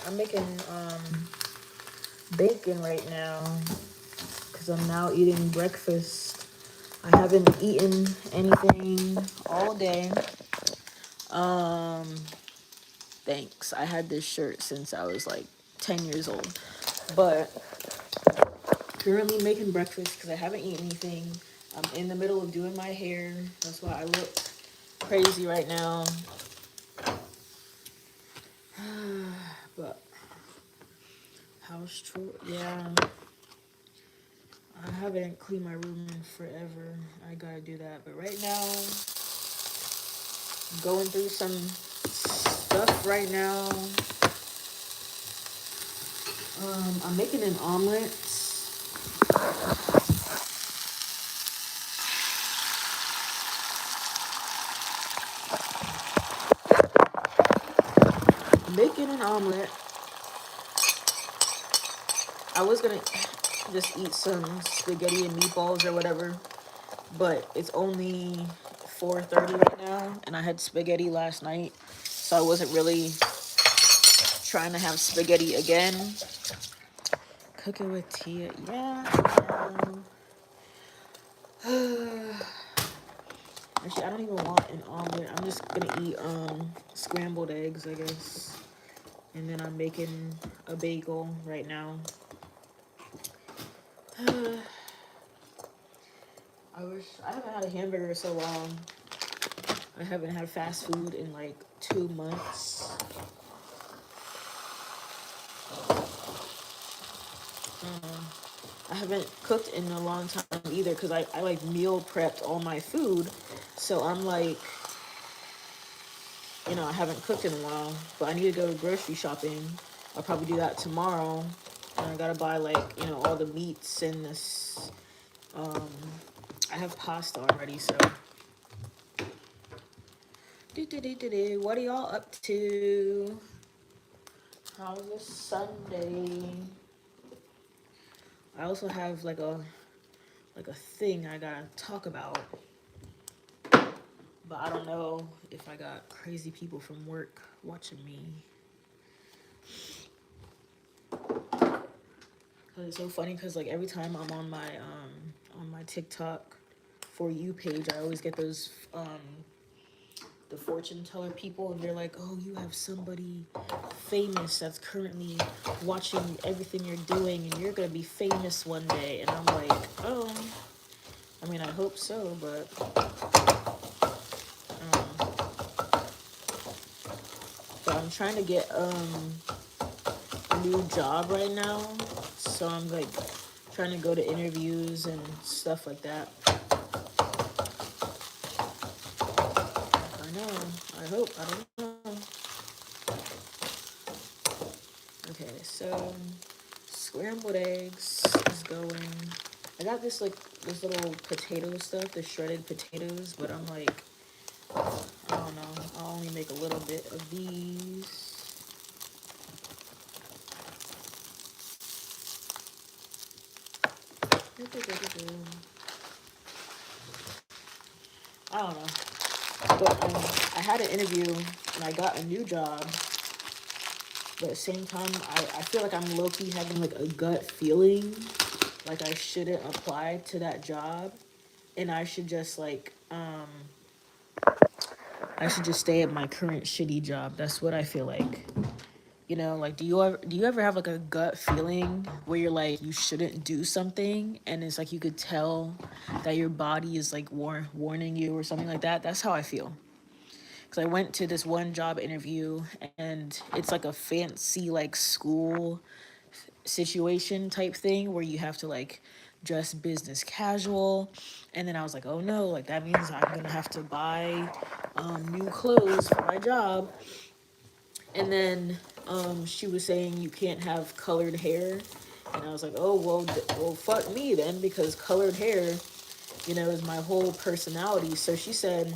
I'm making bacon right now because I'm now eating breakfast. I haven't eaten anything all day. Um, Thanks. I had this shirt since I was like 10 years old. But currently making breakfast because I haven't eaten anything. I'm in the middle of doing my hair. That's why I look crazy right now. But house chore, yeah. I haven't cleaned my room in forever. I gotta do that. But right now, I'm going through some stuff right now. I'm making an omelet. Making an omelet. I was gonna just eat some spaghetti and meatballs or whatever, but it's only 4:30 right now, and I had spaghetti last night, so I wasn't really trying to have spaghetti again. Cooking with Tia, yeah. Actually, I don't even want an omelet. I'm just gonna eat scrambled eggs, I guess. And then I'm making a bagel right now. I haven't had a hamburger in so long. I haven't had fast food in like 2 months. I haven't cooked in a long time either because I like meal prepped all my food. So I'm like, I haven't cooked in a while, but I need to go grocery shopping. I'll probably do that tomorrow. And I gotta buy like, all the meats and this. Um, I have pasta already, so. What are y'all up to? How's this Sunday? I also have like a thing I gotta talk about, but I don't know if I got crazy people from work watching me. Cause it's so funny because like every time I'm on my TikTok for you page, I always get those the fortune teller people, and they're like, oh, you have somebody famous that's currently watching everything you're doing, and you're gonna be famous one day. And I'm like, oh, I mean, I hope so, but I'm trying to get a new job right now, so I'm like trying to go to interviews and stuff like that. I know. I hope. I don't know. Okay, so scrambled eggs is going. I got this little potato stuff, the shredded potatoes, but I'm like, I don't know. I'll only make a little bit of these. I don't know. But I had an interview and I got a new job. But at the same time, I feel like I'm low-key having like a gut feeling like I shouldn't apply to that job. And I should just I should just stay at my current shitty job. That's what I feel like. Like do you ever have like a gut feeling where you're like you shouldn't do something and it's like you could tell that your body is like warning you or something like that? That's how I feel. Cuz I went to this one job interview and it's like a fancy like school situation type thing where you have to like dress business casual, and then I was like, oh no, like that means I'm gonna have to buy new clothes for my job. And then she was saying you can't have colored hair, and I was like, oh well, fuck me then, because colored hair, is my whole personality. So she said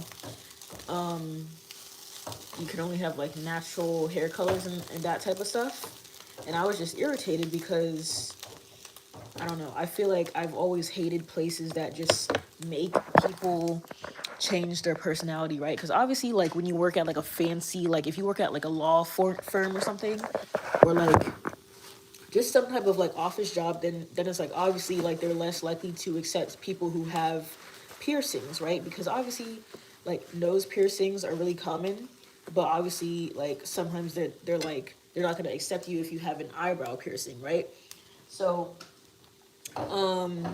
you can only have like natural hair colors and that type of stuff. And I was just irritated because I don't know. I feel like I've always hated places that just make people change their personality, right? Because obviously, like when you work at like a fancy, like if you work at like a law firm or something, or like just some type of like office job, then it's like obviously like they're less likely to accept people who have piercings, right? Because obviously like nose piercings are really common, but obviously like sometimes they're like they're not gonna accept you if you have an eyebrow piercing, right? So um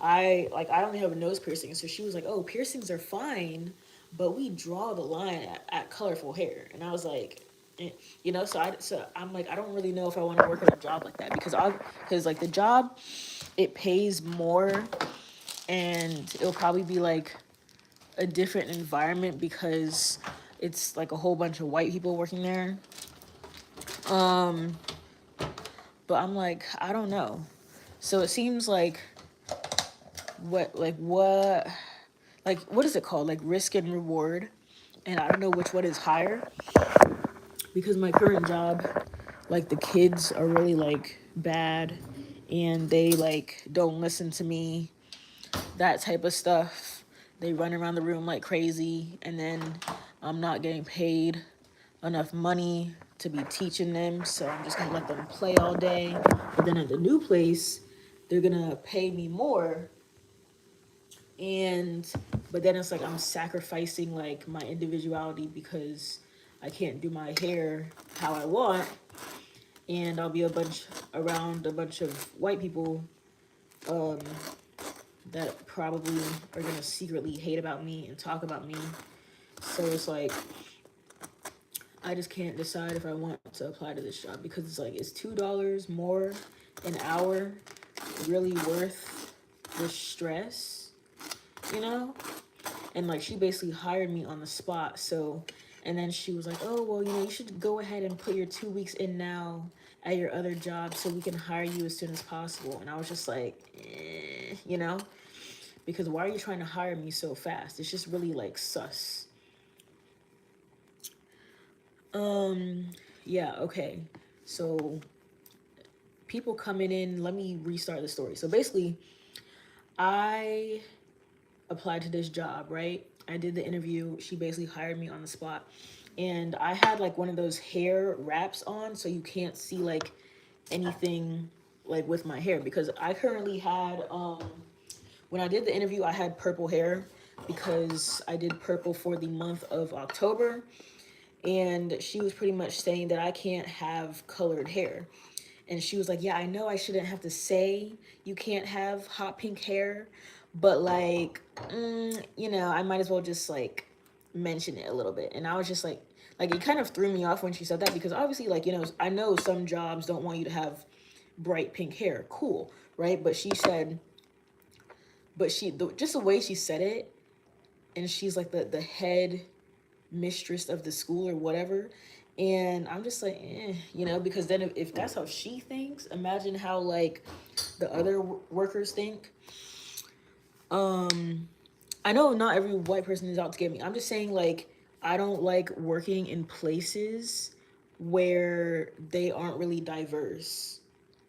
I only have a nose piercing, so she was like, "Oh, piercings are fine, but we draw the line at colorful hair." And I was like, you know, I'm like, I don't really know if I want to work at a job like that because like the job, it pays more, and it'll probably be like a different environment because it's like a whole bunch of white people working there. Um, but I'm like, I don't know. So it seems like what like what is it called, like risk and reward, and I don't know which one is higher because my current job, like the kids are really like bad and they like don't listen to me, that type of stuff. They run around the room like crazy, and then I'm not getting paid enough money to be teaching them, so I'm just gonna let them play all day. But then at the new place, they're gonna pay me more, and but then it's like I'm sacrificing like my individuality because I can't do my hair how I want, and I'll be around a bunch of white people um that probably are gonna secretly hate about me and talk about me. So it's like I just can't decide if I want to apply to this job because it's like, is $2 more an hour really worth the stress, you know? And like she basically hired me on the spot. So, and then she was like, "Oh, well, you know, you should go ahead and put your 2 weeks in now at your other job so we can hire you as soon as possible." And I was just like, you know, because why are you trying to hire me so fast? It's just really like sus. Um, yeah, okay. So people coming in, let me restart the story. So basically, I applied to this job, right? I did the interview. She basically hired me on the spot. And I had like one of those hair wraps on so you can't see like anything like with my hair because I currently had when I did the interview I had purple hair because I did purple for the month of October, and she was pretty much saying that I can't have colored hair. And she was like, "Yeah, I know I shouldn't have to say you can't have hot pink hair, but like, you know, I might as well just like mention it a little bit." And I was just like it kind of threw me off when she said that because obviously, like, you know, I know some jobs don't want you to have bright pink hair. Cool, right? But she said, just the way she said it, and she's like the head mistress of the school or whatever. And I'm just like, you know, because then if that's how she thinks, imagine how like the other workers think. Um, I know not every white person is out to get me. I'm just saying, like, I don't like working in places where they aren't really diverse,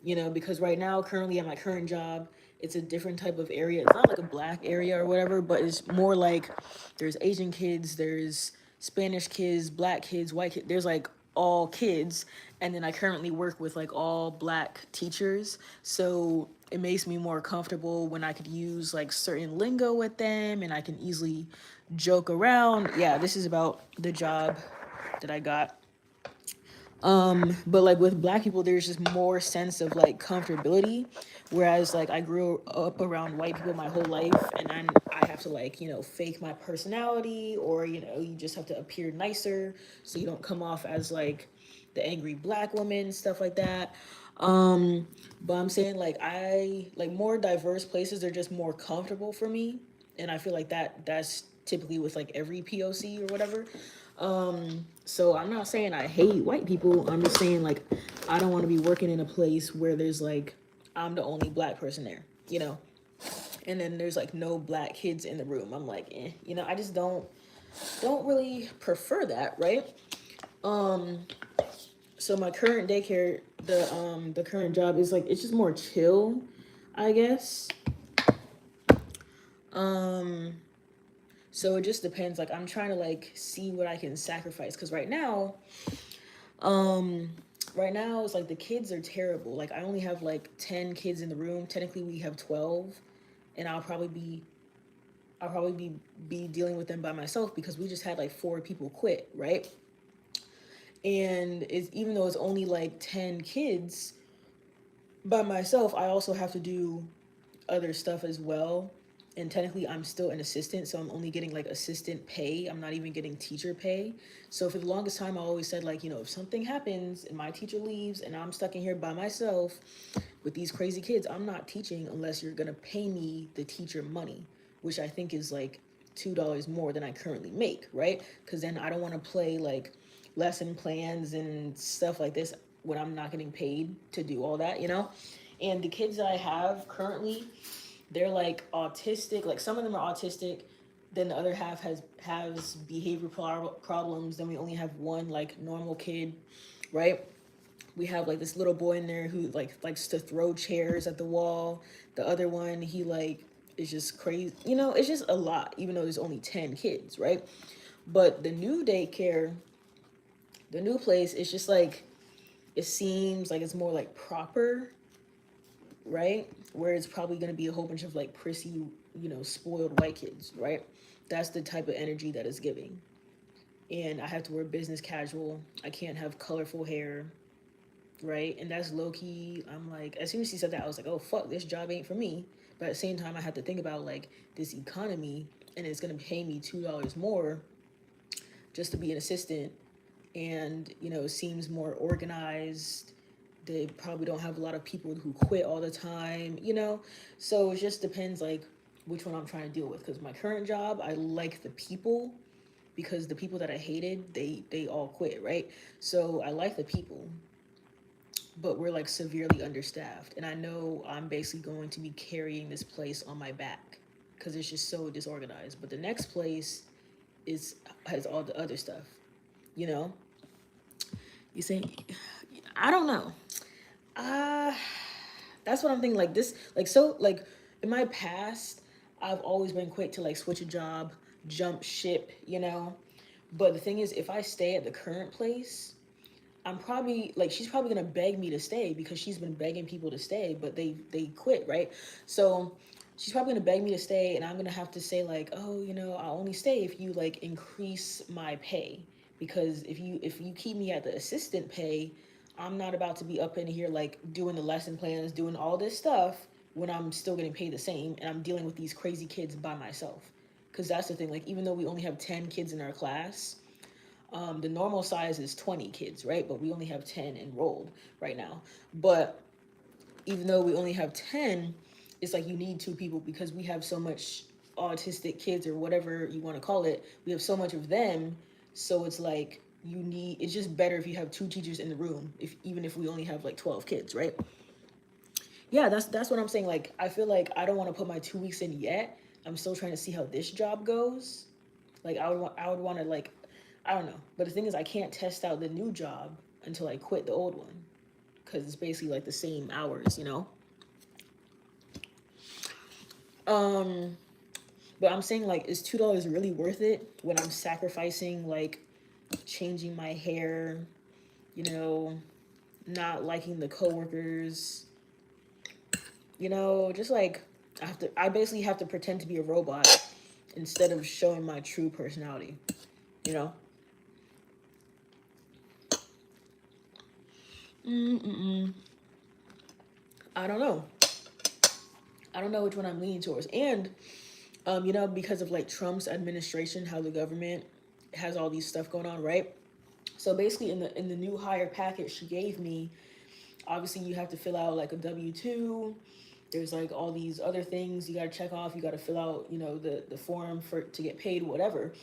you know, because right now, currently at my current job, it's a different type of area. It's not like a black area or whatever, but it's more like there's Asian kids, there's Spanish kids, black kids, white kids, there's like all kids. And then I currently work with like all black teachers. So it makes me more comfortable when I could use like certain lingo with them and I can easily joke around. Yeah, this is about the job that I got. But like with black people, there's just more sense of like comfortability. Whereas like I grew up around white people my whole life, and then I have to like, you know, fake my personality, or, you know, you just have to appear nicer so you don't come off as like the angry black woman, stuff like that. But I'm saying like I like more diverse places are just more comfortable for me. And I feel like that's typically with like every POC or whatever. So I'm not saying I hate white people. I'm just saying like I don't want to be working in a place where there's like I'm the only black person there, you know. And then there's like no black kids in the room. I'm like, you know, I just don't really prefer that, right? Um so my current daycare, the current job is like it's just more chill, I guess. Um so it just depends. Like I'm trying to like see what I can sacrifice because right now, um right now it's like the kids are terrible. Like I only have like 10 kids in the room. Technically we have 12, and I'll probably be dealing with them by myself because we just had like 4 people quit, right? And it's, even though it's only like 10 kids by myself, I also have to do other stuff as well. And technically I'm still an assistant, so I'm only getting like assistant pay. I'm not even getting teacher pay. So for the longest time I always said, like, if something happens and my teacher leaves and I'm stuck in here by myself with these crazy kids, I'm not teaching unless you're gonna pay me the teacher money, which I think is like $2 more than I currently make, right? Because then I don't want to play like lesson plans and stuff like this when I'm not getting paid to do all that. And the kids that I have currently, they're like autistic. Like some of them are autistic. Then the other half has behavior problems. Then we only have one like normal kid, right? We have like this little boy in there who like likes to throw chairs at the wall. The other one, he like is just crazy. It's just a lot, even though there's only 10 kids, right? But the new daycare, the new place, it's just like it seems like it's more like proper, right? Where it's probably gonna be a whole bunch of like prissy, spoiled white kids, right? That's the type of energy that it's giving. And I have to wear business casual. I can't have colorful hair, right? And that's low key. I'm like, as soon as he said that, I was like, oh fuck, this job ain't for me. But at the same time, I had to think about like this economy, and it's gonna pay me $2 more just to be an assistant, and it seems more organized. They probably don't have a lot of people who quit all the time. So it just depends like which one I'm trying to deal with. Because my current job, I like the people, because the people that I hated, they all quit, right? So I like the people, but we're like severely understaffed, and I know I'm basically going to be carrying this place on my back because it's just so disorganized. But the next place is has all the other stuff, you know. You say, I don't know. Uh that's what I'm thinking. Like this, like so, like in my past, I've always been quick to like switch a job, jump ship. But the thing is, if I stay at the current place, I'm probably like she's probably gonna beg me to stay because she's been begging people to stay, but they quit, right? So she's probably gonna beg me to stay, and I'm gonna have to say like, oh, I'll only stay if you like increase my pay, because if you keep me at the assistant pay, I'm not about to be up in here like doing the lesson plans, doing all this stuff when I'm still getting paid the same, and I'm dealing with these crazy kids by myself. Because that's the thing, like even though we only have 10 kids in our class, the normal size is 20 kids, right? But we only have 10 enrolled right now. But even though we only have 10, it's like you need 2 people because we have so much autistic kids or whatever you want to call it. We have so much of them. So it's like it's just better if you have 2 teachers in the room, even if we only have like 12 kids, right? Yeah, that's what I'm saying. Like I feel like I don't want to put my 2 weeks in yet. I'm still trying to see how this job goes. Like I would want to like, I don't know. But the thing is, I can't test out the new job until I quit the old one, because it's basically like the same hours. Um, but I'm saying like, is $2 really worth it when I'm sacrificing like changing my hair, you know, not liking the coworkers, just like I basically have to pretend to be a robot instead of showing my true personality, you know? Mm-mm. I don't know. I don't know which one I'm leaning towards. And because of like Trump's administration, how the government has all these stuff going on, right? So basically in the new hire package she gave me, obviously you have to fill out like a W-2. There's like all these other things you got to check off. You got to fill out, the form for to get paid, whatever.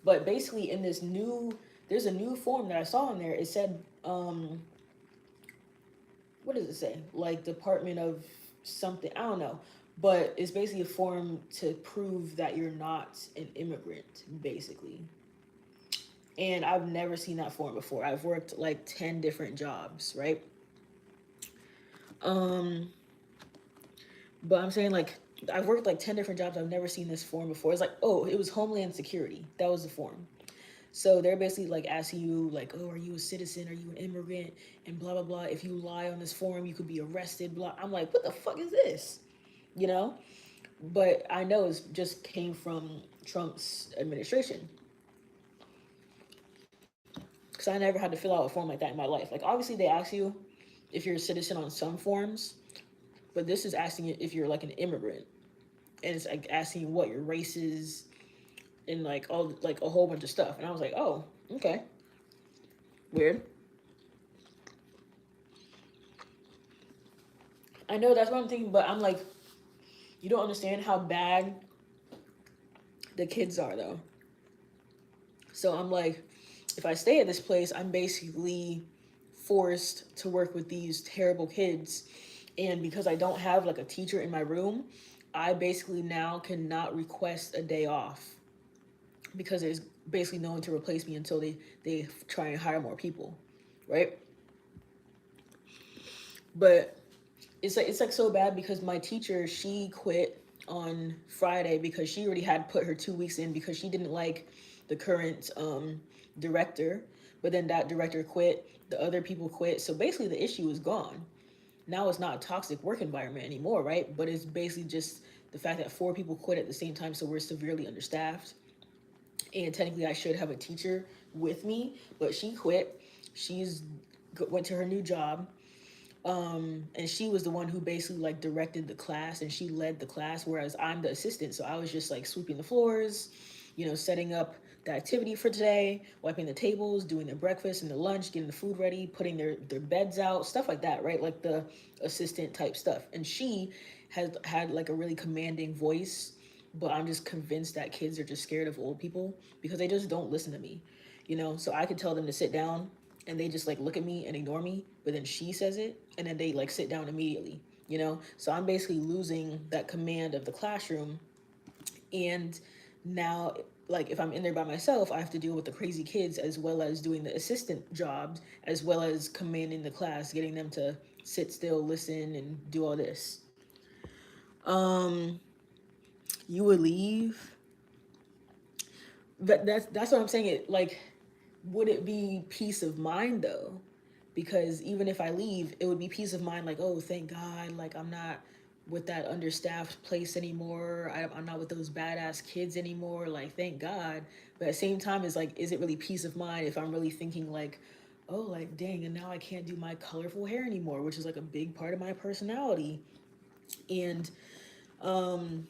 But basically there's a new form that I saw in there. It said, what does it say? Like Department of something, I don't know. But it's basically a form to prove that you're not an immigrant, basically. And I've never seen that form before. I've worked like 10 different jobs, right? Um, but I'm saying like I've worked like 10 different jobs. I've never seen this form before. It's like, oh, it was Homeland Security. That was the form. So they're basically like asking you like, oh, are you a citizen? Are you an immigrant? And blah blah blah. If you lie on this form, you could be arrested. Blah. I'm like, what the fuck is this? You know. But I know it just came from Trump's administration, because I never had to fill out a form like that in my life. Like obviously they ask you if you're a citizen on some forms, but this is asking you if you're like an immigrant, and it's like asking you what your race is and like all like a whole bunch of stuff. And I was like, oh, okay, weird. I know that's what I'm thinking, but I'm like, you don't understand how bad the kids are though. So I'm like, if I stay at this place, I'm basically forced to work with these terrible kids. And because I don't have like a teacher in my room, I basically now cannot request a day off because there's basically no one to replace me until they try and hire more people, right? But it's like so bad because my teacher, she quit on Friday because she already had put her 2 weeks in because she didn't like the current director. But then that director quit, the other people quit, so basically the issue is gone. Now it's not a toxic work environment anymore, right? But it's basically just the fact that 4 people quit at the same time, so we're severely understaffed. And technically I should have a teacher with me, but she quit. She's went to her new job. And she was the one who basically like directed the class and she led the class, whereas I'm the assistant. So I was just like sweeping the floors, setting up the activity for today, wiping the tables, doing their breakfast and the lunch, getting the food ready, putting their beds out, stuff like that, right? Like the assistant type stuff. And she has had like a really commanding voice, but I'm just convinced that kids are just scared of old people because they just don't listen to me. So I could tell them to sit down and they just like look at me and ignore me, but then she says it and then they like sit down immediately. So I'm basically losing that command of the classroom. And now, like, if I'm in there by myself, I have to deal with the crazy kids as well as doing the assistant jobs, as well as commanding the class, getting them to sit still, listen, and do all this. um you would leave, but that's what I'm saying. It like, would it be peace of mind though? Because even if I leave, it would be peace of mind, like, oh, thank God, like I'm not with that understaffed place anymore. I'm not with those badass kids anymore, like thank God. But at the same time, it's like, is it really peace of mind if I'm really thinking like, oh, like dang, and now I can't do my colorful hair anymore, which is like a big part of my personality. And um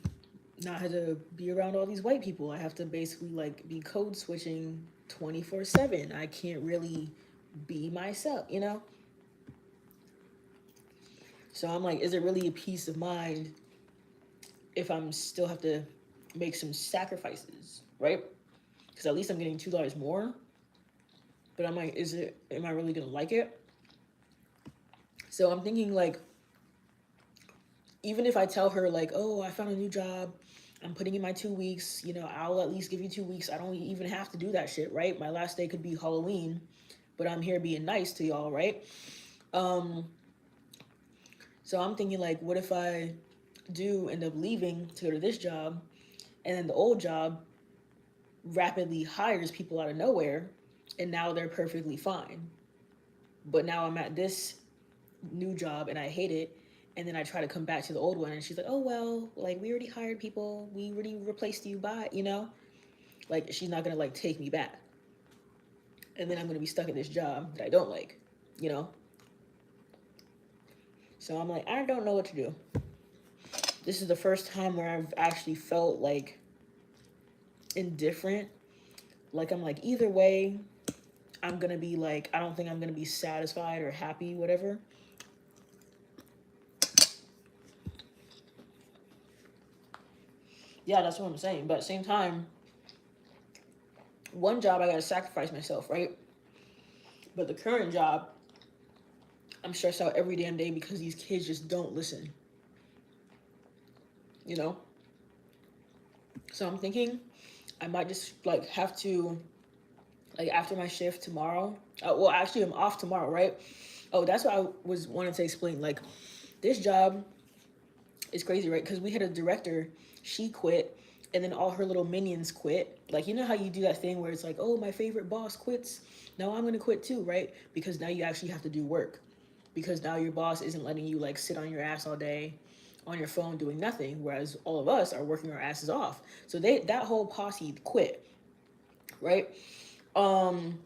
now I had to be around all these white people. I have to basically like be code switching 24/7. I can't really be myself. So I'm like, is it really a peace of mind if I'm still have to make some sacrifices, right? Because at least I'm getting $2 more. But I'm like, am I really gonna like it? So I'm thinking like, even if I tell her like, oh, I found a new job, I'm putting in my 2 weeks, I'll at least give you 2 weeks. I don't even have to do that shit, right? My last day could be Halloween, but I'm here being nice to y'all, right? Um, so I'm thinking like, what if I do end up leaving to go to this job, and then the old job rapidly hires people out of nowhere, and now they're perfectly fine. But now I'm at this new job and I hate it. And then I try to come back to the old one, and she's like, oh, well, like, we already hired people. We already replaced you by. Like, she's not going to, like, take me back. And then I'm going to be stuck in this job that I don't like. So I'm like, I don't know what to do. This is the first time where I've actually felt, like, indifferent. Like, I'm like, either way, I'm going to be, like, I don't think I'm going to be satisfied or happy, whatever. Yeah, that's what I'm saying. But at the same time, one job I gotta sacrifice myself, right? But the current job, I'm stressed out every damn day because these kids just don't listen, you know? So I'm thinking I might just like have to, like after my shift tomorrow. Well, actually, I'm off tomorrow, right? Oh, that's what I was wanting to explain. Like, this job is crazy, right? Because we had a director, she quit, and then all her little minions quit. Like, you know how you do that thing where it's like, oh, my favorite boss quits. Now I'm gonna quit too, right? Because now you actually have to do work. Because now your boss isn't letting you like sit on your ass all day on your phone doing nothing, whereas all of us are working our asses off. So that whole posse quit, right? Um,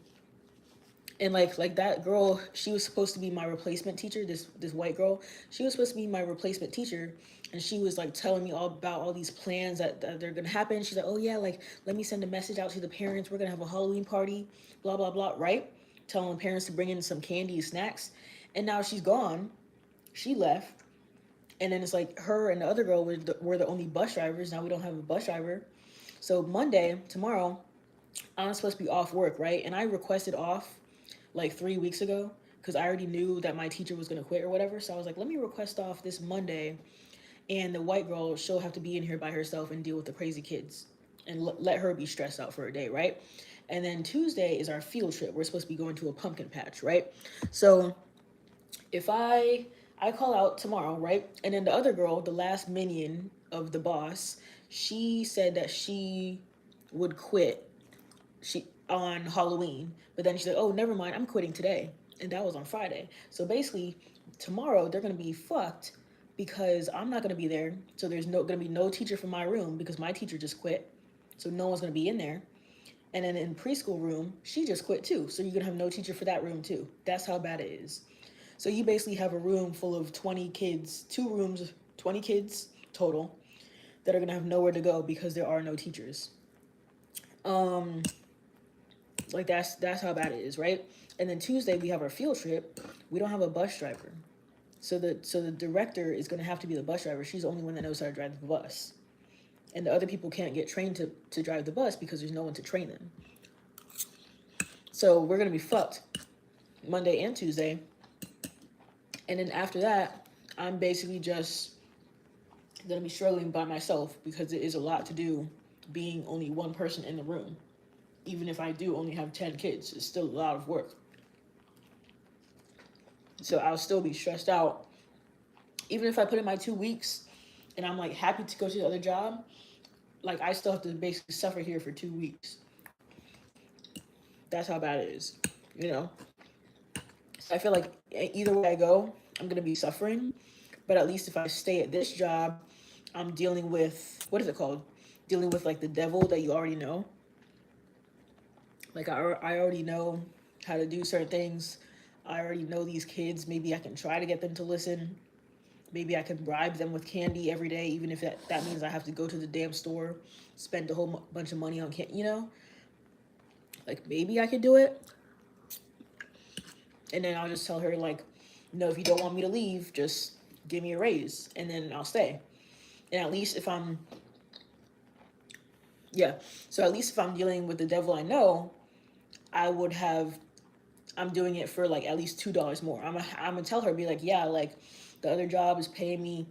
and like that girl, she was supposed to be my replacement teacher, this white girl. She was supposed to be my replacement teacher, and she was like telling me all about all these plans that they're gonna happen. She's like, oh yeah, like let me send a message out to the parents, we're gonna have a Halloween party, blah blah blah, right? Telling parents to bring in some candy and snacks. And now she's gone, she left. And then it's like her and the other girl were the only bus drivers. Now we don't have a bus driver. So Monday, tomorrow, I'm supposed to be off work, right? And I requested off like 3 weeks ago because I already knew that my teacher was gonna quit or whatever. So I was like, let me request off this Monday, and the white girl, she'll have to be in here by herself and deal with the crazy kids, and let her be stressed out for a day, right? And then Tuesday is our field trip. We're supposed to be going to a pumpkin patch, right? So if I call out tomorrow, right? And then the other girl, the last minion of the boss, she said that she would quit she on Halloween, but then she's like, "Oh, never mind, I'm quitting today," and that was on Friday. So basically, tomorrow they're gonna be fucked because I'm not gonna be there. So there's gonna be no teacher for my room because my teacher just quit. So no one's gonna be in there. And then in preschool room, she just quit too. So you're gonna have no teacher for that room too. That's how bad it is. So you basically have a room full of 20 kids, two rooms, 20 kids total, that are gonna have nowhere to go because there are no teachers. Um, like that's how bad it is, right? And then Tuesday we have our field trip. We don't have a bus driver. So the director is gonna have to be the bus driver. She's the only one that knows how to drive the bus. And the other people can't get trained to drive the bus because there's no one to train them. So we're gonna be fucked Monday and Tuesday. And then after that, I'm basically just gonna be struggling by myself because it is a lot to do being only one person in the room. Even if I do only have 10 kids, it's still a lot of work. So I'll still be stressed out. Even if I put in my 2 weeks and I'm like happy to go to the other job, like I still have to basically suffer here for 2 weeks. That's how bad it is, you know? So I feel like either way I go, I'm gonna be suffering. But at least if I stay at this job, I'm dealing with, what is it called? Dealing with like the devil that you already know. Like I already know how to do certain things. I already know these kids. Maybe I can try to get them to listen. Maybe I can bribe them with candy every day, even if that means I have to go to the damn store, spend a whole bunch of money on candy, you know? Like maybe I could do it. And then I'll just tell her like, no, if you don't want me to leave, just give me a raise and then I'll stay. And at least if I'm, yeah. So at least if I'm dealing with the devil I know, I would have, I'm doing it for like at least $2 more. I'm gonna tell her, be like, yeah, like the other job is paying me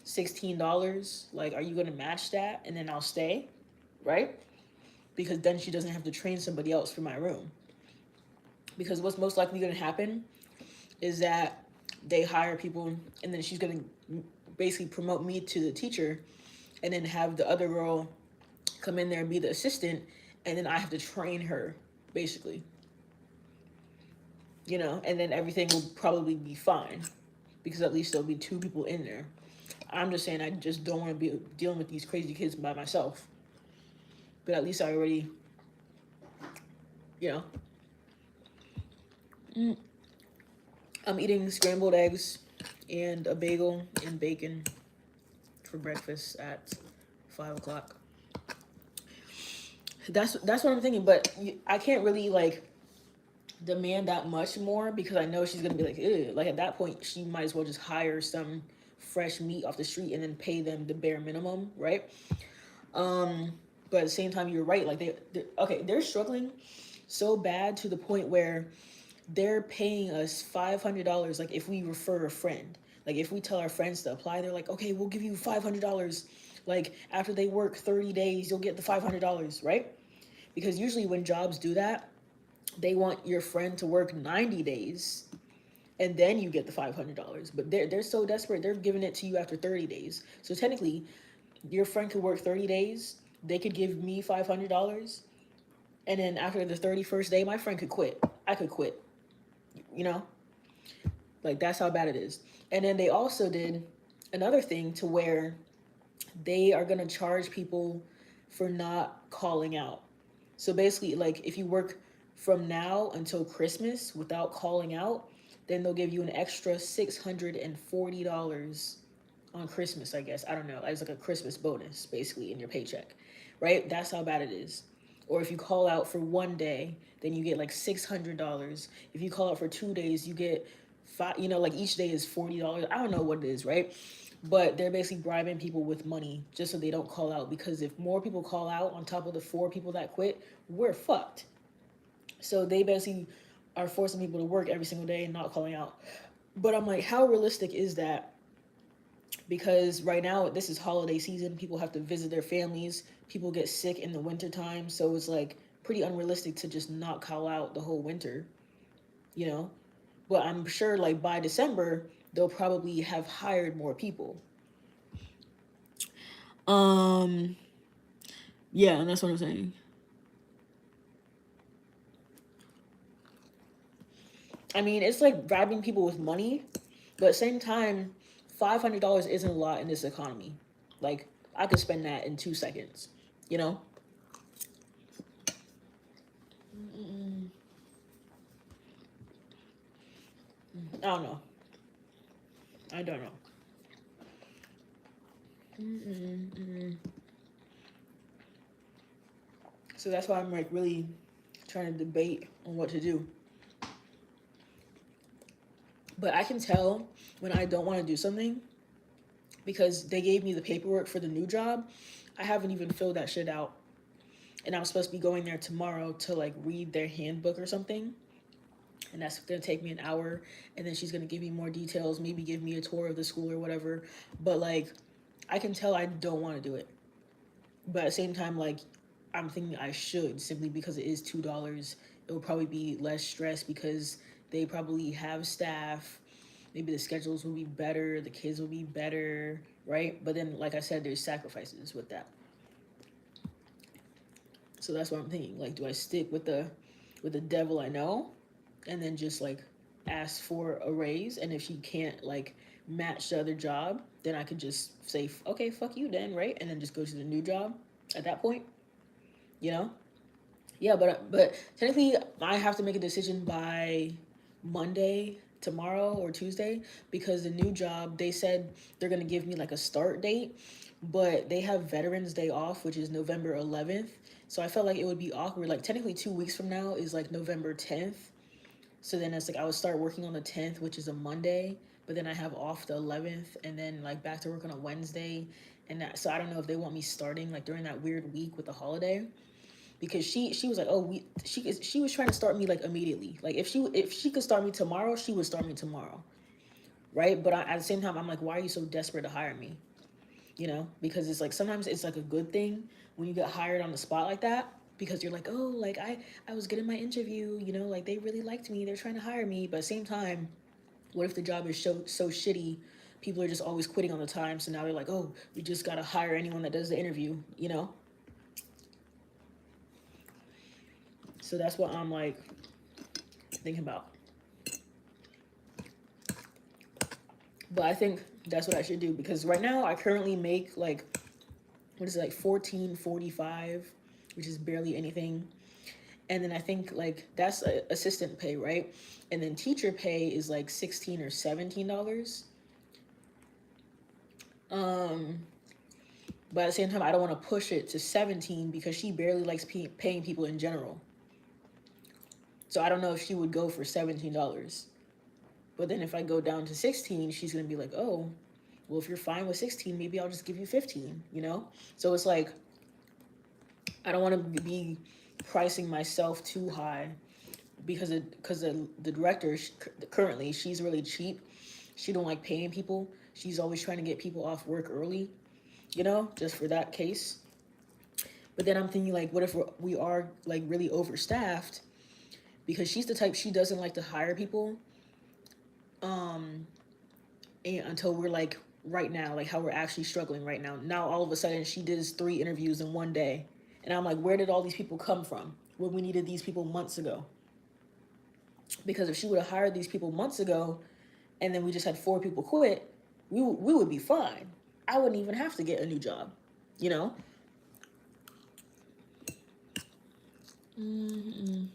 $16. Like, are you gonna match that? And then I'll stay, right? Because then she doesn't have to train somebody else for my room. Because what's most likely gonna happen is that they hire people and then she's gonna basically promote me to the teacher and then have the other girl come in there and be the assistant, and then I have to train her, basically. You know, and then everything will probably be fine because at least there'll be two people in there. I'm just saying I just don't want to be dealing with these crazy kids by myself. But at least I already, you know. I'm eating scrambled eggs and a bagel and bacon for breakfast at 5 o'clock. That's what I'm thinking, but I can't really like demand that much more because I know she's gonna be like, ew. Like at that point, she might as well just hire some fresh meat off the street and then pay them the bare minimum, right? But at the same time, you're right. Like they're struggling so bad to the point where they're paying us $500. Like if we refer a friend, like if we tell our friends to apply, they're like, okay, we'll give you $500. Like after they work 30 days, you'll get the $500, right? Because usually when jobs do that, they want your friend to work 90 days and then you get the $500. But they're so desperate, they're giving it to you after 30 days. So technically, your friend could work 30 days, they could give me $500, and then after the 31st day, my friend could quit. I could quit. You know, like that's how bad it is. And then they also did another thing to where they are gonna charge people for not calling out. So basically, like if you work from now until Christmas without calling out, then they'll give you an extra $640 on Christmas, I guess. I don't know. It's like a Christmas bonus, basically, in your paycheck, right? That's how bad it is. Or if you call out for one day, then you get like $600. If you call out for 2 days, you get five. You know, like each day is $40. I don't know what it is, right? But they're basically bribing people with money just so they don't call out. Because if more people call out on top of the 4 people that quit, we're fucked. So they basically are forcing people to work every single day and not calling out. But I'm like, how realistic is that? Because right now this is holiday season, people have to visit their families, people get sick in the winter time, so it's like pretty unrealistic to just not call out the whole winter, you know. But I'm sure like by December they'll probably have hired more people. um yeah, and that's what I'm saying. I mean, it's like grabbing people with money, but at the same time, $500 isn't a lot in this economy. Like, I could spend that in 2 seconds, you know? I don't know. I don't know. So that's why I'm like really trying to debate on what to do. But I can tell when I don't want to do something because they gave me the paperwork for the new job. I haven't even filled that shit out. And I'm supposed to be going there tomorrow to like read their handbook or something. And that's gonna take me an hour. And then she's gonna give me more details, maybe give me a tour of the school or whatever. But like, I can tell I don't want to do it. But at the same time, like, I'm thinking I should simply because it is $2. It will probably be less stress because they probably have staff. Maybe the schedules will be better, the kids will be better, right? But then, like I said, there's sacrifices with that. So that's what I'm thinking. Like, do I stick with the devil I know, and then just like ask for a raise? And if she can't like match the other job, then I could just say, okay, fuck you then, right? And then just go to the new job at that point, you know? Yeah, but technically, I have to make a decision by Monday, tomorrow or Tuesday, because the new job they said they're gonna give me like a start date, but they have Veterans Day off, which is November 11th. So I felt like it would be awkward. Like technically, 2 weeks from now is like November 10th. So then it's like I would start working on the 10th, which is a Monday, but then I have off the 11th, and then like back to work on a Wednesday, and that. So I don't know if they want me starting like during that weird week with the holiday because she was like, oh, she was trying to start me like immediately. Like if she could start me tomorrow, she would start me tomorrow, right? But at the same time, I'm like, why are you so desperate to hire me? You know, because it's like sometimes it's like a good thing when you get hired on the spot like that because you're like, oh, like I was good in my interview, you know, like they really liked me, they're trying to hire me. But at the same time, what if the job is so shitty? People are just always quitting on the time, so now they're like, oh, we just gotta hire anyone that does the interview, you know? So that's what I'm like thinking about. But I think that's what I should do because right now I currently make like what is it, like 14.45, which is barely anything. And then I think like that's assistant pay, right? And then teacher pay is like $16 or $17. Um, but at the same time, I don't want to push it to 17 because she barely likes paying people in general. So I don't know if she would go for $17. But then if I go down to 16, she's gonna be like, oh, well, if you're fine with 16, maybe I'll just give you 15, you know? So it's like, I don't want to be pricing myself too high because the director currently, she's really cheap. She don't like paying people. She's always trying to get people off work early, you know, just for that case. But then I'm thinking like, what if we are like really overstaffed? Because she's the type, she doesn't like to hire people, and until we're like right now, like how we're actually struggling right now. Now all of a sudden she does 3 interviews in one day. And I'm like, where did all these people come from when we needed these people months ago? Because if she would have hired these people months ago and then we just had 4 people quit, we would be fine. I wouldn't even have to get a new job, you know? Mm-mm.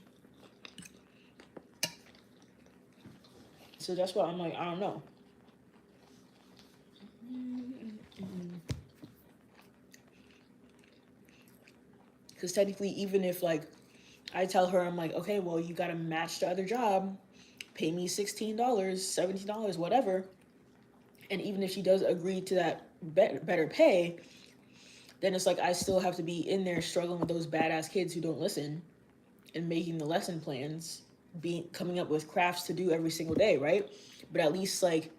So that's why I'm like, I don't know. Because technically, even if like I tell her, I'm like, okay, well, you got to match the other job, pay me $16, $17, whatever. And even if she does agree to that better pay, then it's like I still have to be in there struggling with those badass kids who don't listen and making the lesson plans, being coming up with crafts to do every single day, right? But at least like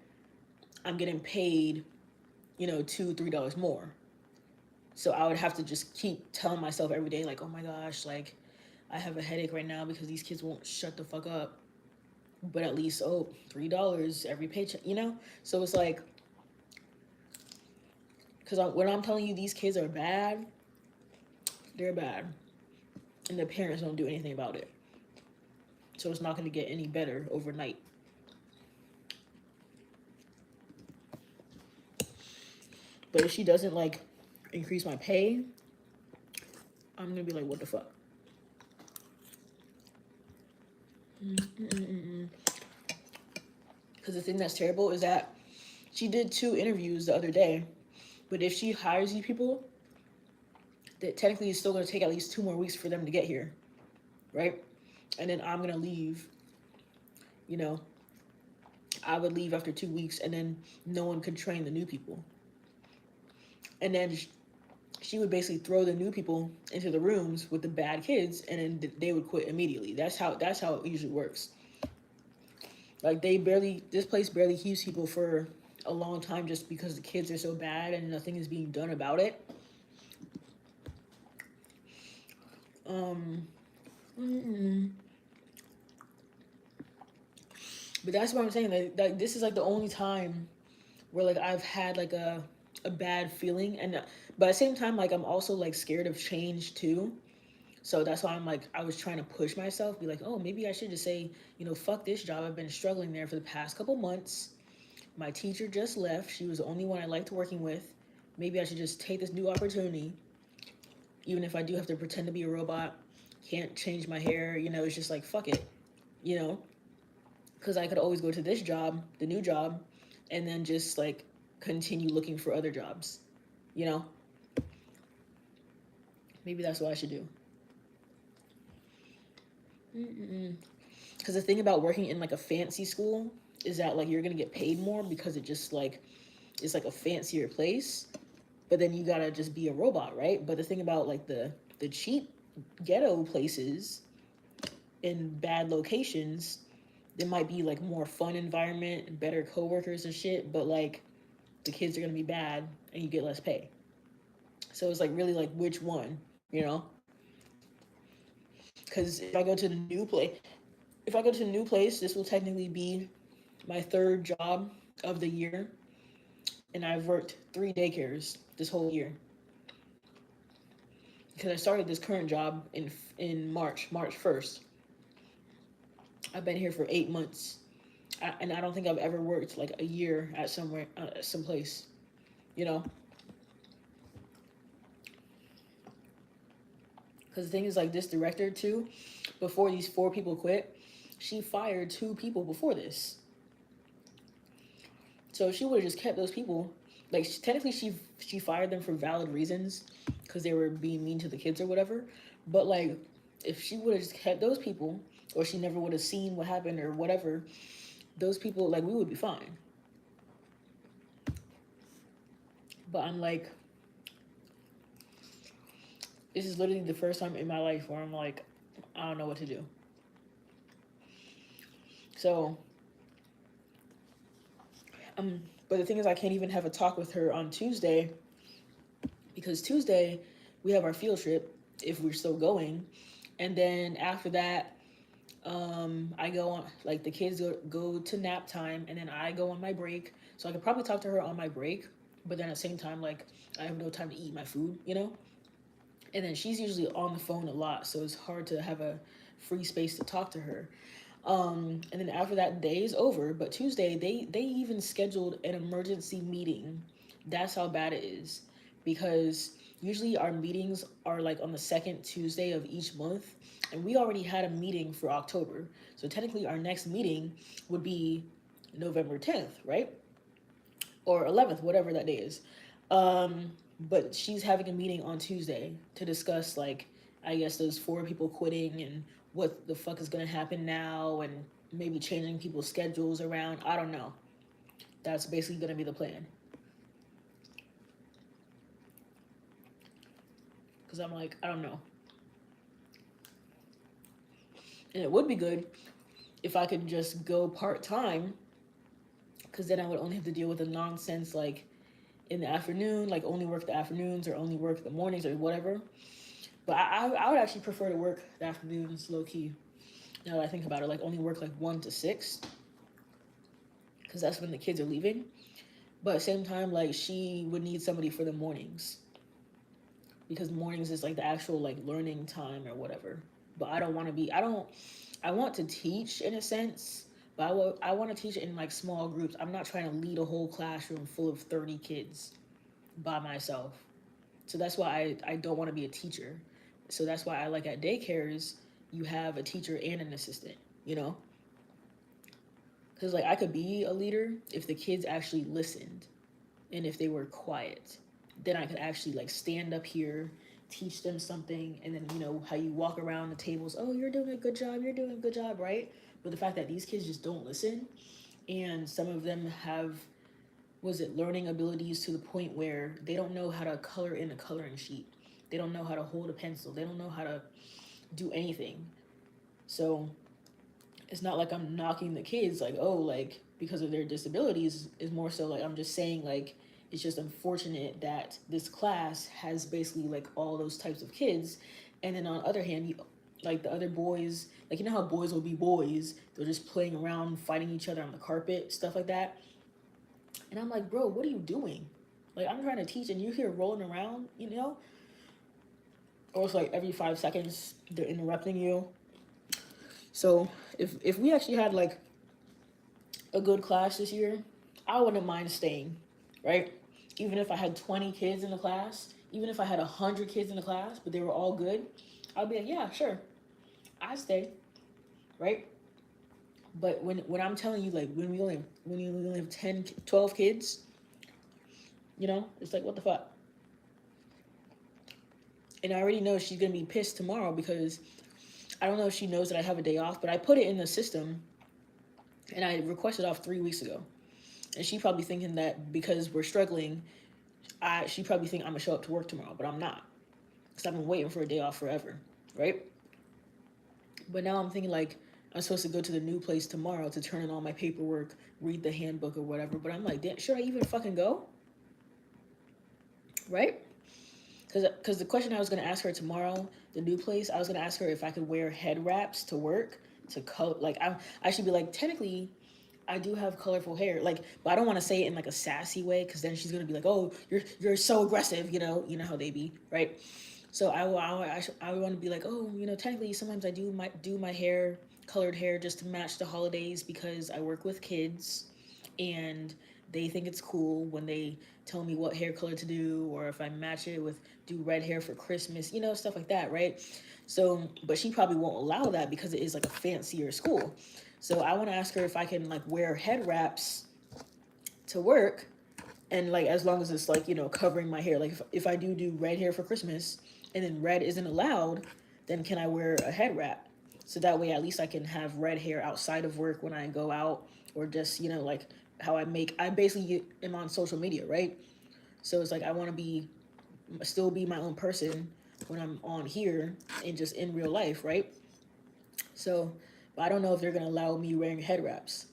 I'm getting paid, $2, $3 more. So I would have to just keep telling myself every day, like, oh my gosh, like I have a headache right now because these kids won't shut the fuck up. But at least, $3 every paycheck, So it's like, because when I'm telling you these kids are bad, they're bad. And the parents don't do anything about it. So it's not going to get any better overnight. But if she doesn't like increase my pay, I'm going to be like, what the fuck? Because the thing that's terrible is that she did 2 interviews the other day. But if she hires these people, that technically it's still going to take at least 2 more weeks for them to get here, right? And then I'm going to leave, I would leave after 2 weeks and then no one could train the new people. And then she would basically throw the new people into the rooms with the bad kids and then they would quit immediately. That's how it usually works. Like this place barely keeps people for a long time just because the kids are so bad and nothing is being done about it. But that's what I'm saying. Like this is like the only time where like I've had like a bad feeling, and but at the same time, like I'm also like scared of change too. So that's why I'm like, I was trying to push myself, be like, oh, maybe I should just say, fuck this job. I've been struggling there for the past couple months. My teacher just left. She was the only one I liked working with. Maybe I should just take this new opportunity, even if I do have to pretend to be a robot. Can't change my hair, it's just like, fuck it, you know? Because I could always go to this job, the new job, and then just like continue looking for other jobs, you know? Maybe that's what I should do. Because the thing about working in like a fancy school is that like you're gonna get paid more because it just like it's like a fancier place, but then you gotta just be a robot, right? But the thing about like the cheap ghetto places in bad locations, there might be like more fun environment, better coworkers and shit, but like the kids are gonna be bad and you get less pay. So it's like really like which one, you know? Because if I go to a new place, this will technically be my 3rd job of the year, and I've worked 3 daycares this whole year. Because I started this current job in March 1st. I've been here for 8 months, and I don't think I've ever worked like a year at someplace, you know. Because the thing is, like this director too, before these 4 people quit, she fired 2 people before this. So if she would have just kept those people, like technically she fired them for valid reasons, because they were being mean to the kids or whatever. But like, if she would have just kept those people, or she never would have seen what happened or whatever, those people, like, we would be fine. But I'm like, this is literally the first time in my life where I'm like, I don't know what to do. So, but the thing is, I can't even have a talk with her on Tuesday, because Tuesday we have our field trip if we're still going, and then after that, I go on, like the kids go to nap time, and then I go on my break. So I could probably talk to her on my break, but then at the same time, like, I have no time to eat my food, you know? And then she's usually on the phone a lot, so it's hard to have a free space to talk to her. And then after that day is over, but Tuesday they even scheduled an emergency meeting. That's how bad it is, because usually our meetings are like on the second Tuesday of each month, and we already had a meeting for October. So technically, our next meeting would be November 10th, right? Or 11th, whatever that day is. But she's having a meeting on Tuesday to discuss, like, I guess those four people quitting and what the fuck is gonna happen now, and maybe changing people's schedules around. I don't know. That's basically gonna be the plan. Because I'm like, I don't know. And it would be good if I could just go part time, because then I would only have to deal with the nonsense, like in the afternoon, like only work the afternoons or only work the mornings or whatever. But I would actually prefer to work the afternoons low key. Now that I think about it, like only work like 1 to 6, because that's when the kids are leaving. But at the same time, like she would need somebody for the mornings, because mornings is like the actual like learning time or whatever. But I don't want to be. I don't. I want to teach in a sense, but I want to teach in like small groups. I'm not trying to lead a whole classroom full of 30 kids by myself. So that's why I don't want to be a teacher. So that's why I like at daycares, you have a teacher and an assistant, you know? Because like I could be a leader if the kids actually listened and if they were quiet. Then I could actually like stand up here, teach them something, and then, you know, how you walk around the tables, oh, you're doing a good job, you're doing a good job, right? But the fact that these kids just don't listen, and some of them have, was it learning abilities to the point where they don't know how to color in a coloring sheet. They don't know how to hold a pencil. They don't know how to do anything. So it's not like I'm knocking the kids, like, oh, like because of their disabilities. Is more so like I'm just saying, like, it's just unfortunate that this class has basically like all those types of kids. And then on the other hand, you, like the other boys, like, you know how boys will be boys, they're just playing around, fighting each other on the carpet, stuff like that. And I'm like, bro, what are you doing? Like, I'm trying to teach and you're here rolling around, you know? Or it's like every 5 seconds they're interrupting you. So if we actually had like a good class this year, I wouldn't mind staying, right? Even if I had 20 kids in the class, even if I had 100 kids in the class, but they were all good, I'd be like, yeah, sure, I stay, right? But when I'm telling you, like, when you only have 10, 12 kids, you know, it's like, what the fuck? And I already know she's gonna be pissed tomorrow, because I don't know if she knows that I have a day off, but I put it in the system and I requested off 3 weeks ago. And she probably thinking that because we're struggling, she probably think I'm gonna show up to work tomorrow, but I'm not, because I've been waiting for a day off forever, right? But now I'm thinking like I'm supposed to go to the new place tomorrow to turn in all my paperwork, read the handbook or whatever. But I'm like, should I even fucking go? Right? Because the question I was gonna ask her tomorrow, the new place, I was gonna ask her if I could wear head wraps to work to color. Like I should be like, technically, I do have colorful hair, like, but I don't want to say it in like a sassy way, because then she's gonna be like, oh, you're so aggressive, you know how they be, right? So I want to be like, oh, you know, technically sometimes I do my hair, colored hair, just to match the holidays, because I work with kids, and they think it's cool when they tell me what hair color to do, or if I match it with, do red hair for Christmas, you know, stuff like that, right? So, but she probably won't allow that because it is like a fancier school. So I want to ask her if I can like wear head wraps to work, and like as long as it's like, you know, covering my hair. Like if I do red hair for Christmas and then red isn't allowed, then can I wear a head wrap? So that way at least I can have red hair outside of work when I go out, or just, you know, like how I basically am on social media, right? So it's like I want to be, still be my own person when I'm on here and just in real life, right? So, but I don't know if they're gonna allow me wearing head wraps,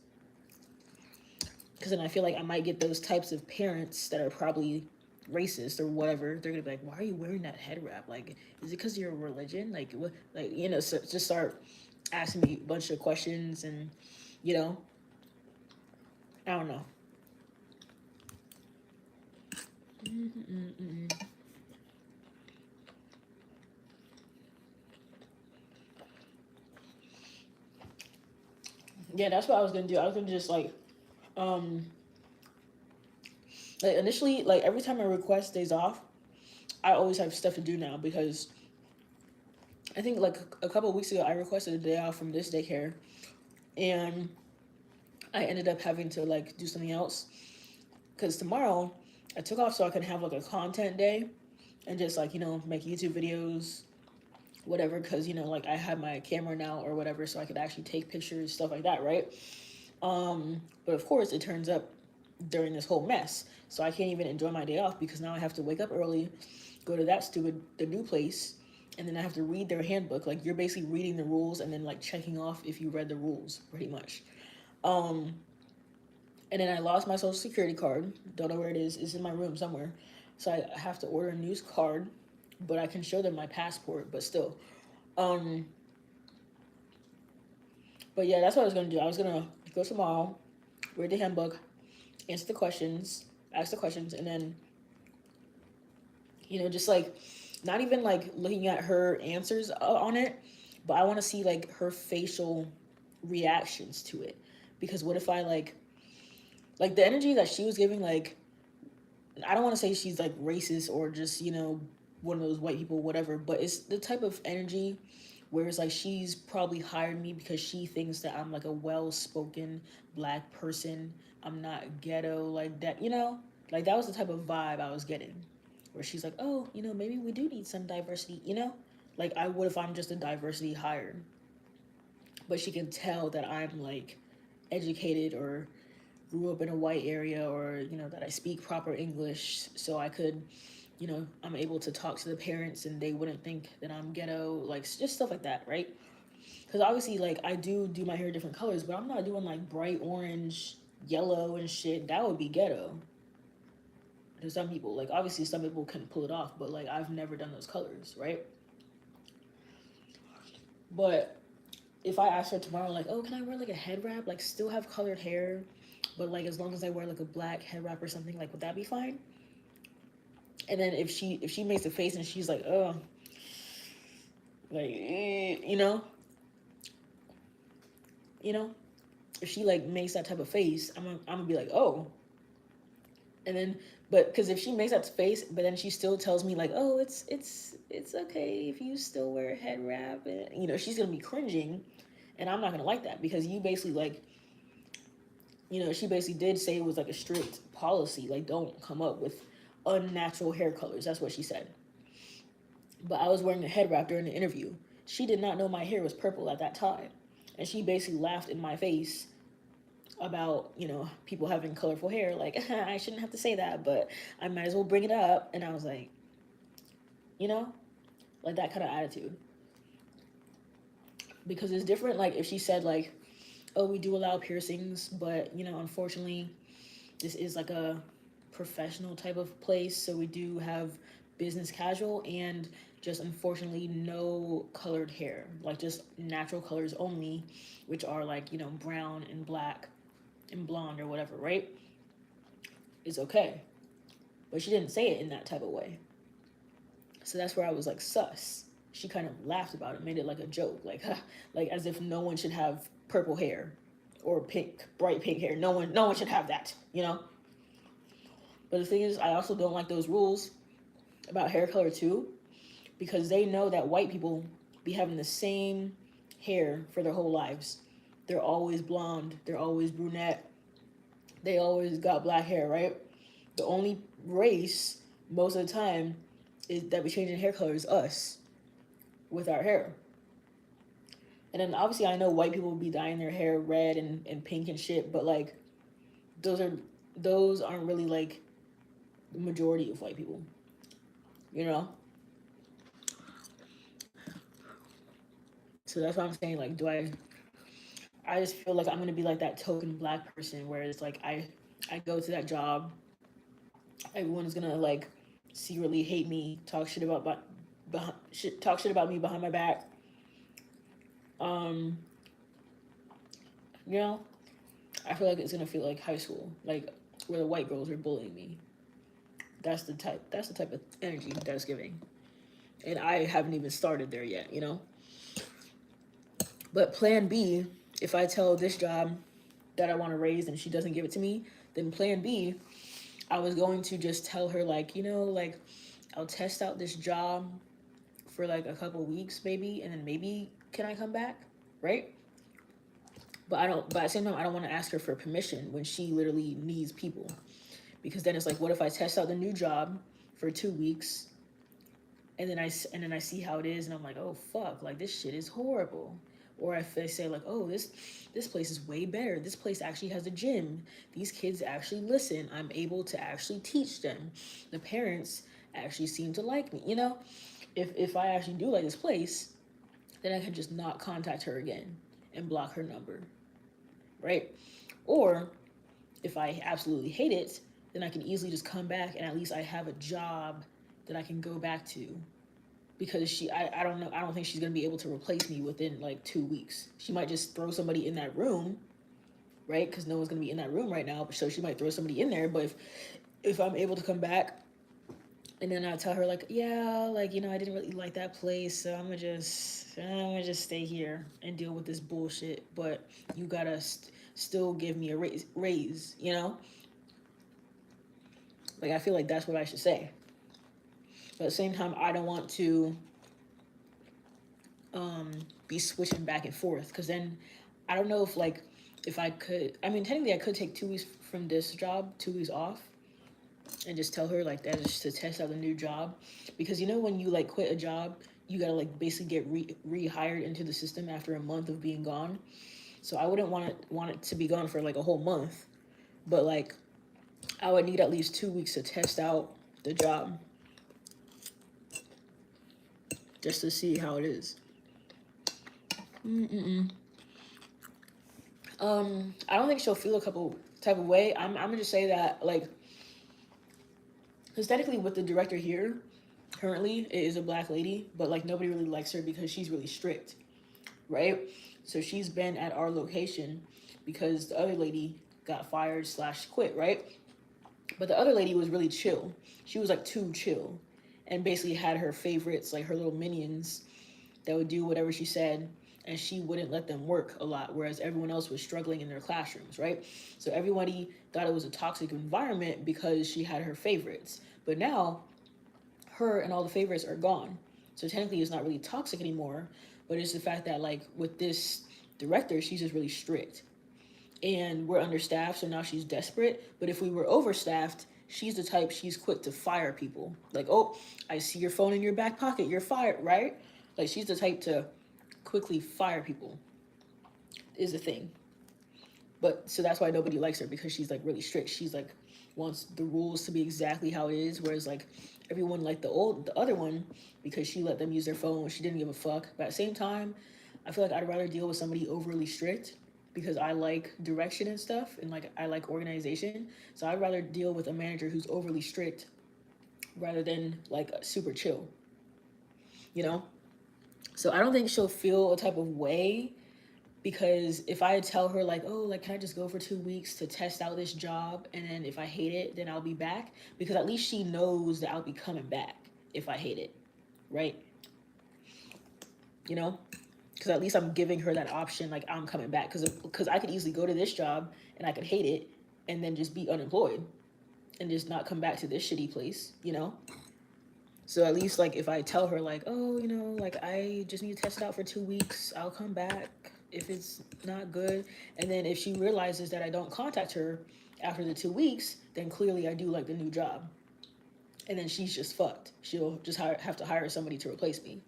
because then I feel like I might get those types of parents that are probably racist or whatever. They're gonna be like, "Why are you wearing that head wrap? Like, is it because of your religion? Like, what? Like, you know?" So just start asking me a bunch of questions, and you know, I don't know. Yeah, that's what I was gonna do. I was gonna just um, like initially, like every time I request days off, I always have stuff to do now because I think like a couple of weeks ago I requested a day off from this daycare, and I ended up having to like do something else because tomorrow I took off so I could have like a content day and just like make YouTube videos, whatever. Because like I had my camera now or whatever, so I could actually take pictures, stuff like that, right? But of course it turns up during this whole mess, so I can't even enjoy my day off because now I have to wake up early, go to the new place, and then I have to read their handbook. Like you're basically reading the rules and then like checking off if you read the rules, pretty much. Um, and then I lost my social security card. Don't know where it is. It's in my room somewhere. So I have to order a new card, but I can show them my passport. But still, um, but yeah, that's what I was gonna do. I was gonna go tomorrow, read the handbook, answer the questions, ask the questions, and then just like not even like looking at her answers on it, but I want to see like her facial reactions to it. Because what if I like the energy that she was giving, like I don't want to say she's like racist or just one of those white people, whatever, but it's the type of energy where it's like she's probably hired me because she thinks that I'm like a well-spoken black person. I'm not ghetto like that, like that was the type of vibe I was getting, where she's like, oh, maybe we do need some diversity, like I would if I'm just a diversity hired. But she can tell that I'm like educated or grew up in a white area, or that I speak proper English, so I could, I'm able to talk to the parents and they wouldn't think that I'm ghetto, like just stuff like that, right? Because obviously, like I do my hair different colors, but I'm not doing like bright orange, yellow, and shit. That would be ghetto to some people. Like obviously, some people can pull it off, but like I've never done those colors, right? But if I ask her tomorrow, like, oh, can I wear like a head wrap, like still have colored hair, but like as long as I wear like a black head wrap or something, like would that be fine? And then if she makes a face and she's like, oh, like you know, if she like makes that type of face, I'm gonna be like, oh. And then, but because if she makes that face, but then she still tells me like, oh, it's okay if you still wear a head wrap, and she's gonna be cringing, and I'm not gonna like that because you basically like, she basically did say it was like a strict policy, like don't come up with unnatural hair colors. That's what she said. But I was wearing a head wrap during the interview. She did not know my hair was purple at that time. And she basically laughed in my face about, people having colorful hair. Like, I shouldn't have to say that, but I might as well bring it up. And I was like, you know, like that kind of attitude. Because it's different, like, if she said, like, oh, we do allow piercings, but, unfortunately, this is like a professional type of place. So we do have business casual and just unfortunately no colored hair, like just natural colors only, which are like, brown and black and blonde or whatever, right? Is okay. But she didn't say it in that type of way. So that's where I was like, sus. She kind of laughed about it, made it like a joke, like, like as if no one should have purple hair or pink, bright pink hair. No one should have that. But the thing is, I also don't like those rules about hair color too, because they know that white people be having the same hair for their whole lives. They're always blonde, they're always brunette, they always got black hair, right? The only race most of the time is that we change in hair color is us with our hair. And then obviously I know white people will be dyeing their hair red and pink and shit, but like those are those aren't really like the majority of white people, you know? So that's what I'm saying. Like, I just feel like I'm gonna be like that token black person where it's like I go to that job, everyone's gonna like secretly hate me, talk shit talk shit about me behind my back. Um, you know, I feel like it's gonna feel like high school, like where the white girls are bullying me. That's the type of energy that's giving. And I haven't even started there yet, you know? But plan B, if I tell this job that I want to raise and she doesn't give it to me, then plan B, I was going to just tell her, like, like, I'll test out this job for like a couple weeks maybe, and then maybe can I come back, right? But at the same time, I don't want to ask her for permission when she literally needs people, because then it's like, what if I test out the new job for 2 weeks, and then I see how it is, and I'm like, oh fuck, like this shit is horrible. Or if they say like, oh, this place is way better. This place actually has a gym. These kids actually listen. I'm able to actually teach them. The parents actually seem to like me. If I actually do like this place, then I can just not contact her again and block her number, right? Or if I absolutely hate it, then I can easily just come back, and at least I have a job that I can go back to, because I don't know, I don't think she's gonna be able to replace me within like 2 weeks. She might just throw somebody in that room, right? Because no one's gonna be in that room right now, so she might throw somebody in there. But if I'm able to come back, and then I tell her like, yeah, like, I didn't really like that place, so I'm gonna just stay here and deal with this bullshit. But you gotta still give me a raise. Like, I feel like that's what I should say. But at the same time, I don't want to be switching back and forth, because then I don't know if I could. I mean, technically, I could take 2 weeks from this job, 2 weeks off, and just tell her like that is to test out a new job, because when you like quit a job, you gotta like basically get rehired into the system after a month of being gone. So I wouldn't want it to be gone for like a whole month, but like I would need at least 2 weeks to test out the job, just to see how it is. I don't think she'll feel a couple type of way. I'm gonna just say that, like, aesthetically with the director here currently, it is a black lady, but like nobody really likes her because she's really strict, right? So she's been at our location because the other lady got fired / quit, right? But the other lady was really chill. She was like too chill, and basically had her favorites, like her little minions, that would do whatever she said, and she wouldn't let them work a lot, whereas everyone else was struggling in their classrooms, right? So everybody thought it was a toxic environment because she had her favorites. But now her and all the favorites are gone. So technically it's not really toxic anymore, but it's the fact that like with this director, she's just really strict. And we're understaffed, so now she's desperate. But if we were overstaffed, she's the type, she's quick to fire people. Like, oh, I see your phone in your back pocket, you're fired, right? Like, she's the type to quickly fire people, is the thing. But so that's why nobody likes her, because she's like really strict. She's like wants the rules to be exactly how it is, whereas like everyone liked the other one because she let them use their phone. She didn't give a fuck. But at the same time, I feel like I'd rather deal with somebody overly strict, because I like direction and stuff, and like I like organization. So I'd rather deal with a manager who's overly strict rather than like super chill, you know? So I don't think she'll feel a type of way, because if I tell her like, oh, like, can I just go for 2 weeks to test out this job, and then if I hate it, then I'll be back, because at least she knows that I'll be coming back if I hate it, right? Because at least I'm giving her that option, like I'm coming back, because I could easily go to this job and I could hate it and then just be unemployed and just not come back to this shitty place. So at least like if I tell her like, oh, like I just need to test it out for 2 weeks, I'll come back if it's not good. And then if she realizes that I don't contact her after the 2 weeks, then clearly I do like the new job. And then she's just fucked. She'll just have to hire somebody to replace me.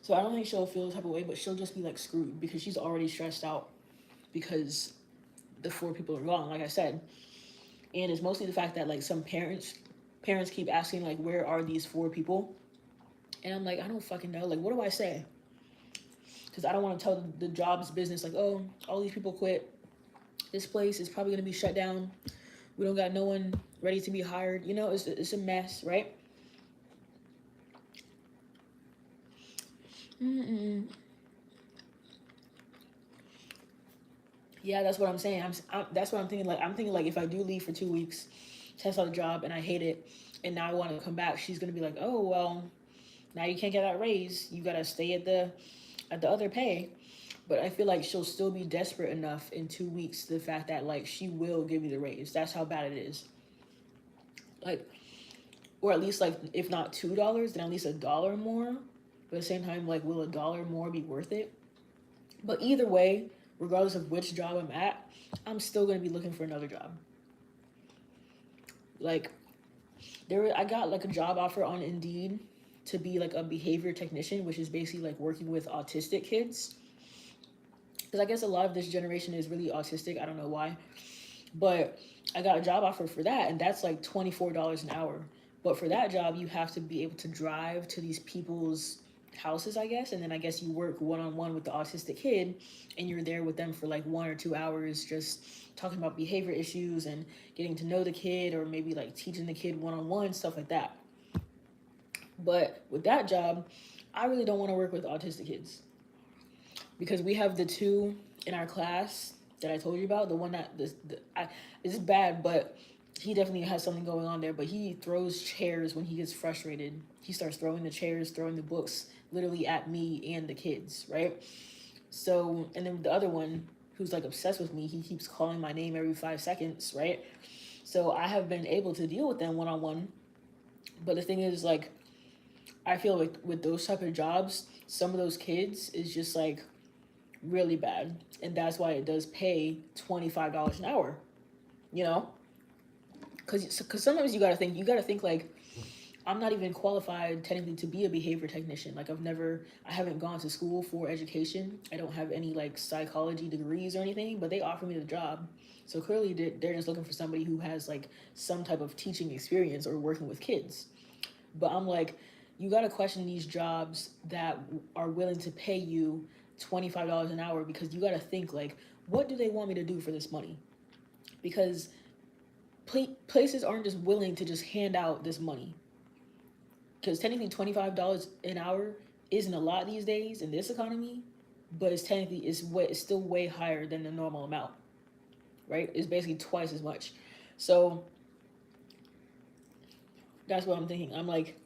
So I don't think she'll feel the type of way, but she'll just be like screwed, because she's already stressed out because the 4 people are gone, like I said. And it's mostly the fact that like some parents keep asking like, where are these 4 people? And I'm like, I don't fucking know. Like, what do I say? Because I don't want to tell the job's business like, oh, all these people quit. This place is probably gonna be shut down. We don't got no one ready to be hired. It's a mess, right? Yeah, that's what I'm saying. That's what I'm thinking. Like, I'm thinking like if I do leave for 2 weeks, test out the job, and I hate it, and now I want to come back, she's gonna be like, oh well, now you can't get that raise. You gotta stay at the other pay. But I feel like she'll still be desperate enough in 2 weeks to the fact that like she will give me the raise. That's how bad it is. Like, or at least like if not $2, then at least $1 more. But at the same time, like, will $1 more be worth it? But either way, regardless of which job I'm at, I'm still gonna be looking for another job. Like, I got like a job offer on Indeed to be like a behavior technician, which is basically like working with autistic kids. Because I guess a lot of this generation is really autistic. I don't know why, but I got a job offer for that, and that's like $24 an hour. But for that job, you have to be able to drive to these people's houses, I guess, and then I guess you work one on one with the autistic kid, and you're there with them for like 1 or 2 hours, just talking about behavior issues and getting to know the kid, or maybe like teaching the kid one on one, stuff like that. But with that job, I really don't want to work with autistic kids because we have the two in our class that I told you about. The one that it's bad, but he definitely has something going on there. But he throws chairs when he gets frustrated. He starts throwing the chairs, throwing the books, literally at me and the kids, right? So, and then the other one who's like obsessed with me, he keeps calling my name every 5 seconds, right? So I have been able to deal with them one on one. But the thing is, like, I feel like with those type of jobs, some of those kids is just like really bad, and that's why it does pay $25 an hour. You know, because sometimes you gotta think like I'm not even qualified technically to be a behavior technician. Like I haven't gone to school for education. I don't have any like psychology degrees or anything, but they offer me the job. So clearly they're just looking for somebody who has like some type of teaching experience or working with kids. But I'm like, you got to question these jobs that are willing to pay you $25 an hour, because you got to think like, what do they want me to do for this money? Because places aren't just willing to just hand out this money. Because technically, $25 an hour isn't a lot these days in this economy, but it's still way higher than the normal amount, right? It's basically twice as much. So that's what I'm thinking. I'm like,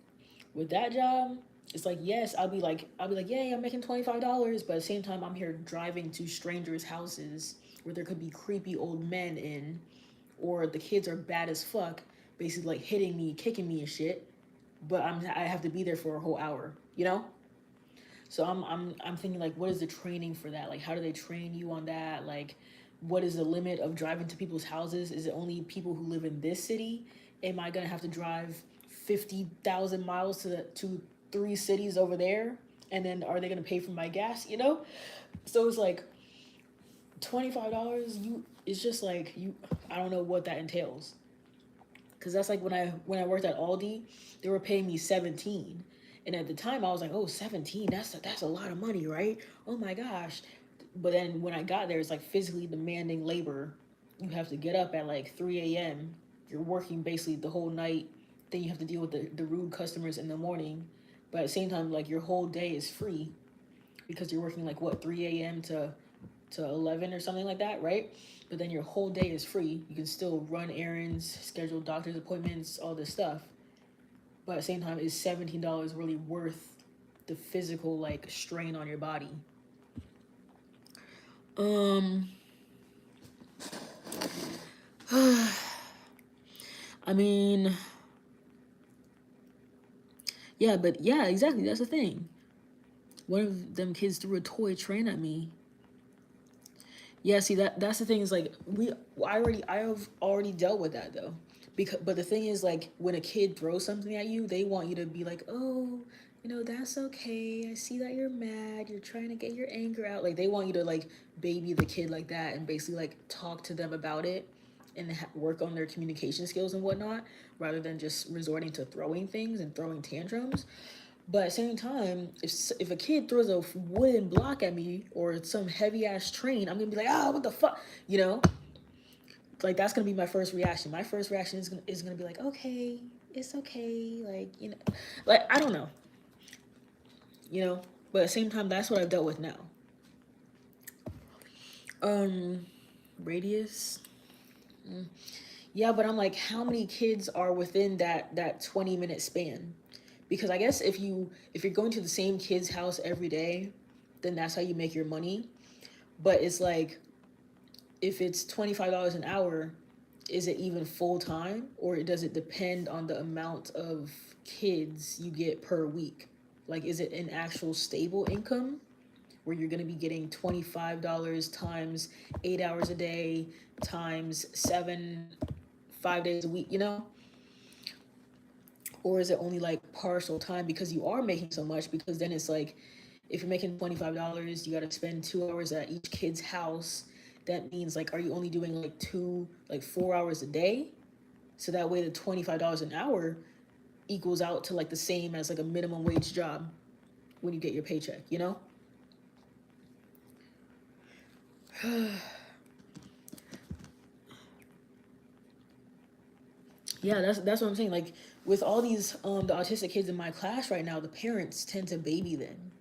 with that job, it's like, yes, I'll be like, yay, I'm making $25, but at the same time, I'm here driving to strangers' houses where there could be creepy old men in, or the kids are bad as fuck, basically like hitting me, kicking me and shit. But I have to be there for a whole hour, you know. So I'm thinking like, what is the training for that? Like, how do they train you on that? Like, what is the limit of driving to people's houses? Is it only people who live in this city? Am I gonna have to drive 50,000 miles to 3 cities over there? And then are they gonna pay for my gas? You know? So it's like $25. It's just like you. I don't know what that entails. Cause that's like when I worked at Aldi, they were paying me 17. And at the time I was like, oh, 17, that's a lot of money, right? Oh my gosh. But then when I got there, it's like physically demanding labor. You have to get up at like 3 a.m. You're working basically the whole night. Then you have to deal with the rude customers in the morning. But at the same time, like, your whole day is free because you're working like what, 3 a.m. to 11 or something like that, right? But then your whole day is free. You can still run errands, schedule doctor's appointments, all this stuff. But at the same time, is $17 really worth the physical like strain on your body? Um, I mean, yeah, but yeah, exactly. That's the thing. One of them kids threw a toy train at me. Yeah, see, that's the thing, is like I have already dealt with that though. Because but the thing is, like, when a kid throws something at you, they want you to be like, "Oh, that's okay. I see that you're mad. You're trying to get your anger out." Like, they want you to like baby the kid like that and basically like talk to them about it and work on their communication skills and whatnot, rather than just resorting to throwing things and throwing tantrums. But at the same time, if a kid throws a wooden block at me or some heavy ass train, I'm gonna be like, ah, what the fuck, you know? Like, that's gonna be my first reaction. My first reaction is gonna be like, okay, it's okay, like, like, I don't know, you know. But at the same time, that's what I've dealt with now. Um, Radius. Yeah, but I'm like, how many kids are within that 20-minute span? Because I guess if you're going to the same kid's house every day, then that's how you make your money. But it's like, if it's $25 an hour, is it even full time, or does it depend on the amount of kids you get per week? Like, is it an actual stable income where you're going to be getting $25 times 8 hours a day times 5 days a week, or is it only like partial time because you are making so much? Because then it's like, if you're making $25, you got to spend 2 hours at each kid's house. That means, like, are you only doing like 4 hours a day? So that way the $25 an hour equals out to like the same as like a minimum wage job when you get your paycheck. Yeah, that's what I'm saying. Like, with all these the autistic kids in my class right now, the parents tend to baby them.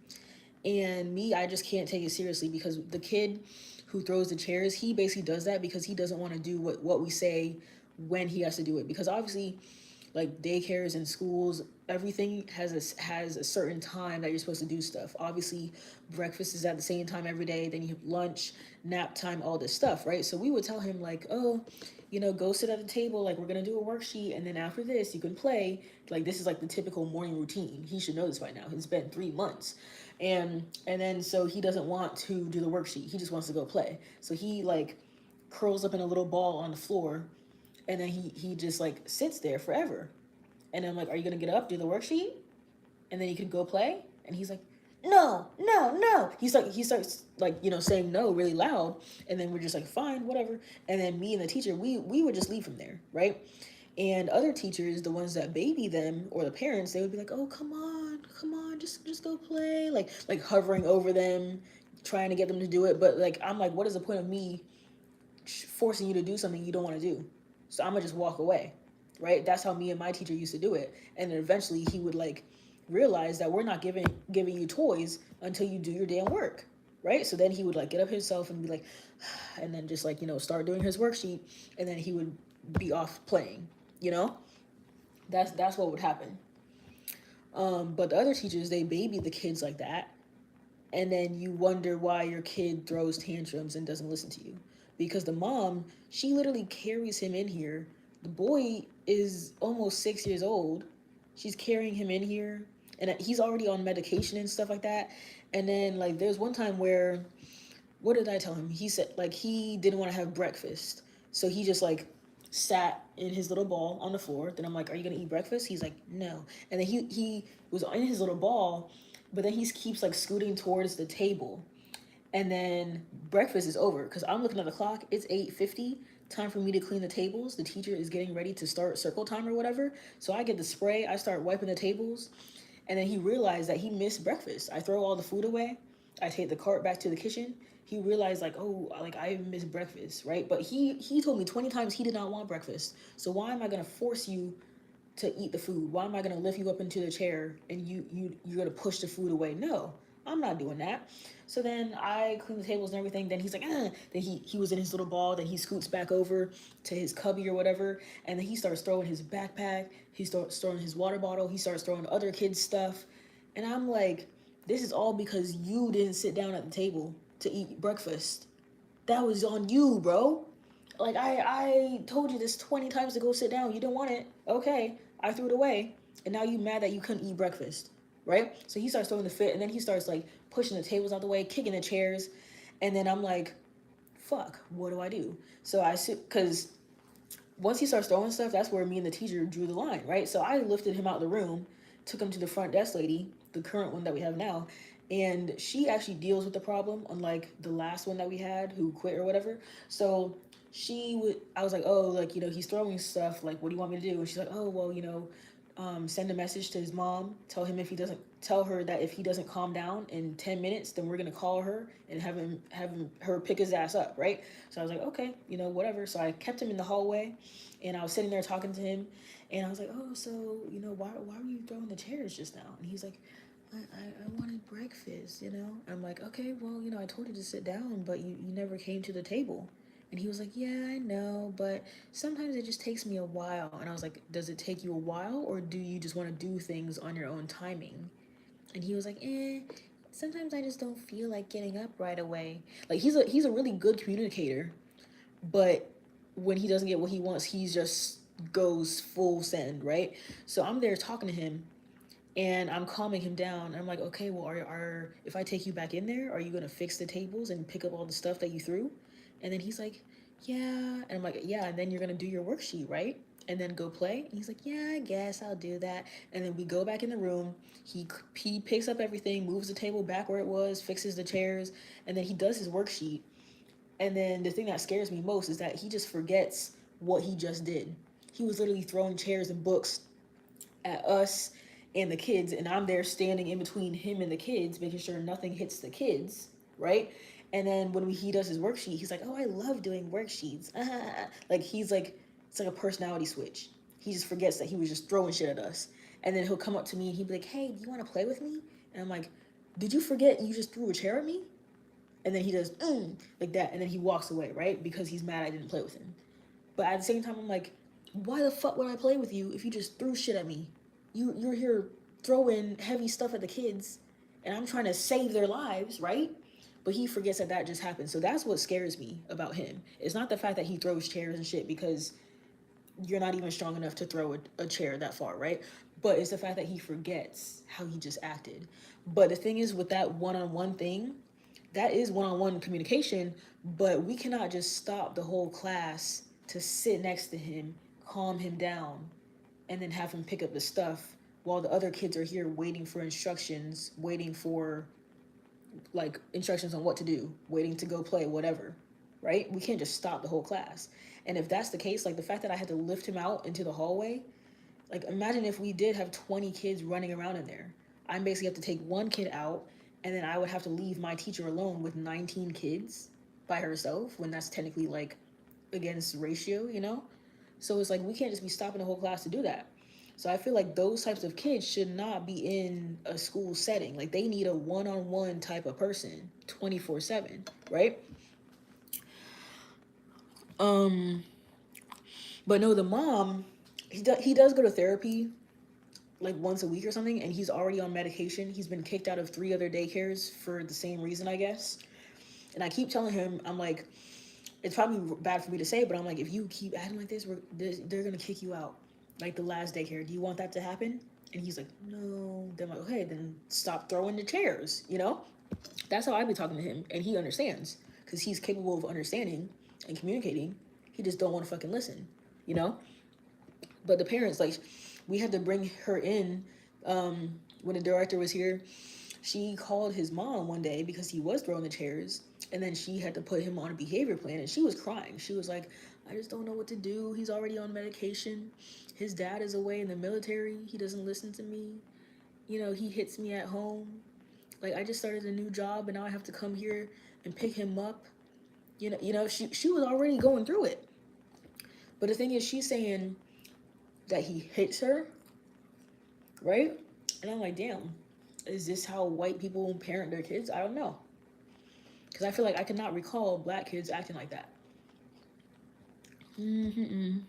And me, I just can't take it seriously, because the kid who throws the chairs, he basically does that because he doesn't want to do what we say when he has to do it. Because obviously, like, daycares and schools, everything has a certain time that you're supposed to do stuff. Obviously, breakfast is at the same time every day, then you have lunch, nap time, all this stuff, right? So we would tell him, like, oh, go sit at the table, like, we're gonna do a worksheet, and then after this you can play. Like, this is like the typical morning routine. He should know this by now. It's been 3 months. And then, so he doesn't want to do the worksheet, he just wants to go play. So he, like, curls up in a little ball on the floor, and then he just, like, sits there forever. And I'm like, are you gonna get up, do the worksheet, and then you can go play? And he's like, no, no, no. He starts, like, saying no really loud. And then we're just like, fine, whatever. And then me and the teacher, we would just leave from there, right? And other teachers, the ones that baby them, or the parents, they would be like, oh, come on, just go play, like hovering over them, trying to get them to do it. But, like, I'm like, what is the point of me forcing you to do something you don't want to do? So I'm gonna just walk away, right? That's how me and my teacher used to do it. And then eventually he would, like, realize that we're not giving you toys until you do your damn work, right? So then he would, like, get up himself and be like, and then just, like, start doing his worksheet, and then he would be off playing, you know. That's what would happen. But the other teachers, they baby the kids like that, and then you wonder why your kid throws tantrums and doesn't listen to you, because the mom, she literally carries him in here. The boy is almost 6 years old. She's carrying him in here, and he's already on medication and stuff like that. And then, like, there's one time where, what did I tell him? He said, like, he didn't want to have breakfast, so he just, like, sat in his little ball on the floor. Then I'm like, are you gonna eat breakfast? He's like, no. And then he was in his little ball, but then he keeps, like, scooting towards the table. And then breakfast is over, because I'm looking at the clock. It's 8:50. Time for me to clean the tables. The teacher is getting ready to start circle time or whatever. So I get the spray. I start wiping the tables. And then he realized that he missed breakfast. I throw all the food away. I take the cart back to the kitchen. He realized, like, oh, like, I missed breakfast, right? But he told me 20 times he did not want breakfast. So why am I gonna force you to eat the food? Why am I gonna lift you up into the chair and you're gonna push the food away? No, I'm not doing that. So then I clean the tables and everything. Then he's like, eh. Then he was in his little ball. Then he scoots back over to his cubby or whatever. And then he starts throwing his backpack. He starts throwing his water bottle. He starts throwing other kids' stuff. And I'm like, this is all because you didn't sit down at the table to eat breakfast. That was on you, bro. Like, I told you this 20 times to go sit down. You didn't want it. Okay, I threw it away. And now you mad that you couldn't eat breakfast, right? So he starts throwing the fit, and then he starts, like, pushing the tables out the way, kicking the chairs. And then I'm like, fuck, what do I do? So I sit, because once he starts throwing stuff, that's where me and the teacher drew the line, right? So I lifted him out of the room, took him to the front desk lady, the current one that we have now, and she actually deals with the problem, unlike the last one that we had who quit or whatever. So I was like, oh, like, he's throwing stuff, like, what do you want me to do? And she's like, oh, well, send a message to his mom, tell her that if he doesn't calm down in 10 minutes, then we're gonna call her and have her pick his ass up, right? So I was like, okay, whatever. So I kept him in the hallway, and I was sitting there talking to him, and I was like, oh, so, why were you throwing the chairs just now? And he's like, I wanted breakfast. I'm like, okay, well, I told you to sit down, but you never came to the table. And he was like, yeah, I know, but sometimes it just takes me a while. And I was like, does it take you a while, or do you just want to do things on your own timing? And he was like, sometimes I just don't feel like getting up right away. Like he's a really good communicator, but when he doesn't get what he wants, he just goes full send, right? So I'm there talking to him, and I'm calming him down. I'm like, okay, well, are if I take you back in there, are you gonna fix the tables and pick up all the stuff that you threw? And then he's like, yeah. And I'm like, yeah. And then you're gonna do your worksheet, right? And then go play. And he's like, yeah, I guess I'll do that. And then we go back in the room. He picks up everything, moves the table back where it was, fixes the chairs, and then he does his worksheet. And then the thing that scares me most is that he just forgets what he just did. He was literally throwing chairs and books at us and the kids, and I'm there standing in between him and the kids, making sure nothing hits the kids, right? And then when he does his worksheet, he's like, "Oh, I love doing worksheets." Like he's like, it's like a personality switch. He just forgets that he was just throwing shit at us, and then he'll come up to me and he'd be like, "Hey, do you want to play with me?" And I'm like, "Did you forget you just threw a chair at me?" And then he does like that, and then he walks away, right? Because he's mad I didn't play with him. But at the same time, I'm like, why the fuck would I play with you if you just threw shit at me? You're here throwing heavy stuff at the kids, and I'm trying to save their lives, right? But he forgets that that just happened. So that's what scares me about him. It's not the fact that he throws chairs and shit, because you're not even strong enough to throw a chair that far, right? But it's the fact that he forgets how he just acted. But the thing is, with that one-on-one thing, that is one-on-one communication, but we cannot just stop the whole class to sit next to him, calm him down, and then have him pick up the stuff while the other kids are here waiting for instructions, waiting for like instructions on what to do, waiting to go play, whatever, right? We can't just stop the whole class. And if that's the case, like the fact that I had to lift him out into the hallway, like imagine if we did have 20 kids running around in there. I basically have to take one kid out, and then I would have to leave my teacher alone with 19 kids by herself, when that's technically like against ratio, you know? So it's like we can't just be stopping the whole class to do that. So I feel like those types of kids should not be in a school setting. Like they need a one-on-one type of person 24/7, right? Um but no, the mom, he does go to therapy like once a week or something, and he's already on medication. He's been kicked out of 3 other daycares for the same reason, I guess. And I keep telling him, I'm like, it's probably bad for me to say, but I'm like, if you keep acting like this, they're gonna kick you out. Like the last daycare, do you want that to happen? And he's like, no. Then I'm like, okay, then stop throwing the chairs. You know, that's how I be talking to him, and he understands because he's capable of understanding and communicating. He just don't want to fucking listen. You know. But the parents, like, we had to bring her in when the director was here. She called his mom one day because he was throwing the chairs, and then she had to put him on a behavior plan, and she was crying. She was like, I just don't know what to do. He's already on medication. His dad is away in the military. He doesn't listen to me. You know, he hits me at home. Like I just started a new job, and now I have to come here and pick him up. She was already going through it. But the thing is, she's saying that he hits her, right? And I'm like, damn, is this how white people parent their kids? I don't know. Because I feel like I cannot recall black kids acting like that. Mm-hmm.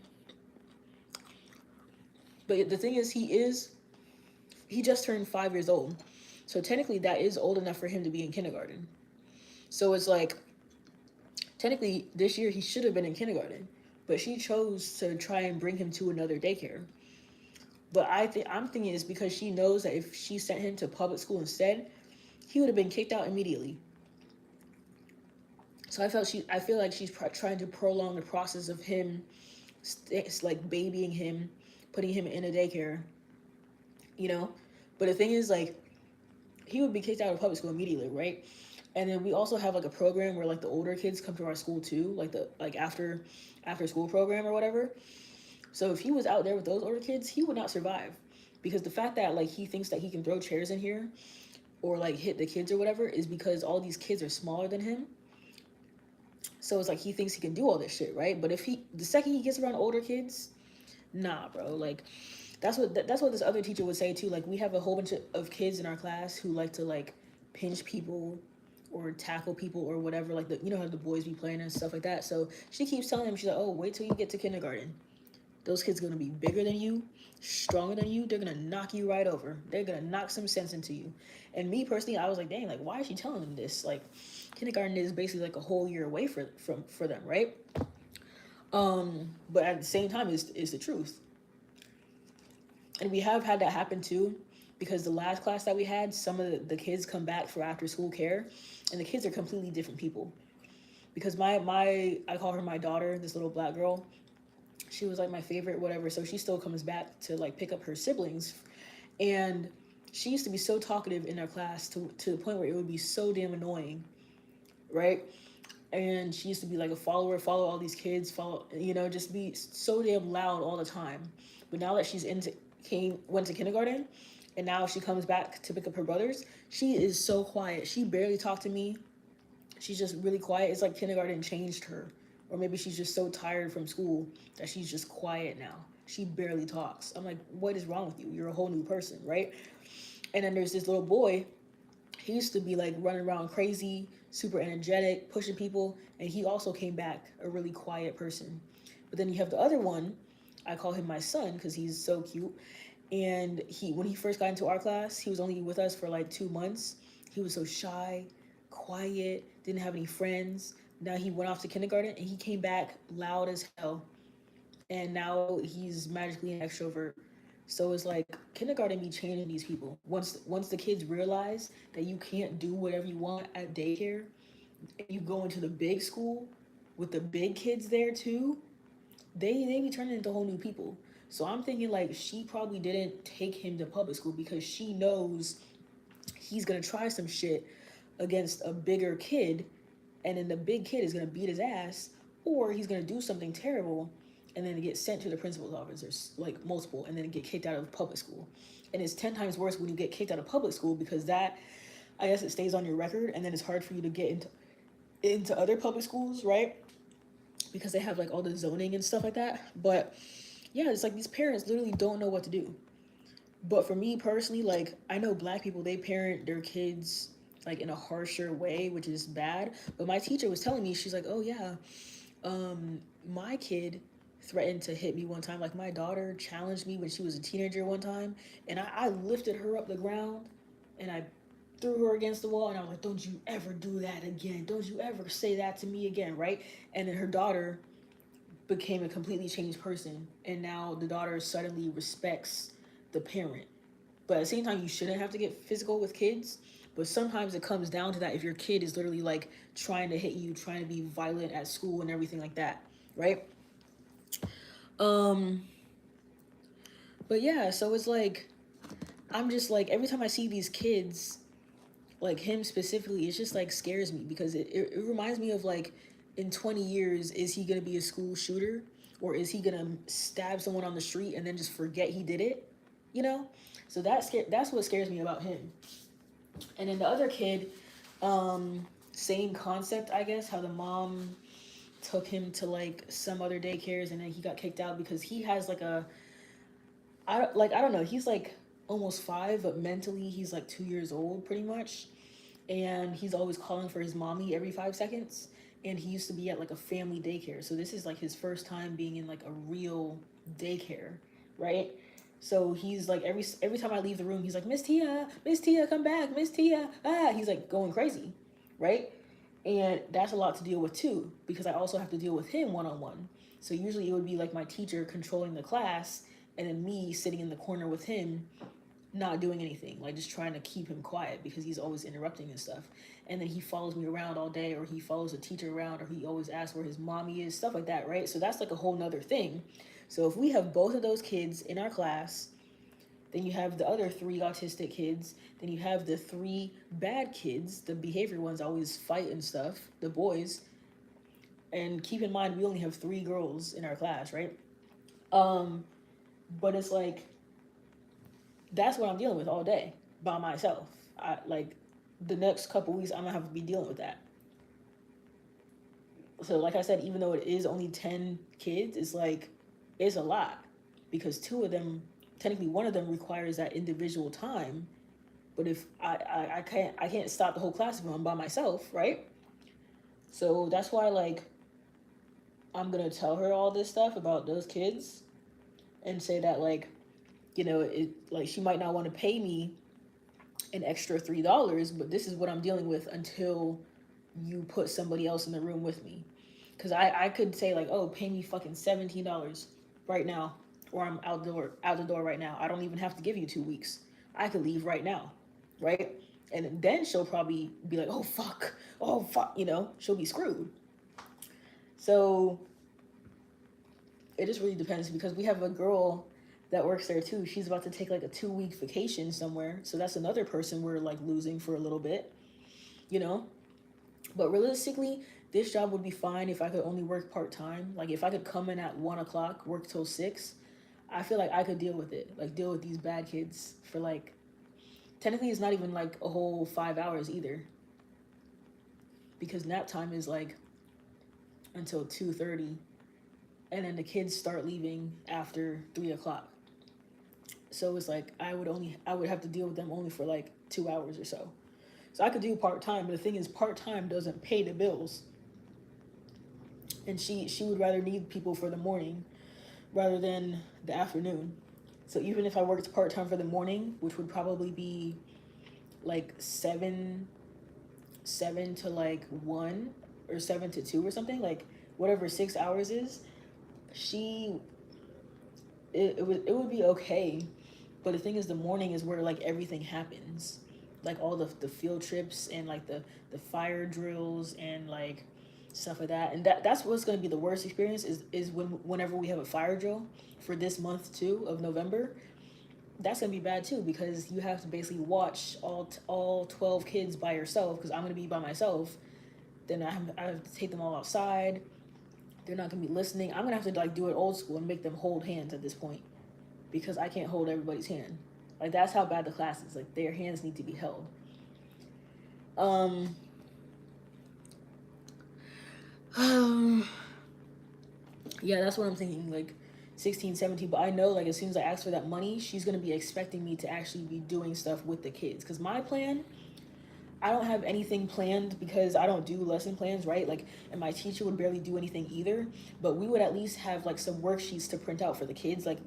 But the thing is, he just turned 5 years old. So technically, that is old enough for him to be in kindergarten. So it's like, technically, this year he should have been in kindergarten. But she chose to try and bring him to another daycare. But I'm thinking it's because she knows that if she sent him to public school instead, he would have been kicked out immediately. So I feel like she's trying to prolong the process of him, it's like babying him, putting him in a daycare, you know. But the thing is, like, he would be kicked out of public school immediately, right? And then we also have like a program where like the older kids come to our school too, like the like after school program or whatever. So if he was out there with those older kids, he would not survive, because the fact that like he thinks that he can throw chairs in here or like hit the kids or whatever is because all these kids are smaller than him. So it's like he thinks he can do all this shit, right? But if the second he gets around older kids, nah, bro. Like that's what this other teacher would say too. Like we have a whole bunch of kids in our class who like to like pinch people, or tackle people or whatever, like the, you know how the boys be playing and stuff like that. So she keeps telling him, she's like, oh, wait till you get to kindergarten. Those kids are gonna be bigger than you, stronger than you. They're gonna knock you right over. They're gonna knock some sense into you. And me personally, I was like, dang, like why is she telling them this? Like, kindergarten is basically like a whole year away for them, right? But at the same time, is the truth. And we have had that happen too, because the last class that we had, some of the kids come back for after school care, and the kids are completely different people. Because my I call her my daughter, this little black girl. She was like my favorite, whatever. So she still comes back to like pick up her siblings, and she used to be so talkative in our class to the point where it would be so damn annoying, right? And she used to be like a follower, follow all these kids, follow, you know, just be so damn loud all the time. But now that she's into went to kindergarten, and now she comes back to pick up her brothers, she is so quiet. She barely talked to me. She's just really quiet. It's like kindergarten changed her, or maybe she's just so tired from school that she's just quiet now. She barely talks. I'm like, what is wrong with you? You're a whole new person, right? And then there's this little boy. He used to be like running around crazy, super energetic, pushing people, and he also came back a really quiet person. But then you have the other one. I call him my son because he's so cute. And when he first got into our class, he was only with us for like 2 months. He was so shy, quiet, didn't have any friends. Now he went off to kindergarten and he came back loud as hell. And now he's magically an extrovert. So it's like kindergarten be changing these people. Once the kids realize that you can't do whatever you want at daycare, and you go into the big school with the big kids there too, they be turning into whole new people. So I'm thinking like she probably didn't take him to public school because she knows he's gonna try some shit against a bigger kid, and then the big kid is gonna beat his ass, or he's gonna do something terrible, and then get sent to the principal's office, or like multiple, and then get kicked out of public school. And it's 10 times worse when you get kicked out of public school because that, I guess, it stays on your record, and then it's hard for you to get into other public schools, right? Because they have like all the zoning and stuff like that. But yeah, it's like these parents literally don't know what to do. But for me personally, like I know black people, they parent their kids like in a harsher way, which is bad. But my teacher was telling me, she's like, oh yeah, my kid threatened to hit me one time. Like my daughter challenged me when she was a teenager one time, and I lifted her up the ground, and I threw her against the wall, and I was like, don't you ever do that again. Don't you ever say that to me again, right? And then her daughter became a completely changed person, and now the daughter suddenly respects the parent. But at the same time, you shouldn't have to get physical with kids. But sometimes it comes down to that if your kid is literally like trying to hit you, trying to be violent at school and everything like that, right? Um, but yeah, so it's like I'm just like every time I see these kids, like him specifically, it's just like scares me because it reminds me of like in 20 years, is he gonna be a school shooter, or is he gonna stab someone on the street and then just forget he did it? You know? So that's what scares me about him. And then the other kid, same concept, I guess, how the mom took him to like some other daycares and then he got kicked out because he has like I don't know, he's like almost 5, but mentally he's like 2 years old pretty much. And he's always calling for his mommy every 5 seconds. And he used to be at like a family daycare. So this is like his first time being in like a real daycare, right? So he's like every time I leave the room, he's like, Miss Tia, come back, Miss Tia. Ah, he's like going crazy, right? And that's a lot to deal with too, because I also have to deal with him one on one. So usually it would be like my teacher controlling the class, and then me sitting in the corner with him, not doing anything, like just trying to keep him quiet because he's always interrupting and stuff. And then he follows me around all day, or he follows the teacher around, or he always asks where his mommy is, stuff like that, right? So that's like a whole nother thing. So if we have both of those kids in our class, then you have the other 3 autistic kids, then you have the 3 bad kids, the behavior ones always fight and stuff, the boys. And keep in mind we only have 3 girls in our class, right? But it's like that's what I'm dealing with all day by myself. I like the next couple weeks I'm gonna have to be dealing with that. So like I said, even though it is only 10 kids, it's like it's a lot because 2 of them, technically one of them requires that individual time, But if I can't stop the whole class if I'm by myself, right? So that's why like I'm gonna tell her all this stuff about those kids and say that like, it like she might not want to pay me an extra $3, but this is what I'm dealing with until you put somebody else in the room with me. Cause I could say like, oh, pay me fucking $17 right now, or I'm out the door right now. I don't even have to give you 2 weeks. I could leave right now, right? And then she'll probably be like, oh fuck, she'll be screwed. So it just really depends because we have a girl that works there too. She's about to take like a 2 week vacation somewhere. So that's another person we're like losing for a little bit, you know? But realistically, this job would be fine if I could only work part time. Like if I could come in at 1 o'clock, work till 6, I feel like I could deal with it. Like deal with these bad kids for like technically it's not even like a whole 5 hours either. Because nap time is like until 2:30, and then the kids start leaving after 3 o'clock. So it's like I would have to deal with them only for like 2 hours or so. So I could do part time, but the thing is part time doesn't pay the bills. And she would rather need people for the morning rather than the afternoon. So even if I worked part time for the morning, which would probably be like seven to like 1 or 7 to 2 or something, like whatever 6 hours is, she it would be okay. But the thing is, the morning is where like everything happens, like all the field trips and like the fire drills and like stuff like that. And that's what's going to be the worst experience is whenever we have a fire drill for this month too of November. That's gonna be bad too because you have to basically watch all 12 kids by yourself because I'm gonna be by myself. Then I have to take them all outside. They're not gonna be listening. I'm gonna have to like do it old school and make them hold hands at this point because I can't hold everybody's hand. Like that's how bad the class is. Like their hands need to be held. Um, yeah, that's what I'm thinking. Like 16, 17. But I know like as soon as I ask for that money, she's gonna be expecting me to actually be doing stuff with the kids. Cause my plan, I don't have anything planned because I don't do lesson plans, right? Like, and my teacher would barely do anything either. But we would at least have like some worksheets to print out for the kids, like,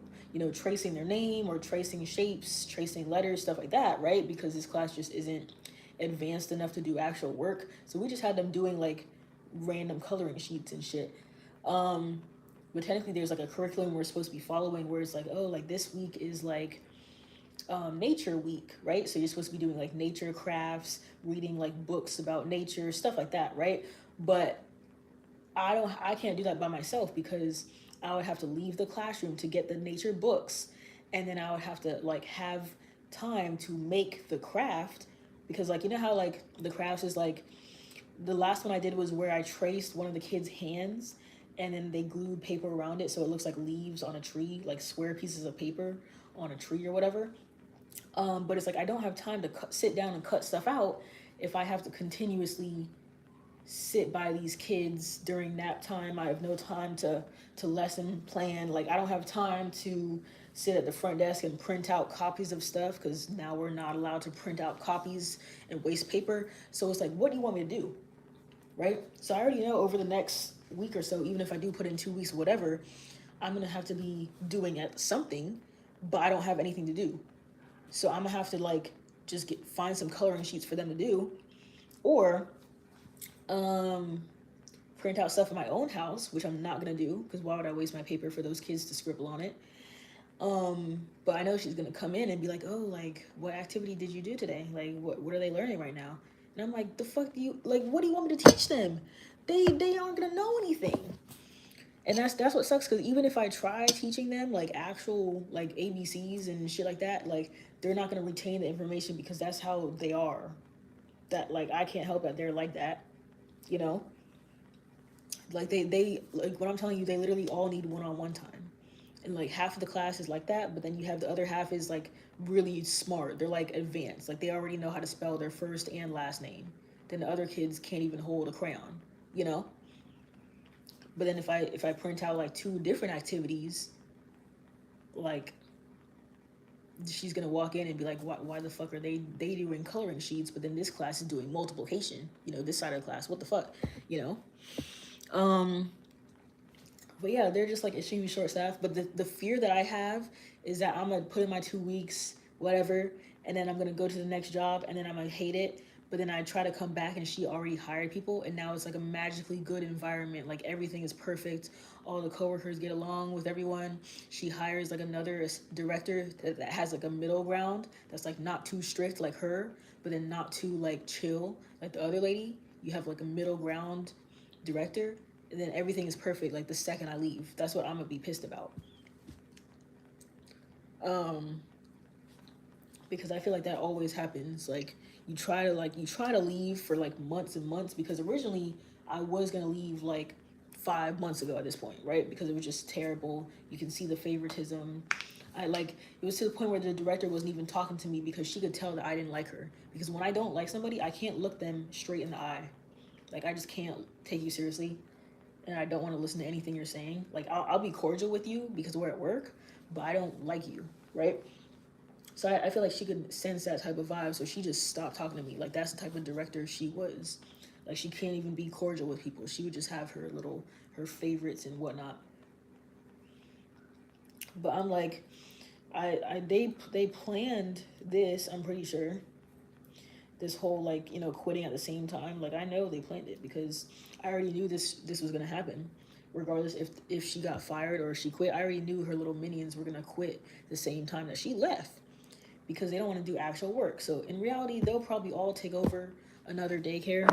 tracing their name or tracing shapes, tracing letters, stuff like that, right? Because this class just isn't advanced enough to do actual work. So we just had them doing like random coloring sheets and shit. Um, but technically, there's like a curriculum we're supposed to be following where it's like, oh, like this week is like nature week, right? So you're supposed to be doing like nature crafts, reading like books about nature, stuff like that, right? But I can't do that by myself because I would have to leave the classroom to get the nature books, and then I would have to like have time to make the craft because like how like the crafts is like the last one I did was where I traced one of the kids' hands and then they glued paper around it so it looks like leaves on a tree, like square pieces of paper on a tree or whatever. But it's like I don't have time to sit down and cut stuff out if I have to continuously sit by these kids during nap time. I have no time to lesson plan. Like I don't have time to sit at the front desk and print out copies of stuff because now we're not allowed to print out copies and waste paper. So it's like, what do you want me to do? Right? So I already know over the next week or so, even if I do put in 2 weeks, whatever, I'm gonna have to be doing something, but I don't have anything to do. So I'm gonna have to like just find some coloring sheets for them to do, or um, print out stuff in my own house, which I'm not gonna do because why would I waste my paper for those kids to scribble on it? But I know she's gonna come in and be like, "Oh, like what activity did you do today? Like what are they learning right now?" And I'm like, "The fuck do you like? What do you want me to teach them? They aren't gonna know anything." And that's what sucks because even if I try teaching them like actual like ABCs and shit like that, like they're not gonna retain the information because that's how they are. That like I can't help that they're like that, you know. Like they like what I'm telling you, they literally all need one-on-one time, and like half of the class is like that, but then you have the other half is like really smart. They're like advanced, like they already know how to spell their first and last name. Then the other kids can't even hold a crayon, you know. But then if I print out like two different activities, like she's gonna walk in and be like, why the fuck are they doing coloring sheets, but then this class is doing multiplication, you know, this side of the class, what the fuck, you know. um but yeah, they're just like extremely short staffed. But the fear that I have is that I'm gonna put in my 2 weeks, whatever, and then I'm gonna go to the next job and then I'm gonna hate it. But then I try to come back and she already hired people, and now it's like a magically good environment. Like everything is perfect. All the coworkers get along with everyone. She hires like another director that has like a middle ground that's like not too strict like her, but then not too like chill like the other lady. You have like a middle ground director, and then everything is perfect like the second I leave. That's what I'm gonna be pissed about. Um, because I feel like that always happens. Like you try to leave for like months and months, because originally I was gonna leave like 5 months ago at this point, right? Because it was just terrible. You can see the favoritism. I like it was to the point where the director wasn't even talking to me because she could tell that I didn't like her. Because when I don't like somebody, I can't look them straight in the eye. Like I just can't take you seriously, and I don't want to listen to anything you're saying. Like I'll be cordial with you because we're at work, but I don't like you, right? So I feel like she could sense that type of vibe, so she just stopped talking to me. Like that's the type of director she was. Like she can't even be cordial with people. She would just have her favorites and whatnot. But I'm like, they planned this. I'm pretty sure this whole like quitting at the same time. Like I know they planned it because I already knew this was gonna happen, regardless if she got fired or she quit. I already knew her little minions were gonna quit the same time that she left because they don't want to do actual work. So in reality, they'll probably all take over another daycare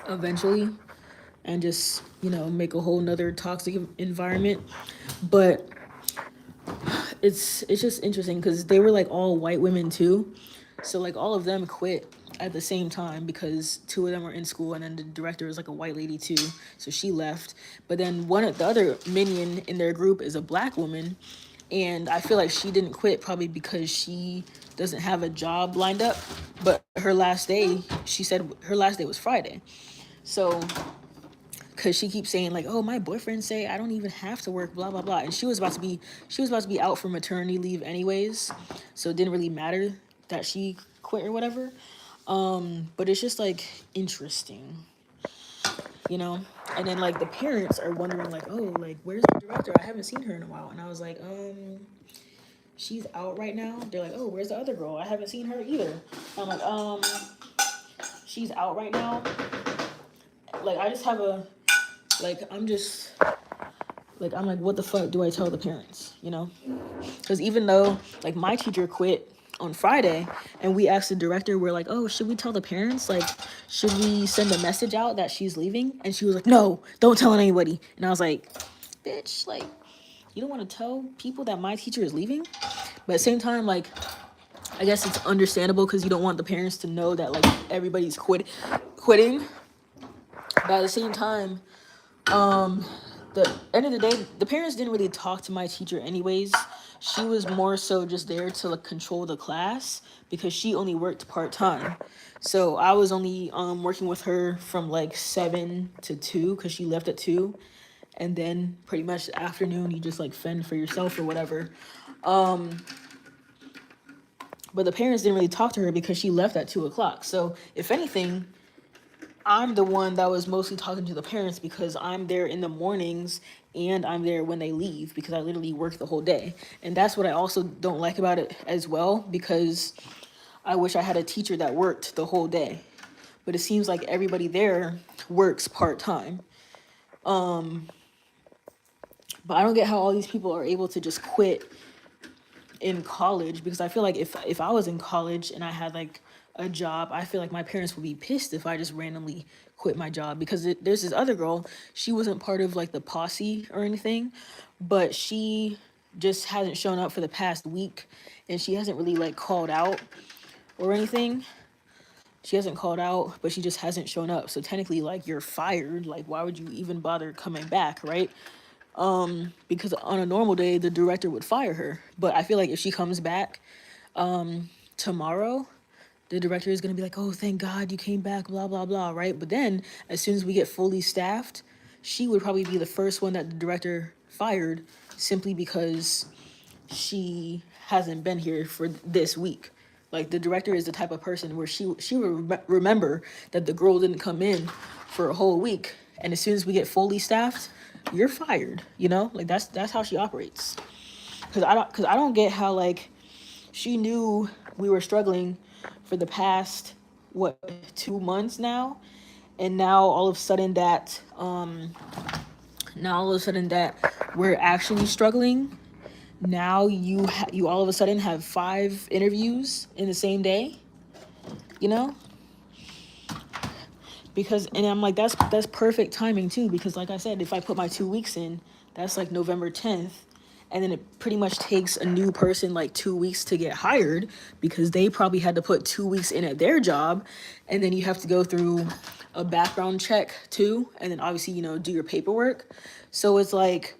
eventually and just make a whole nother toxic environment. But it's just interesting because they were like all white women too, so like all of them quit at the same time because two of them were in school, and then the director was like a white lady too, so she left. But then one of the other minion in their group is a black woman, and I feel like she didn't quit probably because she doesn't have a job lined up. But her last day, she said her last day was Friday. So because she keeps saying like, oh, my boyfriend say I don't even have to work, blah blah blah, and she was about to be out for maternity leave anyways, so it didn't really matter that she quit or whatever. But it's just like interesting, you know. And then like the parents are wondering like, oh, like where's the director, I haven't seen her in a while. And I was like, she's out right now. They're like, oh, where's the other girl, I haven't seen her either. I'm like, she's out right now. Like I just have a like I'm just like I'm like, what the fuck do I tell the parents, you know? Because even though like my teacher quit on Friday, and we asked the director, we're like, oh, should we tell the parents, like should we send a message out that she's leaving? And she was like, no, don't tell anybody. And I was like, bitch, like you don't want to tell people that my teacher is leaving? But at the same time, like I guess it's understandable because you don't want the parents to know that like everybody's quitting. But at the same time, the end of the day, the parents didn't really talk to my teacher anyways. She was more so just there to like control the class because she only worked part-time. So I was only working with her from like 7 to 2 because she left at 2. And then pretty much the afternoon you just like fend for yourself or whatever. But the parents didn't really talk to her because she left at 2 o'clock. So if anything, I'm the one that was mostly talking to the parents because I'm there in the mornings and I'm there when they leave because I literally work the whole day. And that's what I also don't like about it as well, because I wish I had a teacher that worked the whole day. But it seems like everybody there works part-time. But I don't get how all these people are able to just quit in college, because I feel like if I was in college and I had like a job, I feel like my parents would be pissed if I just randomly quit my job. Because there's this other girl, she wasn't part of like the posse or anything, but she just hasn't shown up for the past week, and she hasn't really like called out or anything. She hasn't called out, but she just hasn't shown up. So technically, like, you're fired. Like, why would you even bother coming back, right? Because on a normal day, the director would fire her. But I feel like if she comes back tomorrow, the director is going to be like, oh, thank God you came back, blah, blah, blah, right? But then as soon as we get fully staffed, she would probably be the first one that the director fired, simply because she hasn't been here for this week. Like the director is the type of person where she will remember that the girl didn't come in for a whole week, and as soon as we get fully staffed, you're fired. You know, like that's how she operates. Cause I don't get how like she knew we were struggling for the past what 2 months now, and now all of a sudden that we're actually struggling. Now you all of a sudden have 5 interviews in the same day, you know? Because and I'm like that's perfect timing too, because like I said, if I put my 2 weeks in, that's like November 10th, and then it pretty much takes a new person like 2 weeks to get hired because they probably had to put 2 weeks in at their job, and then you have to go through a background check too, and then obviously do your paperwork. So it's like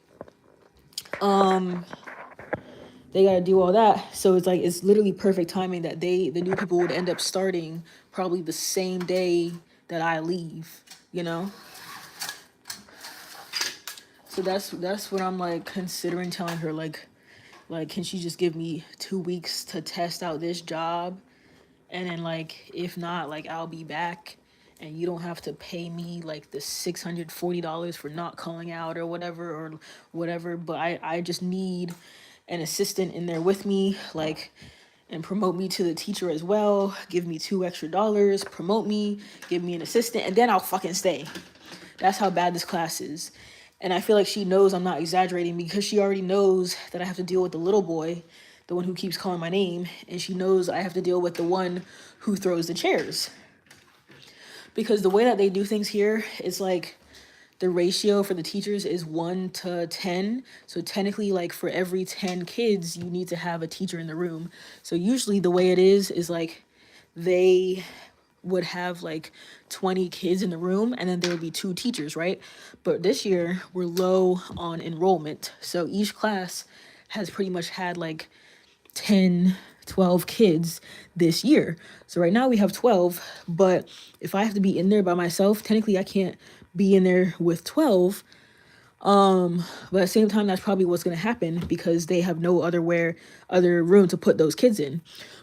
they got to do all that. So it's like it's literally perfect timing that the new people would end up starting probably the same day that I leave, you know? So that's what I'm like considering telling her, like can she just give me 2 weeks to test out this job, and then like if not, like I'll be back, and you don't have to pay me like the $640 for not calling out or whatever. But I just need an assistant in there with me, like, and promote me to the teacher as well. Give me $2 extra, promote me, give me an assistant, and then I'll fucking stay. That's how bad this class is. And I feel like she knows I'm not exaggerating, because she already knows that I have to deal with the little boy, the one who keeps calling my name, and she knows I have to deal with the one who throws the chairs. Because the way that they do things here is like the ratio for the teachers is 1 to 10. So technically, like for every 10 kids, you need to have a teacher in the room. So usually the way it is like they would have like 20 kids in the room, and then there would be 2 teachers, right? But this year we're low on enrollment. So each class has pretty much had like 10, 12 kids this year. So right now we have 12, but if I have to be in there by myself, technically I can't be in there with 12. But at the same time, that's probably what's going to happen, because they have no other room to put those kids in.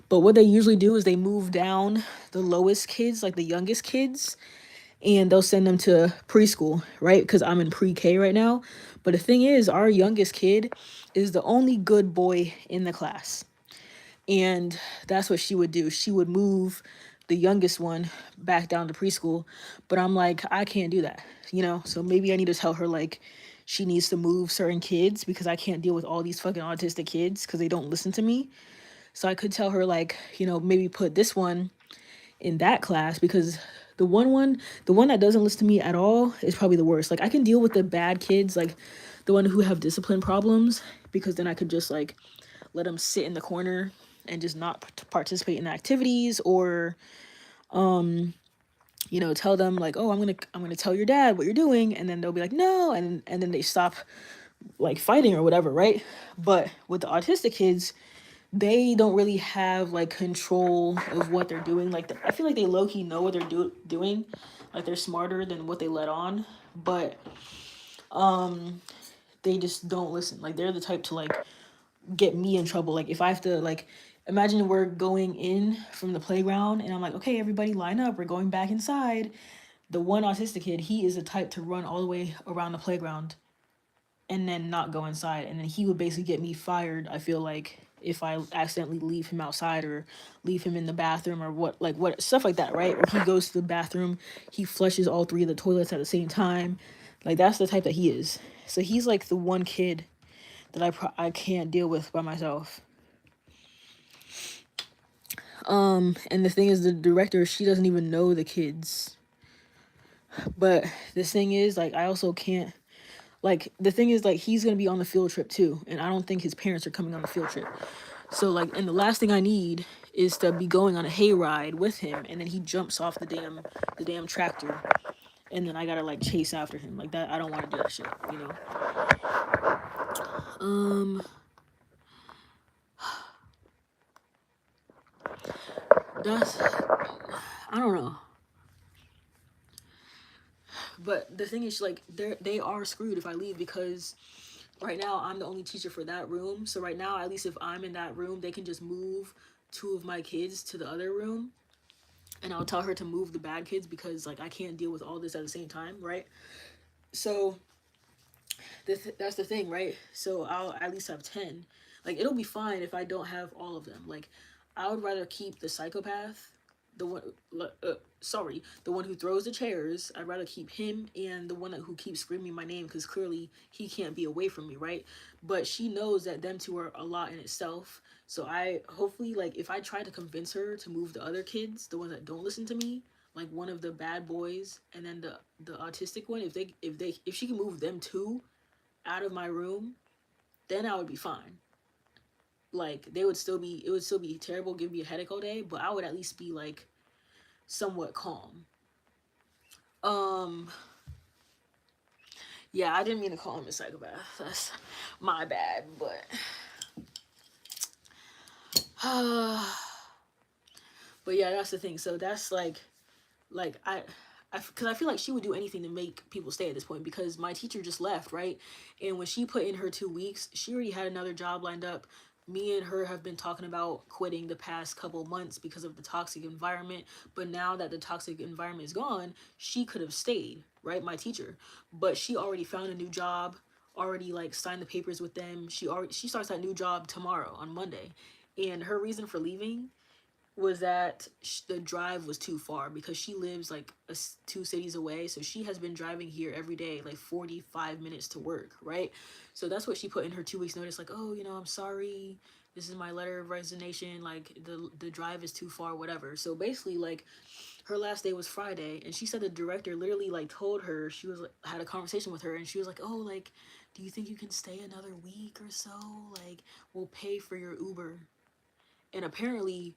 But what they usually do is they move down the lowest kids, like the youngest kids, and they'll send them to preschool, right? Because I'm in pre-K right now. But the thing is, our youngest kid is the only good boy in the class. And that's what she would do. She would move the youngest one back down to preschool. But I'm like, I can't do that, So maybe I need to tell her, like, she needs to move certain kids, because I can't deal with all these fucking autistic kids because they don't listen to me. So I could tell her, like, maybe put this one in that class, because the one that doesn't listen to me at all is probably the worst. Like, I can deal with the bad kids, like the one who have discipline problems, because then I could just like let them sit in the corner and just not participate in activities, or tell them like, oh, I'm gonna tell your dad what you're doing, and then they'll be like, no, and then they stop like fighting or whatever, right? But with the autistic kids, they don't really have like control of what they're doing. Like I feel like they low-key know what they're doing, like they're smarter than what they let on, but they just don't listen. Like they're the type to like get me in trouble. Like if I have to, like, imagine we're going in from the playground and I'm like, okay, everybody line up, we're going back inside. The one autistic kid, he is the type to run all the way around the playground and then not go inside, and then he would basically get me fired, I feel like, if I accidentally leave him outside or leave him in the bathroom, or what stuff like that, right? Or he goes to the bathroom, he flushes all 3 of the toilets at the same time. Like that's the type that he is. So he's like the one kid that I can't deal with by myself. And the thing is, the director, she doesn't even know the kids. But the thing is, like, I also can't, like, the thing is, like, he's gonna be on the field trip too, and I don't think his parents are coming on the field trip. So, like, and the last thing I need is to be going on a hayride with him, and then he jumps off the damn tractor, and then I gotta like chase after him like that. I don't want to do that shit, you know. That's I don't know. But the thing is, like, they are screwed if I leave, because Right now, I'm the only teacher for that room. So right now, at least if I'm in that room, they can just move two of my kids to the other room, and I'll tell her to move the bad kids because like I can't deal with all this at the same time, right? So that's the thing, right? So I'll at least have 10. Like it'll be fine if I don't have all of them. Like I would rather keep the psychopath, the one sorry, the one who throws the chairs. I'd rather keep him and the one who keeps screaming my name because clearly he can't be away from me, right? But she knows that them two are a lot in itself. So I hopefully, like, if I try to convince her to move the other kids, the ones that don't listen to me, like one of the bad boys and then the autistic one, if she can move them two out of my room, then I would be fine. Like it would still be terrible, give me a headache all day, but I would at least be like somewhat calm. Um yeah, I didn't mean to call him a psychopath. That's my bad, but but yeah, that's the thing. So that's like because I feel like she would do anything to make people stay at this point because my teacher just left, right? And when she put in her 2 weeks, she already had another job lined up. Me and her have been talking about quitting the past couple months because of the toxic environment. But now that the toxic environment is gone, she could have stayed, right? My teacher. But she already found a new job, already like signed the papers with them. She starts that new job tomorrow on Monday. And her reason for leaving was that the drive was too far because she lives like 2 cities away, so she has been driving here every day like 45 minutes to work, right? So that's what she put in her 2 weeks notice, like, oh, I'm sorry, this is my letter of resignation, like the drive is too far, whatever. So basically, like, her last day was Friday, and she said the director literally like told her, she was had a conversation with her, and she was like, oh, like, do you think you can stay another week or so, like we'll pay for your Uber. And apparently,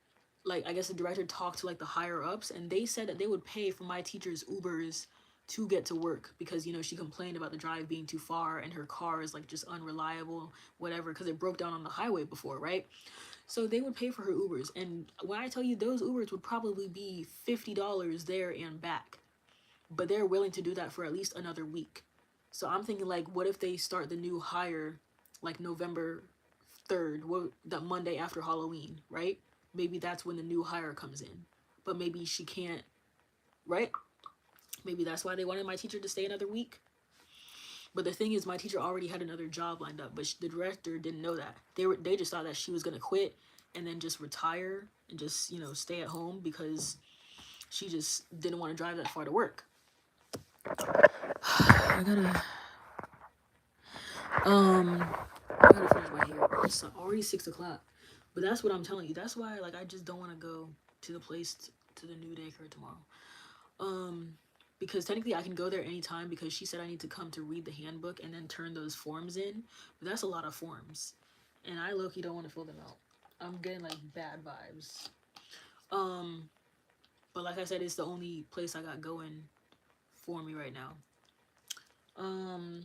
like, I guess the director talked to like the higher ups, and they said that they would pay for my teacher's Ubers to get to work because she complained about the drive being too far and her car is like just unreliable, whatever, because it broke down on the highway before, right? So they would pay for her Ubers, and when I tell you, those Ubers would probably be $50 there and back, but they're willing to do that for at least another week. So I'm thinking, like, what if they start the new hire like November 3rd, that Monday after Halloween, right? Maybe that's when the new hire comes in. But maybe she can't, right? Maybe that's why they wanted my teacher to stay another week. But the thing is, my teacher already had another job lined up, but the director didn't know that. They just thought that she was gonna quit and then just retire and just stay at home because she just didn't want to drive that far to work. I gotta I gotta finish my hair. It's already 6 o'clock. But that's what I'm telling you. That's why, like, I just don't want to go to the place to the new daycare tomorrow. Um, because technically I can go there anytime because she said I need to come to read the handbook and then turn those forms in. But that's a lot of forms, and I low-key don't want to fill them out. I'm getting like bad vibes. Um, but like I said, it's the only place I got going for me right now. Um,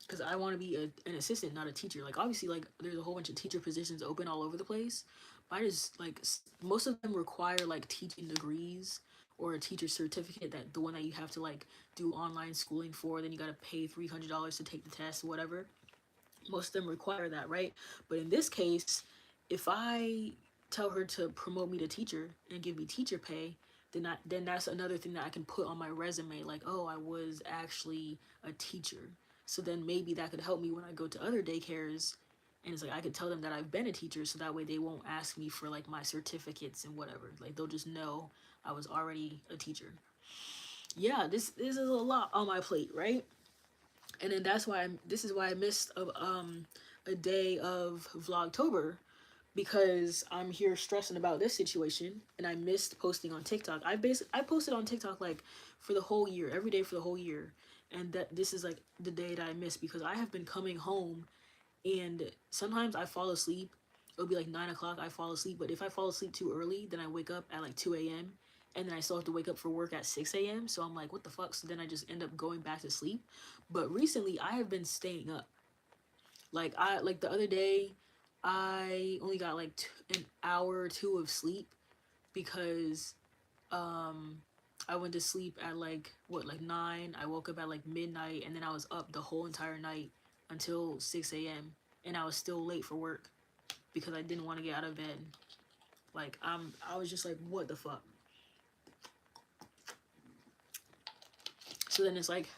because I want to be an assistant, not a teacher. Like, obviously, like, there's a whole bunch of teacher positions open all over the place. But I just, like, most of them require, like, teaching degrees or a teacher certificate, that the one that you have to, like, do online schooling for. Then you got to pay $300 to take the test, whatever. Most of them require that, right? But in this case, if I tell her to promote me to teacher and give me teacher pay, then that's another thing that I can put on my resume, like, oh, I was actually a teacher. So then maybe that could help me when I go to other daycares, and it's like I could tell them that I've been a teacher, so that way they won't ask me for like my certificates and whatever. Like, they'll just know I was already a teacher. Yeah, this is a lot on my plate, right? And then this is why I missed a day of Vlogtober, because I'm here stressing about this situation, and I missed posting on TikTok. I posted on TikTok like for the whole year, every day for the whole year, and that this is like the day that I missed because I have been coming home, and sometimes I fall asleep. It'll be like 9 o'clock. I fall asleep, but if I fall asleep too early, then I wake up at like 2 a.m. and then I still have to wake up for work at 6 a.m. So I'm like, what the fuck? So then I just end up going back to sleep. But recently, I have been staying up. Like the other day, I only got like an hour or two of sleep because um I went to sleep at like what, like 9. I woke up at like midnight, and then I was up the whole entire night until 6 a.m. and I was still late for work because I didn't want to get out of bed. Like I was just like, what the fuck? So then it's like,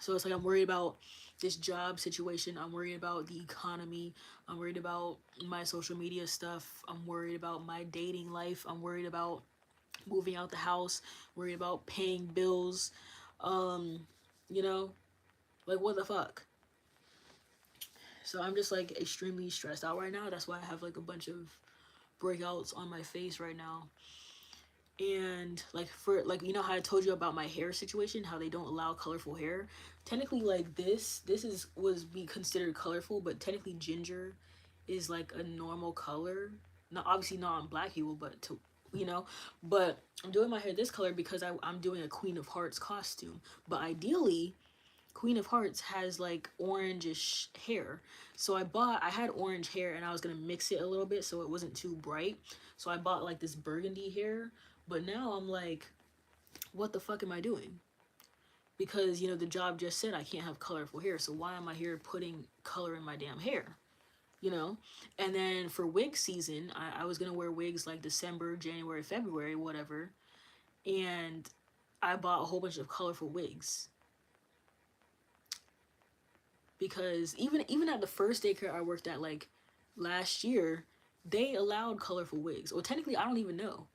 I'm worried about this job situation. I'm worried about the economy. I'm worried about my social media stuff. I'm worried about my dating life. I'm worried about moving out the house. Worried about paying bills. You know, like what the fuck? So I'm just like extremely stressed out right now. That's why I have like a bunch of breakouts on my face right now. And like, for like, you know how I told you about my hair situation, how they don't allow colorful hair. Technically, like this is was be considered colorful, but technically ginger is like a normal color. Not obviously not on black people, but to, you know. But I'm doing my hair this color because I'm doing a Queen of Hearts costume. But ideally, Queen of Hearts has like orangish hair. So I had orange hair, and I was gonna mix it a little bit so it wasn't too bright. So I bought like this burgundy hair. But now I'm like, what the fuck am I doing? Because, you know, the job just said I can't have colorful hair. So why am I here putting color in my damn hair? You know? And then for wig season, I was gonna wear wigs like December, January, February, whatever. And I bought a whole bunch of colorful wigs. Because even at the first daycare I worked at, like last year, they allowed colorful wigs. Well, technically, I don't even know,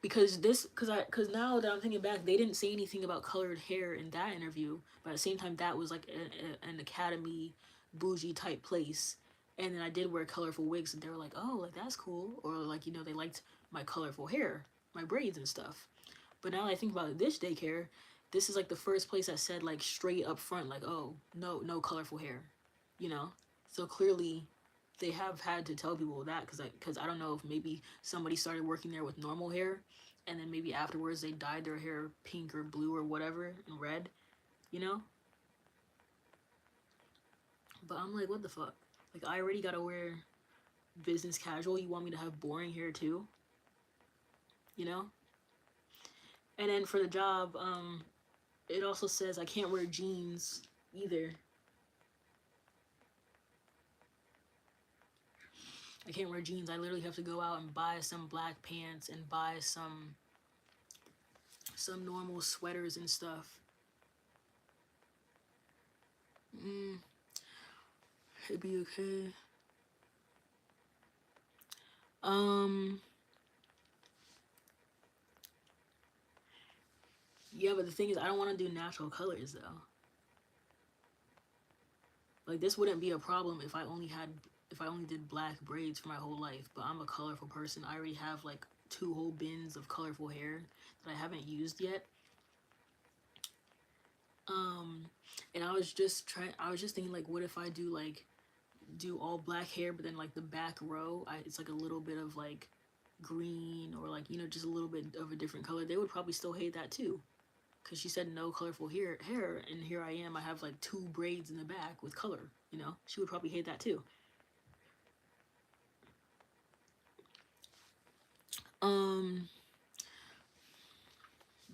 because now that I'm thinking back, they didn't say anything about colored hair in that interview. But at the same time, that was like an academy bougie type place. And then I did wear colorful wigs, and they were like, oh, like that's cool. Or like, you know, they liked my colorful hair, my braids and stuff. But now that I think about it, this daycare, this is like the first place that said like straight up front, like, oh, no colorful hair, you know? So clearly they have had to tell people that, because I don't know if maybe somebody started working there with normal hair, and then maybe afterwards they dyed their hair pink or blue or whatever and red, you know? But I'm like, what the fuck? Like, I already gotta wear business casual. You want me to have boring hair too? You know? And then for the job, it also says I can't wear jeans either. I can't wear jeans. I literally have to go out and buy some black pants and buy some normal sweaters and stuff. It'd be okay. Um, yeah, but the thing is, I don't want to do natural colors though. Like, this wouldn't be a problem if I only did black braids for my whole life. But I'm a colorful person. I already have like 2 whole bins of colorful hair that I haven't used yet. And I was just thinking, like, what if I do all black hair, but then like the back row, it's like a little bit of like green, or like, you know, just a little bit of a different color. They would probably still hate that too, because she said no colorful hair, and here I am. I have like 2 braids in the back with color. You know, she would probably hate that too.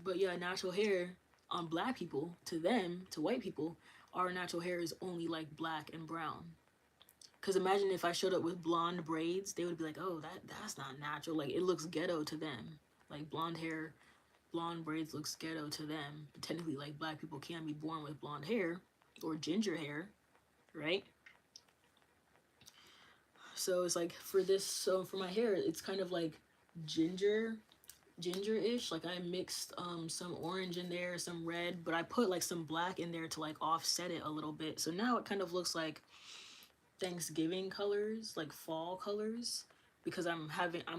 But yeah, natural hair on black people, to them, to white people, our natural hair is only like black and brown. Because imagine if I showed up with blonde braids, they would be like, oh, that's not natural. Like, it looks ghetto to them. Like, blonde braids looks ghetto to them. But technically, like, black people can be born with blonde hair or ginger hair, right? So it's like, for my hair, it's kind of like ginger-ish. Like, I mixed some orange in there, some red, but I put like some black in there to like offset it a little bit. So now it kind of looks like Thanksgiving colors, like fall colors, because I'm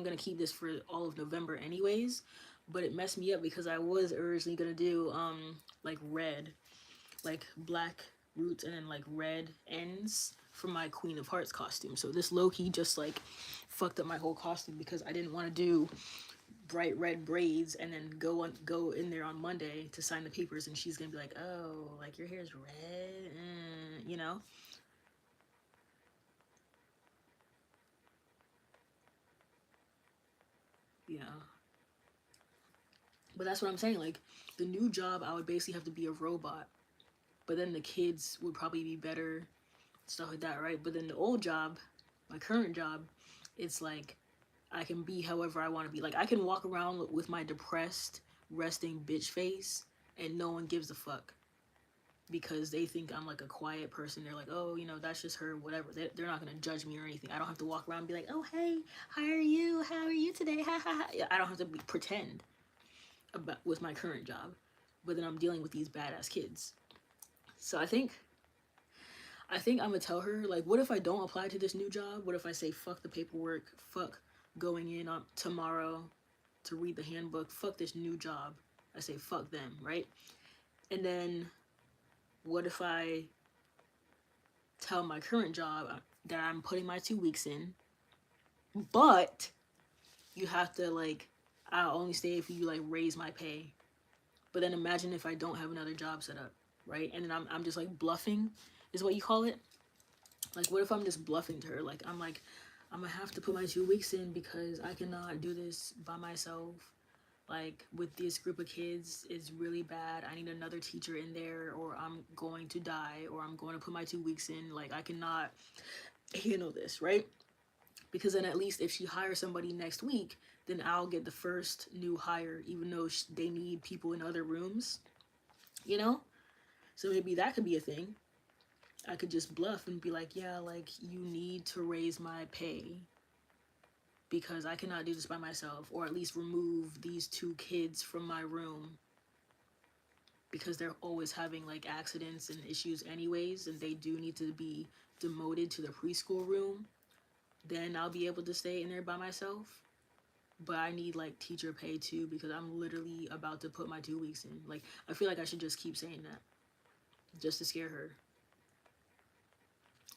gonna keep this for all of November anyways. But it messed me up because I was originally gonna do like red, like black roots and then like red ends for my Queen of Hearts costume. So this low-key just like fucked up my whole costume, because I didn't want to do bright red braids and then go in there on Monday to sign the papers, and she's gonna be like, oh, like your hair's red, you know. Yeah. But that's what I'm saying. Like the new job, I would basically have to be a robot. But then the kids would probably be better, stuff like that, right? But then the old job, my current job, it's like I can be however I want to be. Like I can walk around with my depressed, resting bitch face, and no one gives a fuck because they think I'm like a quiet person. They're like, oh, that's just her, whatever. They're not gonna judge me or anything. I don't have to walk around and be like, oh, hey, how are you? How are you today? Ha ha ha. Yeah, I don't have to pretend about with my current job, but then I'm dealing with these badass kids. So I think I'm gonna tell her, like, what if I don't apply to this new job? What if I say fuck the paperwork, fuck going in on tomorrow to read the handbook, fuck this new job. I say fuck them, right? And then what if I tell my current job that I'm putting my 2 weeks in, but you have to like I'll only stay if you like raise my pay. But then imagine if I don't have another job set up, right? And then I'm just like bluffing, is what you call it. Like, what if I'm just bluffing to her? Like, I'm like, I'm gonna have to put my 2 weeks in because I cannot do this by myself. Like, with this group of kids, it's really bad. I need another teacher in there, or I'm going to die, or I'm going to put my 2 weeks in. Like, I cannot handle this, right? Because then at least if she hires somebody next week, then I'll get the first new hire, even though they need people in other rooms, you know? So maybe that could be a thing. I could just bluff and be like, yeah, like you need to raise my pay because I cannot do this by myself, or at least remove these two kids from my room because they're always having like accidents and issues, anyways, and they do need to be demoted to the preschool room. Then I'll be able to stay in there by myself. But I need like teacher pay too because I'm literally about to put my 2 weeks in. Like, I feel like I should just keep saying that just to scare her,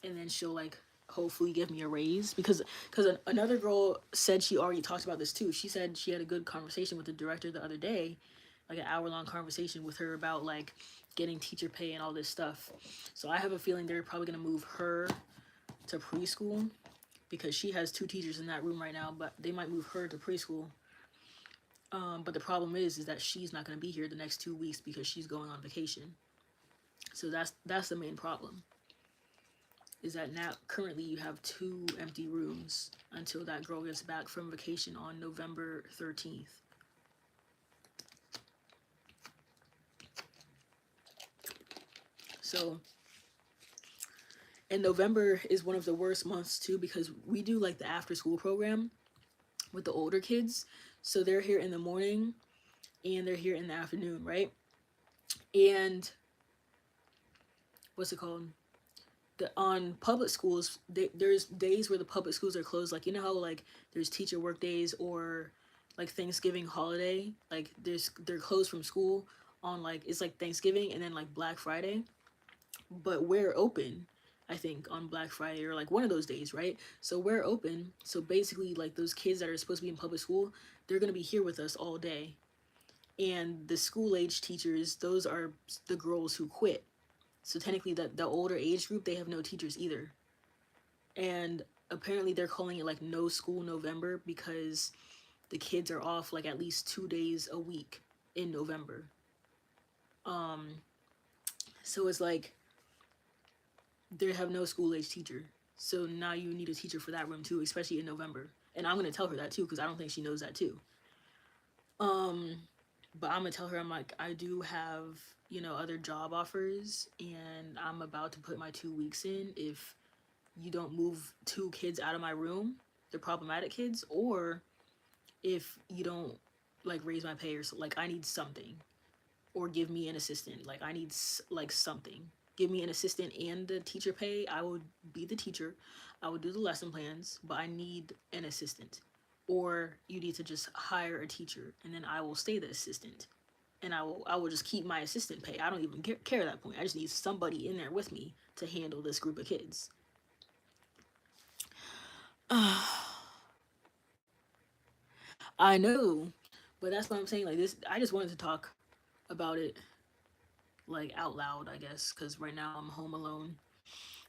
and then she'll like hopefully give me a raise because another girl said she already talked about this too. She said she had a good conversation with the director the other day, like an hour-long conversation with her about like getting teacher pay and all this stuff. So I have a feeling they're probably gonna move her to preschool because she has two teachers in that room right now, but they might move her to preschool. But the problem is that she's not gonna be here the next 2 weeks because she's going on vacation. So that's the main problem. Is that now currently you have 2 empty rooms until that girl gets back from vacation on November 13th. So, and November is one of the worst months too because we do like the after school program with the older kids. So they're here in the morning and they're here in the afternoon, right? And what's it called? On public schools, there's days where the public schools are closed. Like, you know how like there's teacher work days or like Thanksgiving holiday, like they're closed from school on like it's like Thanksgiving and then like Black Friday, but we're open. I think on Black Friday or like one of those days, right? So we're open. So basically, like those kids that are supposed to be in public school, they're gonna be here with us all day. And the school age teachers, those are the girls who quit. So technically, the older age group, they have no teachers either. And apparently, they're calling it like no school November because the kids are off like at least 2 days a week in November. Um, so it's like they have no school age teacher. So now you need a teacher for that room too, especially in November. And I'm gonna tell her that too because I don't think she knows that too. Um, but I'm gonna tell her I'm like I do have other job offers and I'm about to put my 2 weeks in if you don't move two kids out of my room, the problematic kids, or if you don't like raise my pay or so, like I need something, or give me an assistant. Like I need like something. Give me an assistant and the teacher pay. I will be the teacher. I will do the lesson plans, but I need an assistant. Or you need to just hire a teacher and then I will stay the assistant. And I will just keep my assistant pay. I don't even care at that point. I just need somebody in there with me to handle this group of kids. I know, but that's what I'm saying. Like this, I just wanted to talk about it like out loud, I guess, because right now I'm home alone.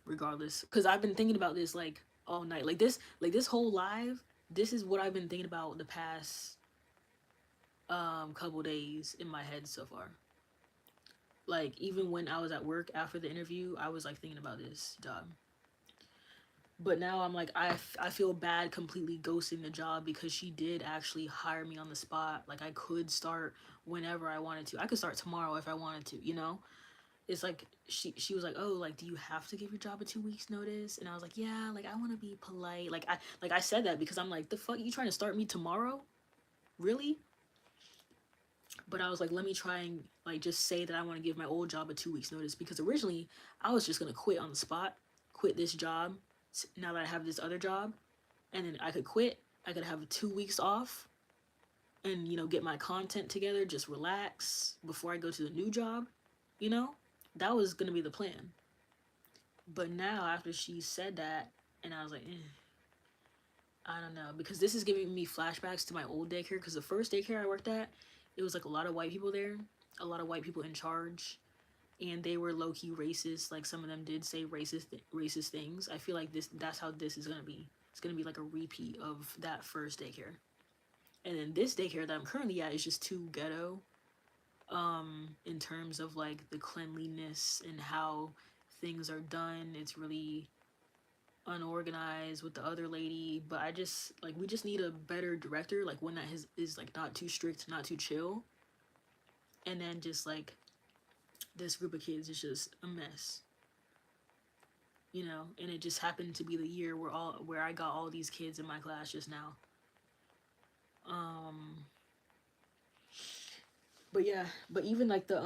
Regardless, because I've been thinking about this like all night. Like this whole live. This is what I've been thinking about the past couple days in my head so far. Like, even when I was at work after the interview, I was like thinking about this job. But now I'm like, I feel bad completely ghosting the job because she did actually hire me on the spot. Like, I could start whenever I wanted to. I could start tomorrow if I wanted to, you know? It's like she was like, "Oh, like, do you have to give your job a 2 weeks notice?" And I was like, "Yeah, like, I want to be polite." Like I said that because I'm like, "The fuck, you trying to start me tomorrow? Really?" But I was like, let me try and like just say that I want to give my old job a 2 weeks notice, because originally I was just gonna quit on the spot, quit this job now that I have this other job, and then I could quit. I could have 2 weeks off and, get my content together, just relax before I go to the new job, you know? That was gonna be the plan. But now after she said that, and I was like, I don't know, because this is giving me flashbacks to my old daycare. Because the first daycare I worked at, it was like a lot of white people there, a lot of white people in charge, and they were low key racist. Like, some of them did say racist things. I feel like that's how this is gonna be. It's gonna be like a repeat of that first daycare, and then this daycare that I'm currently at is just too ghetto. In terms of like the cleanliness and how things are done, it's really unorganized with the other lady. But I just like, we just need a better director, like one that is like not too strict, not too chill. And then just like, this group of kids is just a mess, and it just happened to be the year where I got all these kids in my class just now. um but yeah, but even like the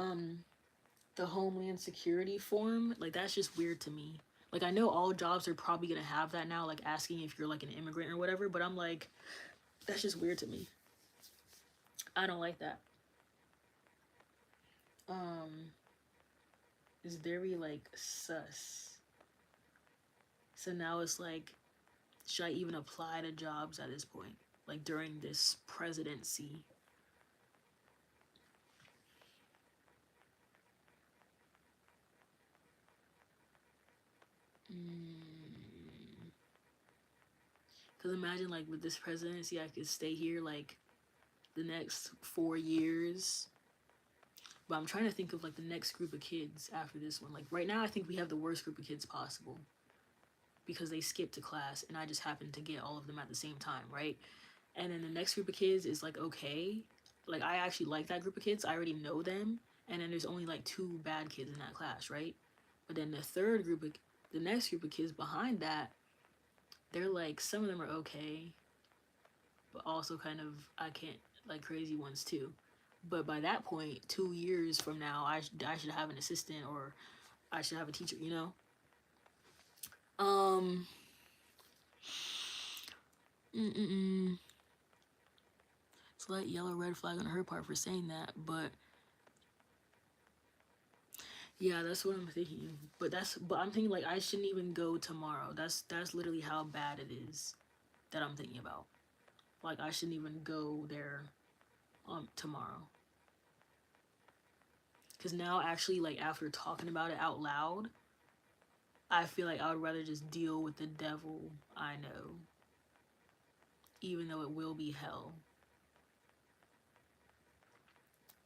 Homeland Security form, like, that's just weird to me. Like, I know all jobs are probably gonna have that now, like asking if you're like an immigrant or whatever, but I'm like, that's just weird to me. I don't like that. um it's very like sus. So now it's like, should I even apply to jobs at this point, like during this presidency? Because imagine, like, with this presidency, I could stay here like the next 4 years. But I'm trying to think of like the next group of kids after this one. Like, right now, I think we have the worst group of kids possible because they skipped a class and I just happened to get all of them at the same time, right? And then the next group of kids is like, okay. Like, I actually like that group of kids. I already know them. And then there's only like two bad kids in that class, right? But then the next group of kids behind that, they're like, some of them are okay, but also kind of, I can't, like, crazy ones too. But by that point, 2 years from now, I should have an assistant, or I should have a teacher, you know? Um, mm-mm. Slight yellow red flag on her part for saying that, but yeah, that's what I'm thinking. But I'm thinking, like, I shouldn't even go tomorrow. That's literally how bad it is that I'm thinking about. Like, I shouldn't even go there tomorrow. Cause now, actually, like, after talking about it out loud, I feel like I would rather just deal with the devil I know, even though it will be hell.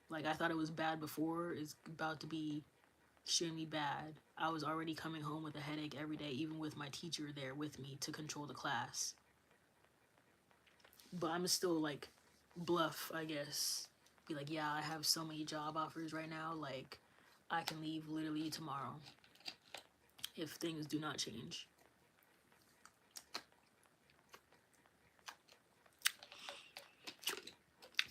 Like, I thought it was bad before, it's about to be extremely bad. I was already coming home with a headache every day, even with my teacher there with me to control the class. But I'm still like, bluff, I guess. Be like, yeah, I have so many job offers right now, like, I can leave literally tomorrow if things do not change.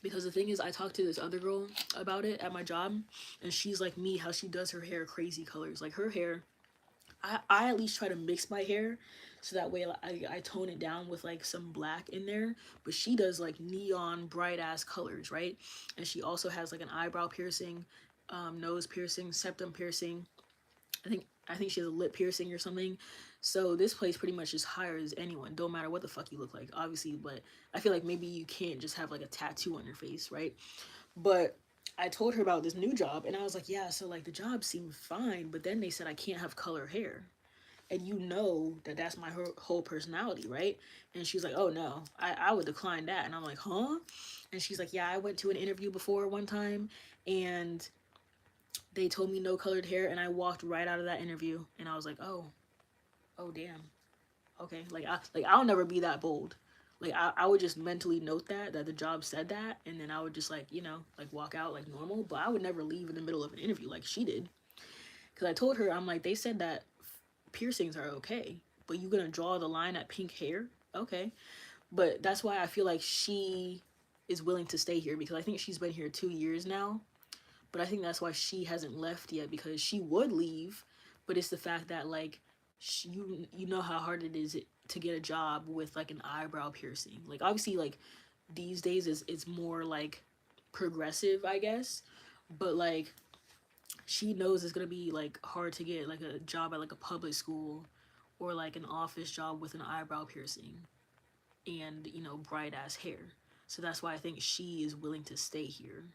Because the thing is, I talked to this other girl about it at my job, and she's like me, how she does her hair crazy colors. Like, her hair, I at least try to mix my hair so that way, like, I tone it down with like some black in there. But she does like neon bright ass colors, right? And she also has like an eyebrow piercing, nose piercing, septum piercing. I think she has a lip piercing or something. So this place pretty much just hires anyone, don't matter what the fuck you look like, obviously. But I feel like maybe you can't just have like a tattoo on your face, right? But I told her about this new job, and I was like, yeah, so like the job seemed fine, but then they said I can't have color hair. and you know that that's my whole personality, right? And she's like, oh no, I would decline that. And I'm like, huh? And she's like, yeah, I went to an interview before one time, and they told me no colored hair, and I walked right out of that interview, and I was like, oh damn, okay. Like I'll never be that bold. Like I would just mentally note that the job said that, and then I would just, like, like walk out like normal, but I would never leave in the middle of an interview like she did. Because I told her, I'm like, they said that piercings are okay, but you gonna draw the line at pink hair? Okay. But that's why I feel like she is willing to stay here, because I think she's been here 2 years now. But I think that's why she hasn't left yet, because she would leave, but it's the fact that, like, you know how hard it is to get a job with like an eyebrow piercing. Like obviously, like these days it's more like progressive, I guess, but like she knows it's gonna be like hard to get like a job at like a public school or like an office job with an eyebrow piercing and bright ass hair. So that's why I think she is willing to stay here.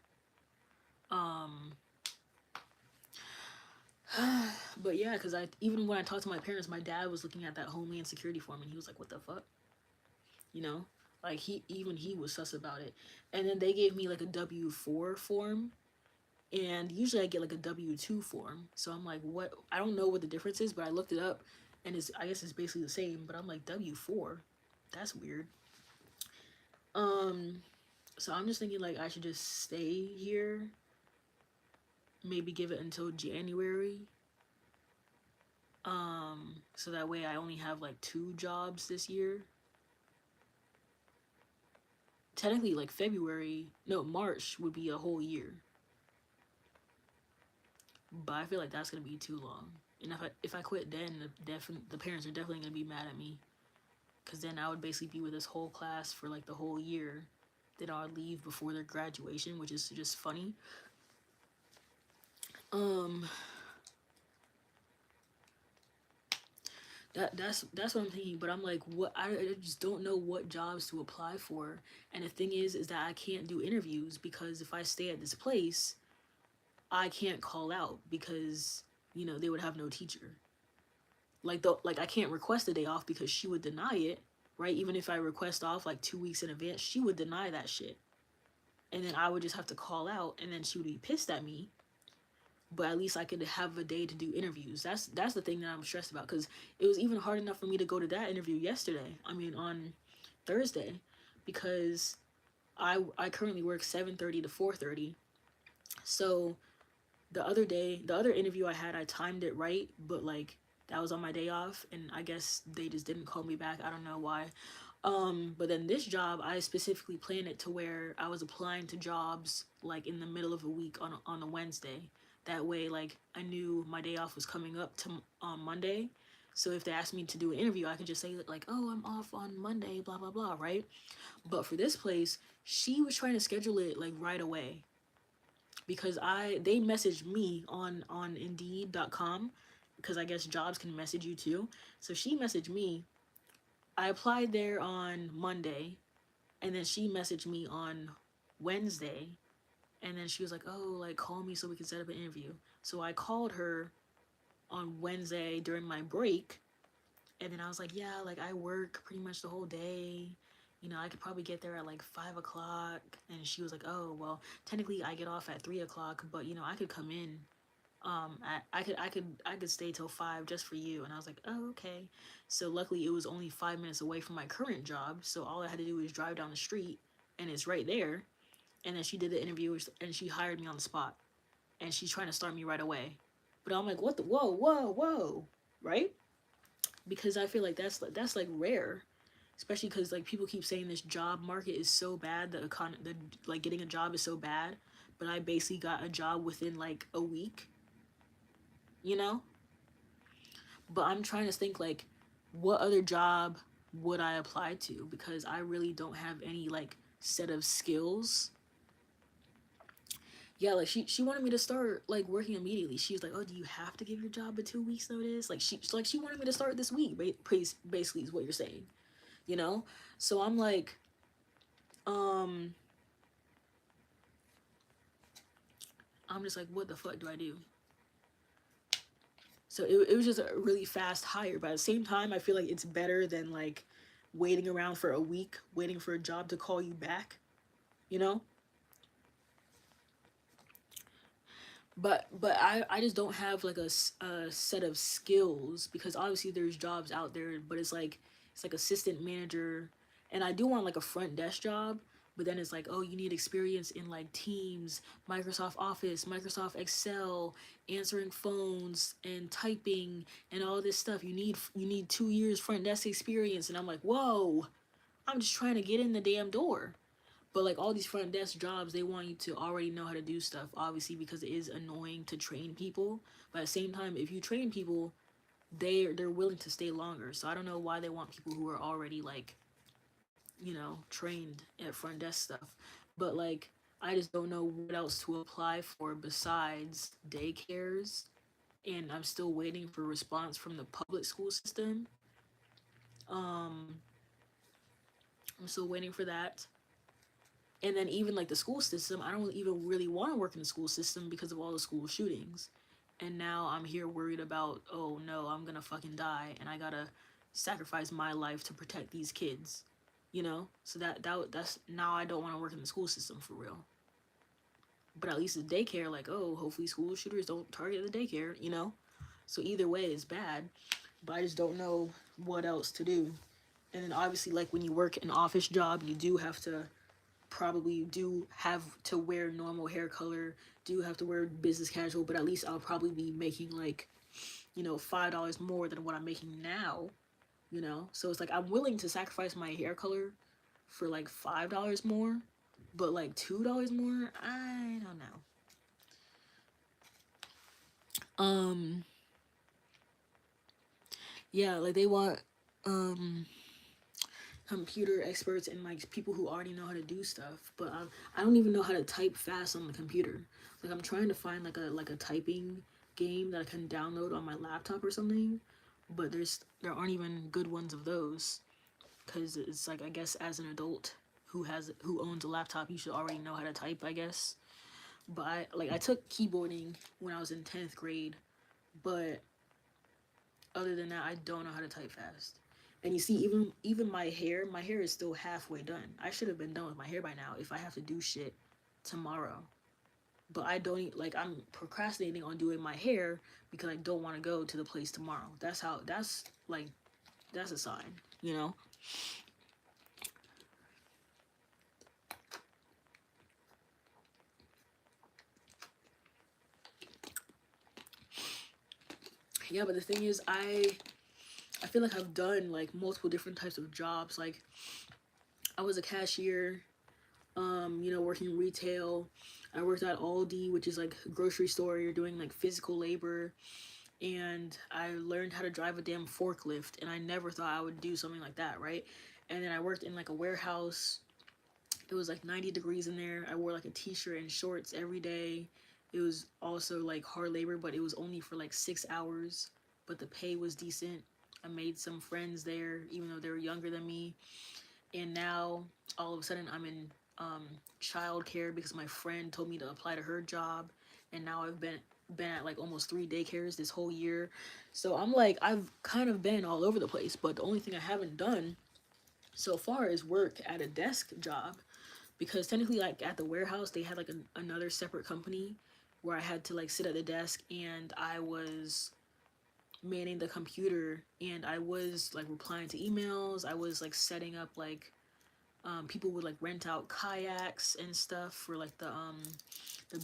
Um, but yeah, because I even when I talked to my parents, my dad was looking at that Homeland Security form and he was like, "What the fuck?" You know, like he was sus about it. And then they gave me like a W-4 form, and usually I get like a W-2 form. So I'm like, what? I don't know what the difference is, but I looked it up, and I guess it's basically the same. But I'm like, W-4, that's weird. Um, so I'm just thinking like I should just stay here. Maybe give it until January. So that way I only have like 2 jobs this year. Technically, like February, no, March would be a whole year. But I feel like that's gonna be too long. And if I quit then, the parents are definitely gonna be mad at me, because then I would basically be with this whole class for like the whole year. Then I would leave before their graduation, which is just funny. Um, that's what I'm thinking. But I'm like, what? I just don't know what jobs to apply for. And the thing is that I can't do interviews, because if I stay at this place, I can't call out, because they would have no teacher. Like I can't request a day off because she would deny it, right? Even if I request off like 2 weeks in advance, she would deny that shit. And then I would just have to call out, and then she would be pissed at me. But at least I could have a day to do interviews. That's the thing that I'm stressed about, because it was even hard enough for me to go to that interview yesterday. I mean, on Thursday, because I currently work 7:30 to 4:30. So the other interview I had, I timed it right, but like that was on my day off, and I guess they just didn't call me back. I don't know why. But then this job, I specifically planned it to where I was applying to jobs like in the middle of a week on a Wednesday. That way, like I knew my day off was coming up to Monday. So if they asked me to do an interview, I could just say like, "Oh, I'm off on Monday," blah blah blah, right? But for this place, she was trying to schedule it like right away, because they messaged me on Indeed.com, because I guess jobs can message you too. So she messaged me. I applied there on Monday, and then she messaged me on Wednesday, and then she was like, "Oh, like call me so we can set up an interview." So I called her on Wednesday during my break, and then I was like, "Yeah, like I work pretty much the whole day. I could probably get there at like 5 o'clock." And she was like, "Oh, well, technically I get off at 3 o'clock, but I could come in. I could stay till 5 just for you." And I was like, "Oh, okay." So luckily it was only 5 minutes away from my current job, so all I had to do was drive down the street, and it's right there. And then she did the interview, and she hired me on the spot, and she's trying to start me right away. But I'm like, what the whoa, right? Because I feel like that's like rare, especially because like people keep saying this job market is so bad, the like getting a job is so bad, but I basically got a job within like a week, you know. But I'm trying to think like, what other job would I apply to, because I really don't have any like set of skills. Yeah, like she wanted me to start like working immediately. She was like, "Oh, do you have to give your job a 2 weeks notice?" Like she wanted me to start this week. Basically, is what you're saying, you know. So I'm like, um, I'm just like, what the fuck do I do? So it was just a really fast hire, but at the same time I feel like it's better than like waiting around for a week waiting for a job to call you back, you know. But I just don't have like a set of skills, because obviously there's jobs out there, but it's like assistant manager, and I do want like a front desk job, but then it's like, oh, you need experience in like Teams, Microsoft Office, Microsoft Excel, answering phones and typing and all this stuff. You need 2 years front desk experience, and I'm like, whoa, I'm just trying to get in the damn door. But like all these front desk jobs, they want you to already know how to do stuff, obviously, because it is annoying to train people. But at the same time, if you train people, they're willing to stay longer. So I don't know why they want people who are already like, trained at front desk stuff. But like I just don't know what else to apply for besides daycares, and I'm still waiting for response from the public school system. Um I'm still waiting for that. And then even like the school system, I don't even really want to work in the school system because of all the school shootings. And now I'm here worried about, oh no, I'm gonna fucking die and I gotta sacrifice my life to protect these kids, so that's now I don't want to work in the school system for real. But at least the daycare, like, oh, hopefully school shooters don't target the daycare. So either way is bad, but I just don't know what else to do. And then obviously, like, when you work an office job, you do have to probably do have to wear normal hair color, do have to wear business casual, but at least I'll probably be making like, $5 more than what I'm making now. So it's like I'm willing to sacrifice my hair color for like $5 more, but like $2 more, I don't know. Um, yeah, like they want um computer experts and like people who already know how to do stuff, but I don't even know how to type fast on the computer. Like I'm trying to find like a typing game that I can download on my laptop or something, but there aren't even good ones of those, because it's like, I guess as an adult who owns a laptop, you should already know how to type, I guess. But I took keyboarding when I was in 10th grade, but other than that, I don't know how to type fast. And you see, even my hair is still halfway done. I should have been done with my hair by now if I have to do shit tomorrow. But I don't like, I'm procrastinating on doing my hair because I don't want to go to the place tomorrow. That's a sign. Yeah, but the thing is, I feel like I've done like multiple different types of jobs. Like I was a cashier, working retail. I worked at Aldi, which is like a grocery store. You're doing like physical labor, and I learned how to drive a damn forklift, and I never thought I would do something like that, right? And then I worked in like a warehouse. It was like 90 degrees in there. I wore like a t-shirt and shorts every day. It was also like hard labor, but it was only for like 6 hours, but the pay was decent. I made some friends there, even though they were younger than me. And now all of a sudden I'm in childcare because my friend told me to apply to her job, and now I've been at like almost 3 daycares this whole year. So I'm like, I've kind of been all over the place, but the only thing I haven't done so far is work at a desk job, because technically, like at the warehouse, they had like another separate company where I had to like sit at the desk, and I was manning the computer, and I was like replying to emails. I was like setting up like, people would like rent out kayaks and stuff for like the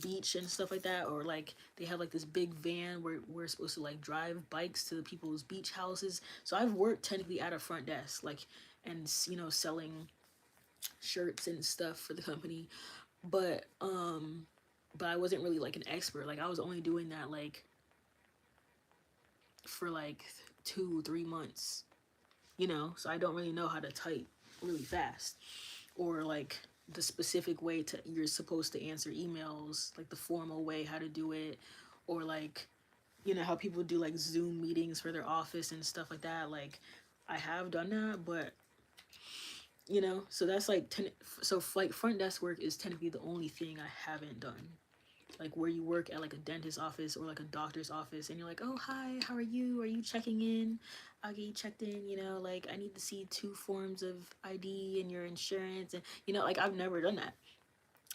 beach and stuff like that, or like they have like this big van where we're supposed to like drive bikes to the people's beach houses. So I've worked technically at a front desk, like, and selling shirts and stuff for the company, but I wasn't really like an expert. Like I was only doing that like for like 2 3 months, so I don't really know how to type really fast, or like the specific way to you're supposed to answer emails, like the formal way how to do it, or like how people do like Zoom meetings for their office and stuff like that. Like I have done that, but so that's like so like front desk work is technically the only thing I haven't done. like where you work at like a dentist office or like a doctor's office, and you're like, oh hi, how are you checking in? I'll get you checked in, you know, like I need to see 2 forms of ID and your insurance, and you know, like I've never done that.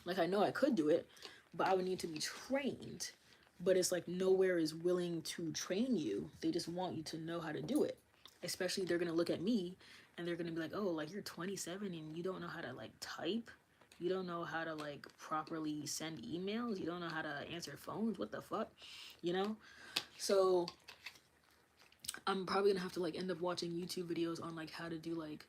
Like I know I could do it, but I would need to be trained. But it's like nowhere is willing to train you. They just want you to know how to do it. Especially they're gonna look at me and they're gonna be like, oh, like you're 27 and you don't know how to like type. You don't know how to like properly send emails. You don't know how to answer phones. What the fuck? You know? So I'm probably gonna have to like end up watching YouTube videos on like how to do like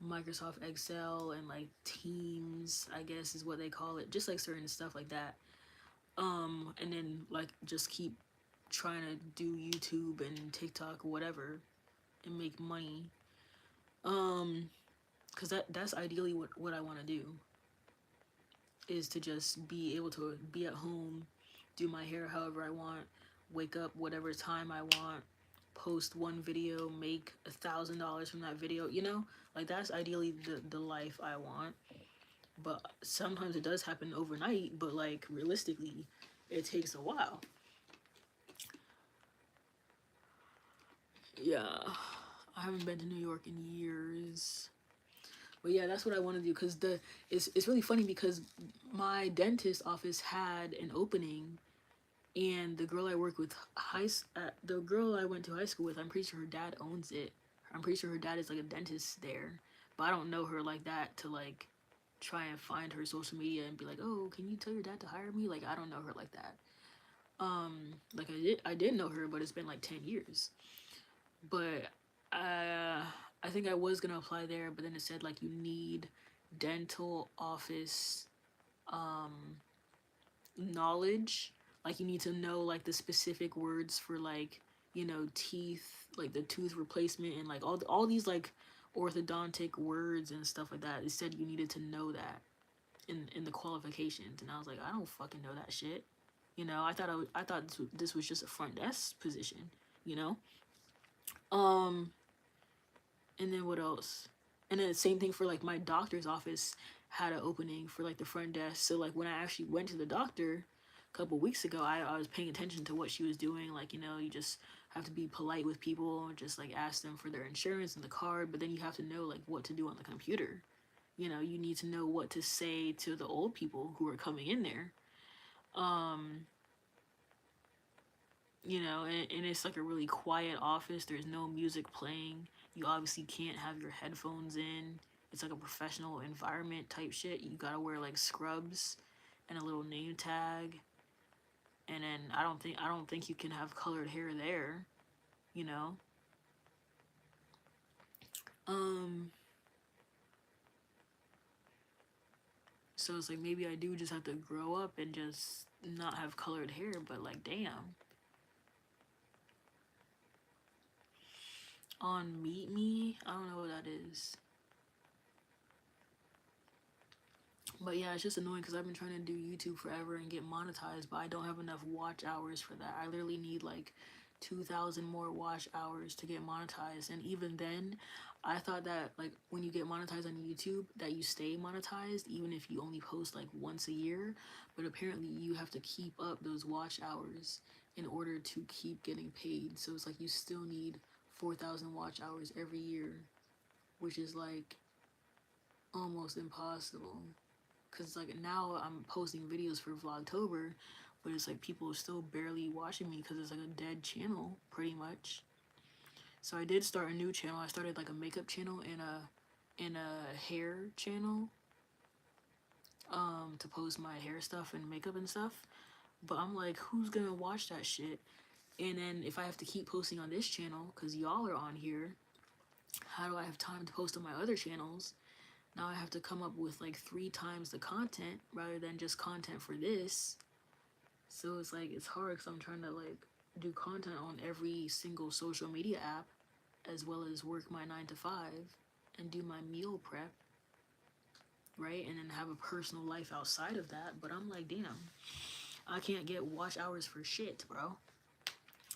Microsoft Excel and like Teams, I guess is what they call it. Just like certain stuff like that. And then like just keep trying to do YouTube and TikTok or whatever and make money. Cause that's ideally what I want to do, is to just be able to be at home, do my hair however I want, wake up whatever time I want, post one video, make $1,000 from that video, you know? Like that's ideally the life I want. But sometimes it does happen overnight, but like realistically, it takes a while. Yeah. I haven't been to New York in years. But yeah, that's what I want to do, because it's really funny because my dentist office had an opening, and the girl I work with the girl I went to high school with, I'm pretty sure her dad owns it. I'm pretty sure her dad is like a dentist there, but I don't know her like that to like try and find her social media and be like, oh, can you tell your dad to hire me? Like I don't know her like that. Like I did know her, but it's been like 10 years. But I think I was gonna apply there, but then it said like you need dental office knowledge. Like you need to know like the specific words for like, you know, teeth, like the tooth replacement and like all these like orthodontic words and stuff like that. It said you needed to know that in the qualifications, and I was like, I don't fucking know that shit. You know, I thought this was just a front desk position. You know, um, and then what else? And then the same thing for like my doctor's office had an opening for like the front desk. So like when I actually went to the doctor a couple weeks ago, I was paying attention to what she was doing. Like, you know, you just have to be polite with people and just like ask them for their insurance and the card, but then you have to know like what to do on the computer. You know, you need to know what to say to the old people who are coming in there. You know, and it's like a really quiet office. There's no music playing. You obviously can't have your headphones in. It's like a professional environment type shit. You gotta wear like scrubs and a little name tag. And then I don't think you can have colored hair there, you know? Um so it's like maybe I do just have to grow up and just not have colored hair, but like damn. On Meet Me, I don't know what that is. But yeah, it's just annoying because I've been trying to do YouTube forever and get monetized, but I don't have enough watch hours for that. I literally need like 2,000 more watch hours to get monetized. And even then, I thought that like when you get monetized on YouTube, that you stay monetized even if you only post like once a year. But apparently, you have to keep up those watch hours in order to keep getting paid. So it's like you still need 4,000 watch hours every year, which is like almost impossible. Cause like now I'm posting videos for Vlogtober, but it's like people are still barely watching me because it's like a dead channel pretty much. So I did start a new channel. I started like a makeup channel and a hair channel to post my hair stuff and makeup and stuff. But I'm like, who's gonna watch that shit? And then if I have to keep posting on this channel because y'all are on here, how do I have time to post on my other channels? Now I have to come up with like 3 times the content rather than just content for this. So it's like it's hard because I'm trying to like do content on every single social media app as well as work my 9 to 5 and do my meal prep, right? And then have a personal life outside of that. But I'm like, damn, I can't get watch hours for shit, bro.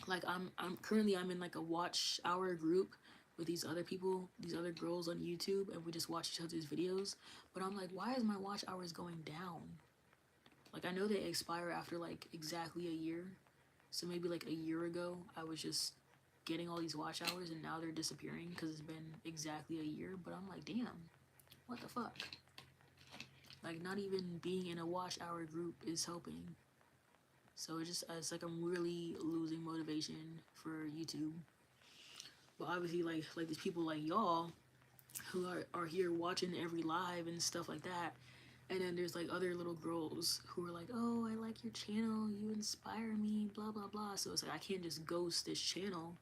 Like I'm currently I'm in like a watch hour group with these other people, these other girls on YouTube, and we just watch each other's videos. But I'm like, why is my watch hours going down? Like, I know they expire after like exactly a year. So maybe like a year ago, I was just getting all these watch hours and now they're disappearing because it's been exactly a year. But I'm like, damn, what the fuck? Like, not even being in a watch hour group is helping. So it's like I'm really losing motivation for YouTube. But obviously, like these people like y'all who are here watching every live and stuff like that. And then there's like other little girls who are like, oh, I like your channel, you inspire me, blah blah blah. So it's like I can't just ghost this channel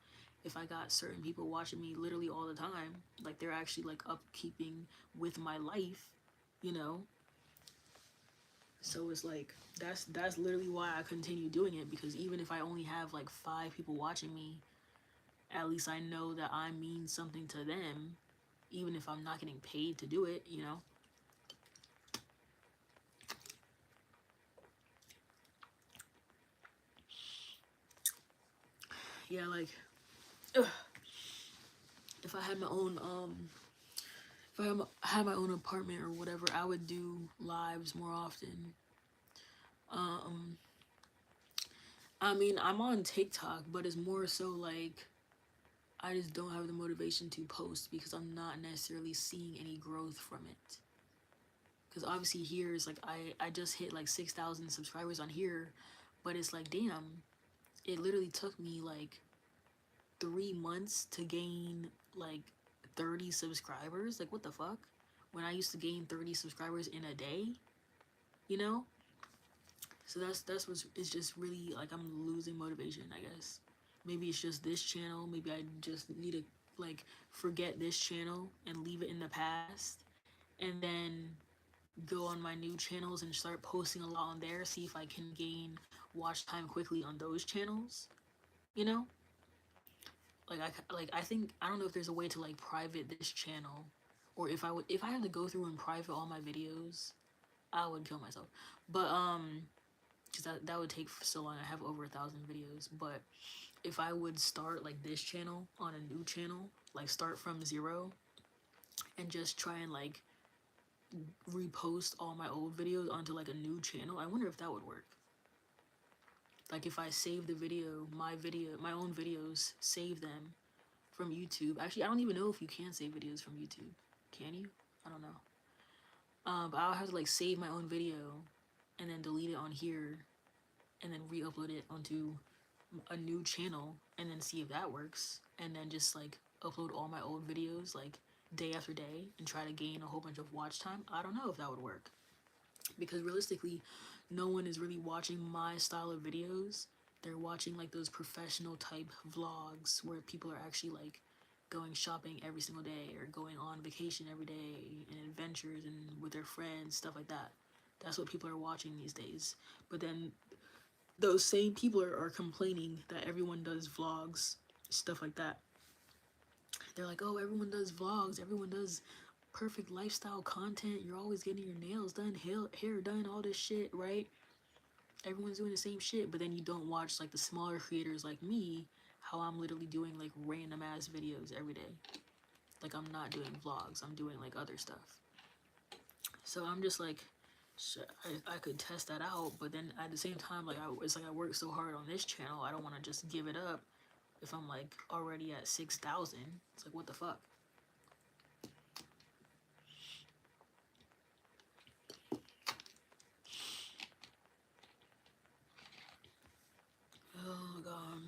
if I got certain people watching me literally all the time. Like, they're actually like upkeeping with my life, you know. So it's like that's literally why I continue doing it, because even if I only have like 5 people watching me, at least I know that I mean something to them, even if I'm not getting paid to do it, you know? Yeah, like, ugh. If I had my own, if had my own apartment or whatever, I would do lives more often. I mean, I'm on TikTok, but it's more so like, I just don't have the motivation to post because I'm not necessarily seeing any growth from it. Because obviously here is like, I just hit like 6,000 subscribers on here, but it's like, damn, it literally took me like 3 months to gain like 30 subscribers. Like, what the fuck? When I used to gain 30 subscribers in a day, you know? So that's what's, it's just really like I'm losing motivation, I guess. Maybe it's just this channel. Maybe I just need to like forget this channel and leave it in the past, and then go on my new channels and start posting a lot on there, see if I can gain watch time quickly on those channels, you know? I think, I don't know if there's a way to like private this channel, or if I had to go through and private all my videos, I would kill myself. But because that would take so long. I have over 1,000 videos. But if I would start like this channel on a new channel, like start from zero, and just try and like repost all my old videos onto like a new channel, I wonder if that would work. Like, if I save the video, my own videos, save them from YouTube. Actually, I don't even know if you can save videos from YouTube. Can you? I don't know. But I'll have to like save my own video and then delete it on here and then re-upload it onto a new channel and then see if that works, and then just like upload all my old videos like day after day and try to gain a whole bunch of watch time. I don't know if that would work, because realistically, no one is really watching my style of videos. They're watching like those professional type vlogs where people are actually like going shopping every single day or going on vacation every day and adventures and with their friends, stuff like that. That's what people are watching these days. But then those same people are complaining that everyone does vlogs, stuff like that. They're like, oh, everyone does vlogs, everyone does perfect lifestyle content, you're always getting your nails done, hair done, all this shit, right? Everyone's doing the same shit, but then you don't watch like the smaller creators like me, how I'm literally doing like random ass videos every day. Like, I'm not doing vlogs, I'm doing like other stuff. So I'm just like, I could test that out, but then at the same time, like, it's like I work so hard on this channel, I don't want to just give it up if I'm like already at 6,000. It's like, what the fuck? Oh god,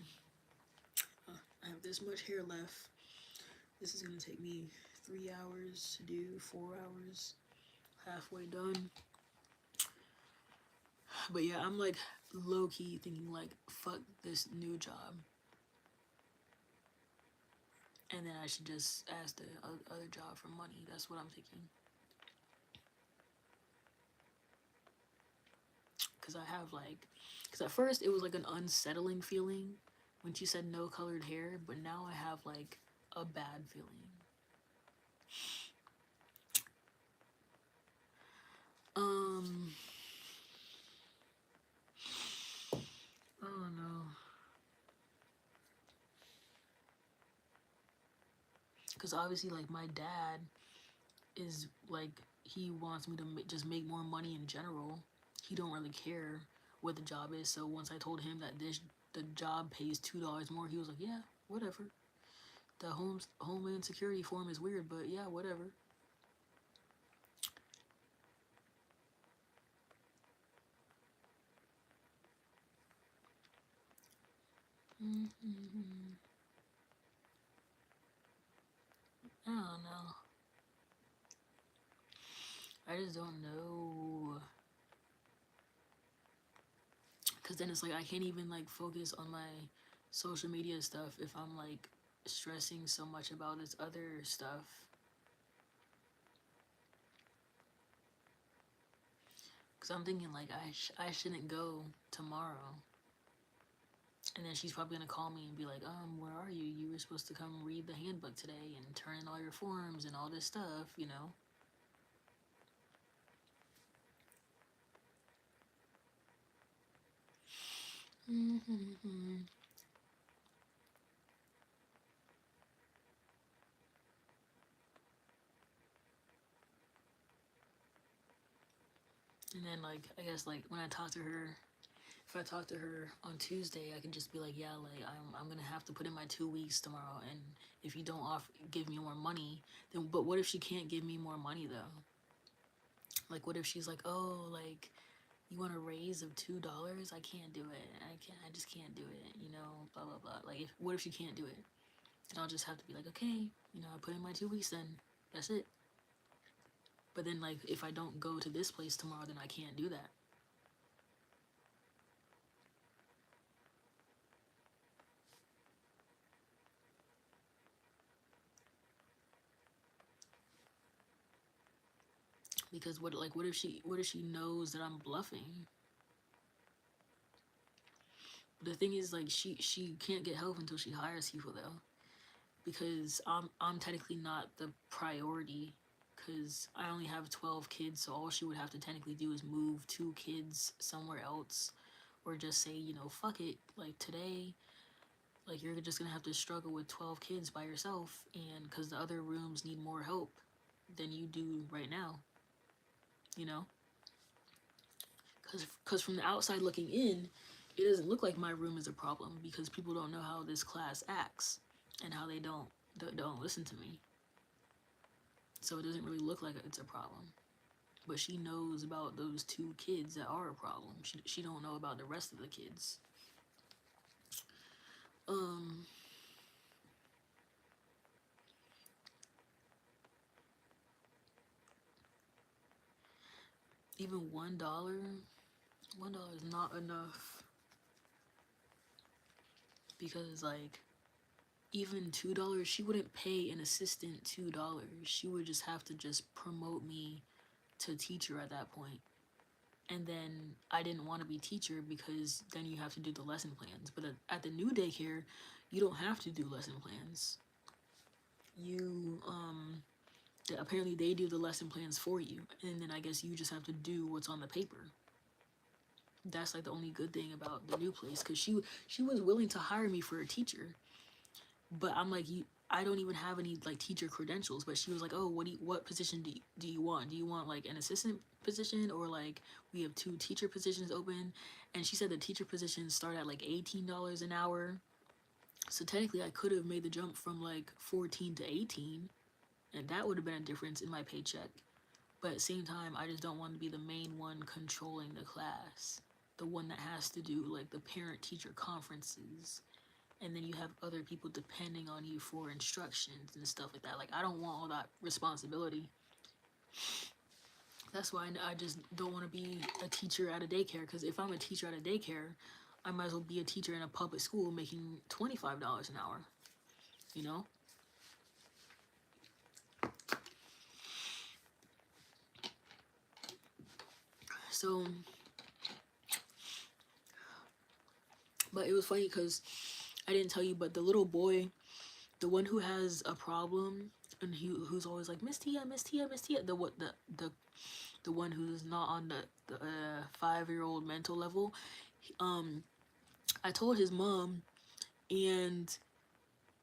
I have this much hair left. This is gonna take me 3 hours to do, 4 hours, halfway done. But yeah, I'm like low-key thinking like, fuck this new job, and then I should just ask the other job for money. That's what I'm thinking. Because I have like, because at first it was like an unsettling feeling when she said no colored hair, but now I have like a bad feeling. Oh no. Because obviously, like, my dad is like, he wants me to just make more money in general. he don't really care what the job is. So once I told him that the job pays $2 more, he was like, yeah, whatever. The Homeland Security form is weird, but yeah, whatever. Mm-hmm. I don't know. I just don't know. Cause then it's like I can't even like focus on my social media stuff if I'm like stressing so much about this other stuff. Cause I'm thinking like I shouldn't go tomorrow. And then she's probably gonna call me and be like, where are you? You were supposed to come read the handbook today and turn in all your forms and all this stuff, you know? Mm-hmm. And then like I guess like when I talk to her, if I talk to her on Tuesday, I can just be like, yeah, like I'm gonna have to put in my 2 weeks tomorrow, and if you don't give me more money, then but what if she can't give me more money though? Like what if she's like, oh, like you want a raise of $2? I can't do it. I just can't do it. You know, blah blah blah. Like what if she can't do it? Then I'll just have to be like, okay, I put in my 2 weeks, then that's it. But then like if I don't go to this place tomorrow, then I can't do that. Because what if she knows that I'm bluffing? The thing is like she can't get help until she hires people though, because I'm technically not the priority, because I only have 12 kids, so all she would have to technically do is move 2 kids somewhere else, or just say, fuck it, like today, like you're just gonna have to struggle with 12 kids by yourself, and because the other rooms need more help than you do right now, you know because from the outside looking in, it doesn't look like my room is a problem because people don't know how this class acts and how they don't listen to me. So it doesn't really look like it's a problem. But she knows about those 2 kids that are a problem. She don't know about the rest of the kids. Um, Even $1 is not enough, because like even $2, she wouldn't pay an assistant $2. She would just have to just promote me to teacher at that point. And then I didn't want to be teacher because then you have to do the lesson plans. But at the new daycare, you don't have to do lesson plans. You apparently they do the lesson plans for you, and then I guess you just have to do what's on the paper. That's like the only good thing about the new place, because she was willing to hire me for a teacher, but I'm like, I don't even have any like teacher credentials. But she was like, oh, what position do you want? Do you want like an assistant position, or like we have 2 teacher positions open? And she said the teacher positions start at like $18 an hour. So technically I could have made the jump from like 14 to 18, and that would have been a difference in my paycheck. But at the same time, I just don't want to be the main one controlling the class, the one that has to do like the parent teacher conferences, and then you have other people depending on you for instructions and stuff like that. Like I don't want all that responsibility. That's why I just don't want to be a teacher at a daycare, because if I'm a teacher at a daycare, I might as well be a teacher in a public school making $25 an hour, you know? So, but it was funny because I didn't tell you, but the little boy, the one who has a problem, and who's always like, Miss Tia, Miss Tia, Miss Tia, the one who's not on the 5-year-old mental level. um I told his mom, and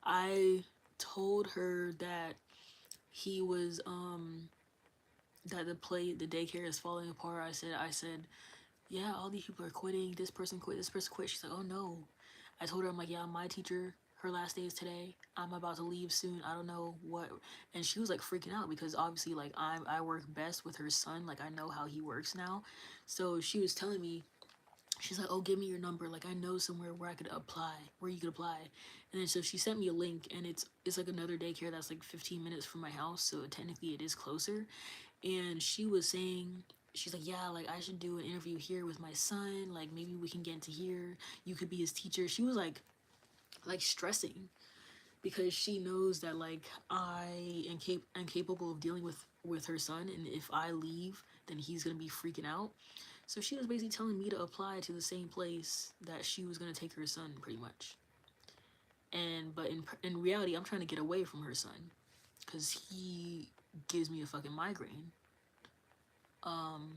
I told her that he was that the daycare is falling apart. I said yeah, all these people are quitting. This person quit. This person quit. She's like, oh no. I told her, I'm like, yeah, my teacher, her last day is today. I'm about to leave soon. I don't know what. And she was like freaking out because obviously, like, I work best with her son. Like, I know how he works now. So she was telling me, she's like, oh, give me your number. Like, I know somewhere where I could apply, where you could apply. And then so she sent me a link, and it's like another daycare that's like 15 minutes from my house. So technically, it is closer. And she was saying, she's like, yeah, like I should do an interview here with my son. Like maybe we can get into here. You could be his teacher. She was like stressing because she knows that like I am capable of dealing with her son, and if I leave, then he's gonna be freaking out. So she was basically telling me to apply to the same place that she was gonna take her son, pretty much. And but in reality, I'm trying to get away from her son because he gives me a fucking migraine. Um,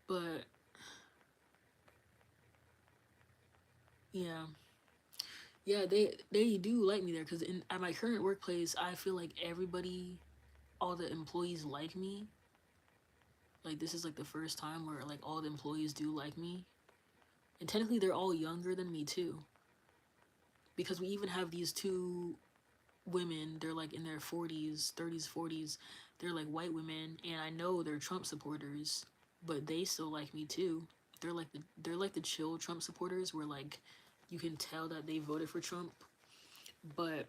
but yeah, yeah, they do like me there because in at my current workplace, I feel like everybody, all the employees like me. Like this is like the first time where like all the employees do like me, and technically they're all younger than me too. Because we even have these two women. They're like in their 40s, 30s, 40s. They're like white women, and I know they're Trump supporters, but they still like me too. They're like the chill Trump supporters, where like you can tell that they voted for Trump, but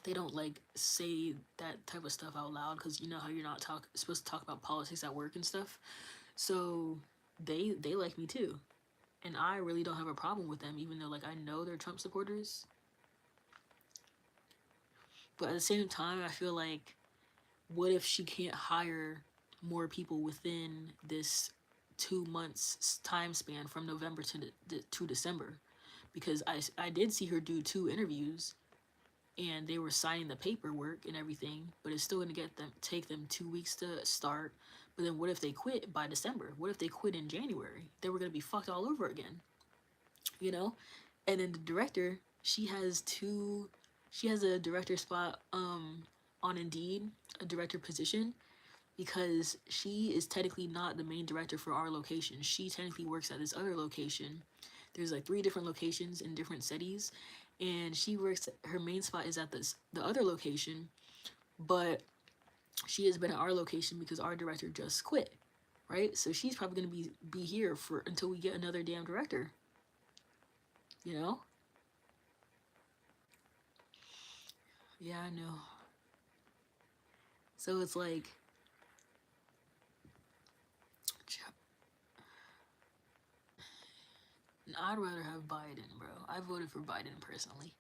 they don't like say that type of stuff out loud because you know how you're not supposed to talk about politics at work and stuff. So they like me too, and I really don't have a problem with them, even though like I know they're Trump supporters. But at the same time, I feel like, what if she can't hire more people within this 2 months time span from November to December? Because I did see her do two interviews, and they were signing the paperwork and everything, but it's still gonna take them 2 weeks to start. But then what if they quit by December? What if they quit in January? They were gonna be fucked all over again, you know? And then the director, she has a director spot on Indeed, a director position, because she is technically not the main director for our location. She technically works at this other location. There's like three different locations in different cities, and she works. Her main spot is at the other location, but she has been at our location because our director just quit, right? So she's probably gonna be here for until we get another damn director. You know? Yeah, I know. So it's like, I'd rather have Biden, bro. I voted for Biden personally.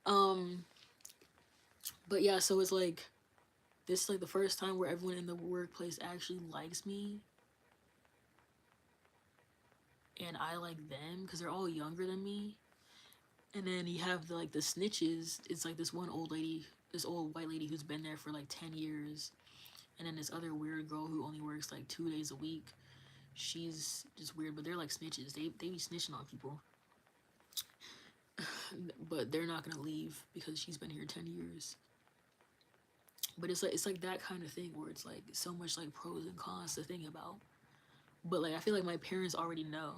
Um, but yeah, so it's like, this is like the first time where everyone in the workplace actually likes me, and I like them because they're all younger than me. And then you have the snitches. It's like this one old lady, this old white lady who's been there for like 10 years, and then this other weird girl who only works like 2 days a week. She's just weird, but they're like snitches. They be snitching on people, but they're not gonna leave because she's been here 10 years. But it's like that kind of thing where it's like so much like pros and cons to think about. But like I feel like my parents already know.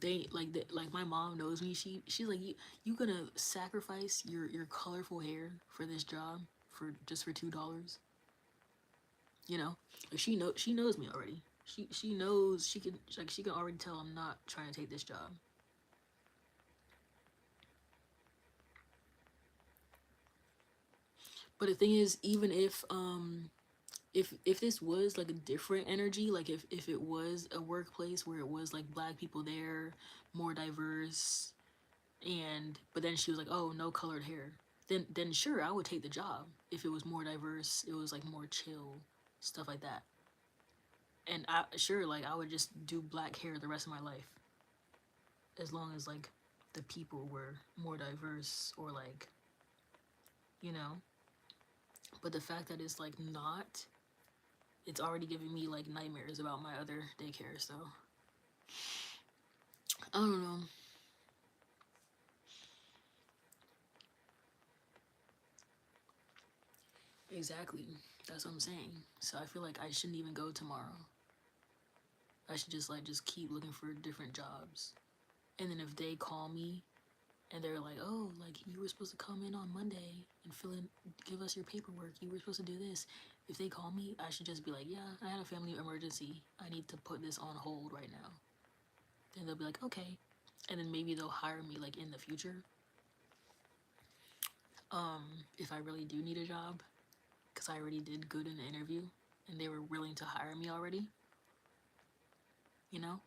Like my mom knows me. She's like, you gonna sacrifice your colorful hair for this job for just for $2? You know, like she knows me already. She knows she can already tell I'm not trying to take this job. But the thing is, even if this was like a different energy, like if it was a workplace where it was like black people there, more diverse, and but then she was like, oh, no colored hair, then sure, I would take the job if it was more diverse, it was like more chill, stuff like that. And I sure, like I would just do black hair the rest of my life, as long as like the people were more diverse, or like, you know. But the fact that it's like not, it's already giving me like nightmares about my other daycare. So I don't know. Exactly. That's what I'm saying. So I feel like I shouldn't even go tomorrow. I should just keep looking for different jobs. And then if they call me and they're like, "Oh, like you were supposed to come in on Monday and give us your paperwork. You were supposed to do this." If they call me, I should just be like, "Yeah, I had a family emergency. I need to put this on hold right now." Then they'll be like, "Okay," and then maybe they'll hire me like in the future. If I really do need a job, because I already did good in the interview and they were willing to hire me already, you know.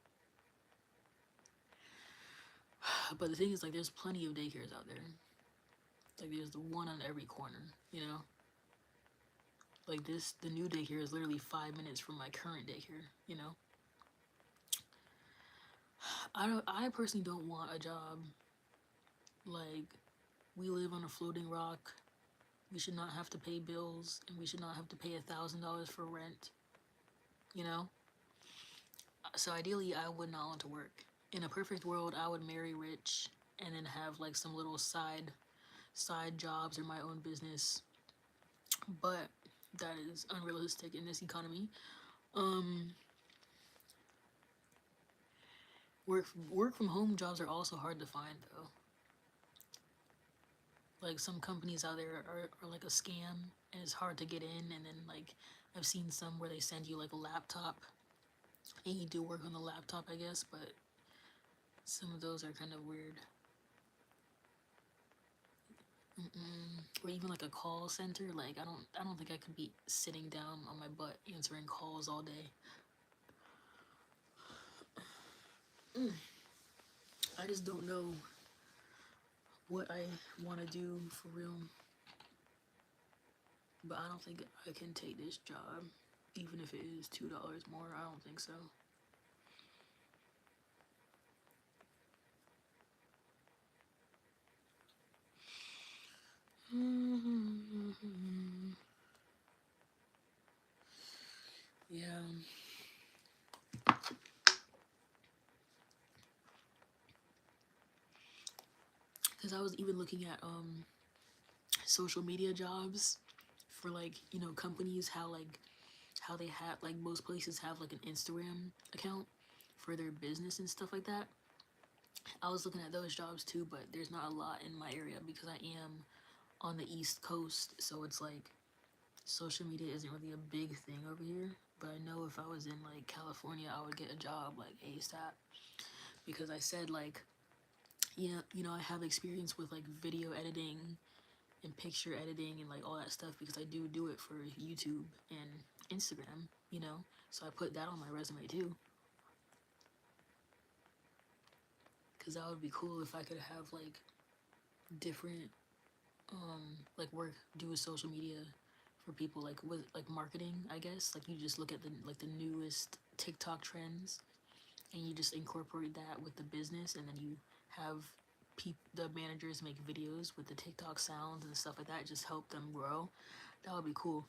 But the thing is, like, there's plenty of daycares out there. Like, there's the one on every corner, you know. Like the new daycare is literally 5 minutes from my current daycare, you know. I personally don't want a job like we live on a floating rock. We should not have to pay bills, and we should not have to pay $1,000 for rent, you know. So ideally, I would not want to work. In a perfect world, I would marry rich and then have like some little side jobs or my own business. But that is unrealistic in this economy. Um, work from home jobs are also hard to find though. Like some companies out there are like a scam and it's hard to get in, and then like I've seen some where they send you like a laptop and you do work on the laptop, I guess, but some of those are kind of weird. Or even like a call center, like I don't think I could be sitting down on my butt answering calls all day. I just don't know what I want to do for real. But I don't think I can take this job, even if it is $2 more. I don't think so. Yeah. Because I was even looking at social media jobs for like, you know, companies, how they have like most places have like an Instagram account for their business and stuff like that. I was looking at those jobs too, but there's not a lot in my area because I am on the East Coast, so it's like social media isn't really a big thing over here. But I know if I was in like California, I would get a job like ASAP because I said like, yeah, you know, I have experience with like video editing and picture editing and like all that stuff because I do it for YouTube and Instagram, you know. So I put that on my resume too. Cause that would be cool if I could have like different like work do with social media for people like with like marketing, I guess. Like you just look at the newest TikTok trends and you just incorporate that with the business, and then you have the managers make videos with the TikTok sounds and stuff like that, just help them grow. That would be cool.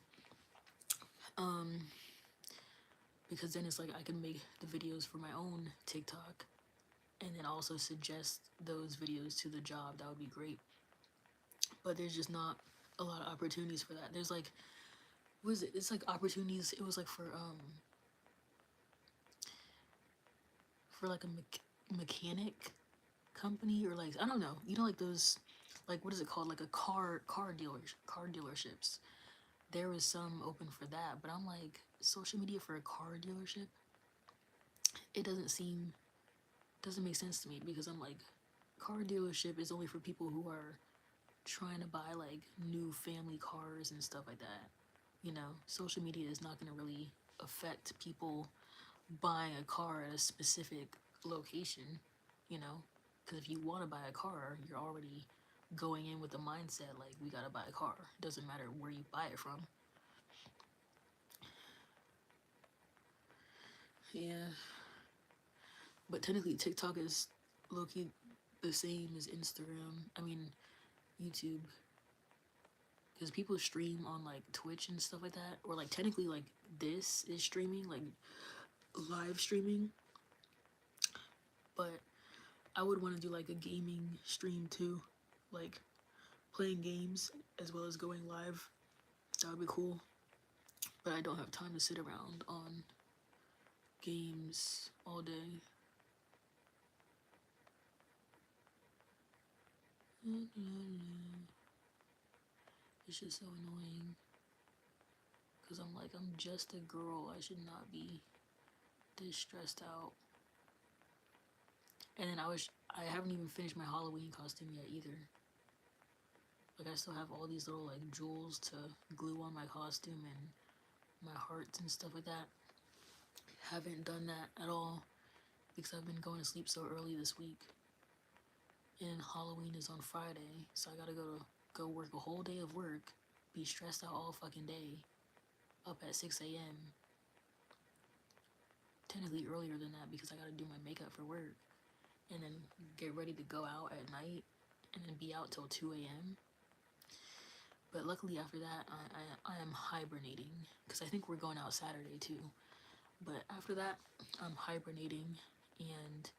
Because then it's like I can make the videos for my own TikTok and then also suggest those videos to the job. That would be great. But there's just not a lot of opportunities for that. There's like, what is it? It's like opportunities. It was like for like a mechanic company, or like I don't know. You know, like those, like what is it called? Like a car dealerships. There was some open for that, but I'm like, social media for a car dealership. It doesn't make sense to me because I'm like, car dealership is only for people who are trying to buy like new family cars and stuff like that. You know, social media is not going to really affect people buying a car at a specific location, you know, because if you want to buy a car, you're already going in with the mindset like we got to buy a car. It doesn't matter where you buy it from. Yeah. But technically TikTok is low-key the same as Instagram. I mean, YouTube, because people stream on like Twitch and stuff like that, or like technically like this is streaming, like live streaming. But I would want to do like a gaming stream too, like playing games as well as going live. That would be cool. But I don't have time to sit around on games all day. It's just so annoying. Because I'm like, I'm just a girl. I should not be this stressed out. And then I haven't even finished my Halloween costume yet either. Like, I still have all these little, like, jewels to glue on my costume and my hearts and stuff like that. Haven't done that at all because I've been going to sleep so early this week. And Halloween is on Friday, so I gotta go work a whole day of work, be stressed out all fucking day, up at 6 a.m. Technically earlier than that because I gotta do my makeup for work, and then get ready to go out at night, and then be out till 2 a.m. But luckily after that, I am hibernating, because I think we're going out Saturday too. But after that, I'm hibernating, and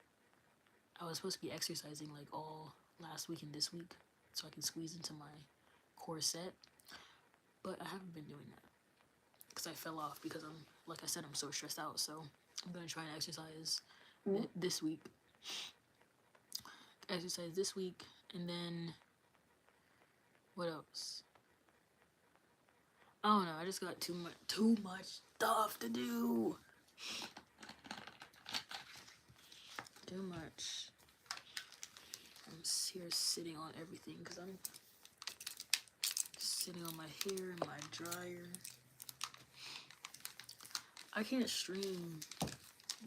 I was supposed to be exercising like all last week and this week so I can squeeze into my corset, but I haven't been doing that because I fell off because like I said, I'm so stressed out. So I'm gonna try and exercise this week. Exercise this week, and then what else? I don't know. I just got too much stuff to do. Too much. I'm here sitting on everything because I'm sitting on my hair and my dryer. I can't stream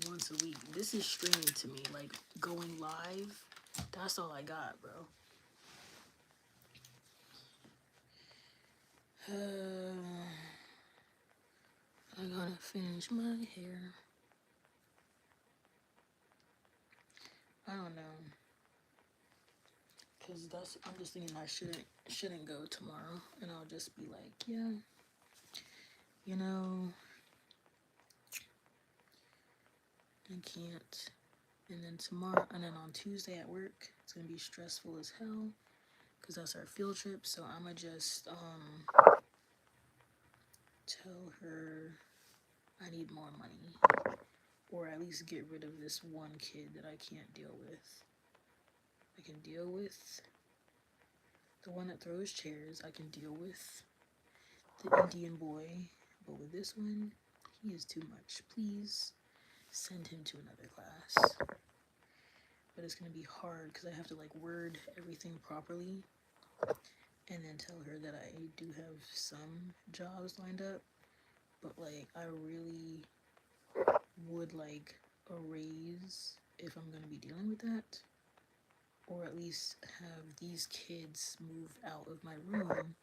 once a week. This is streaming to me, like going live. That's all I got, bro. I gotta finish my hair. I don't know, cause I'm just thinking I shouldn't go tomorrow, and I'll just be like, yeah, you know, I can't. And then tomorrow, and then on Tuesday at work, it's gonna be stressful as hell, cause that's our field trip. So I'ma just tell her I need more money, or at least get rid of this one kid that I can't deal with. I can deal with the one that throws chairs. I can deal with the Indian boy, but with this one, he is too much. Please send him to another class. But it's gonna be hard because I have to like word everything properly and then tell her that I do have some jobs lined up, but like I really would like a raise if I'm gonna be dealing with that, or at least have these kids move out of my room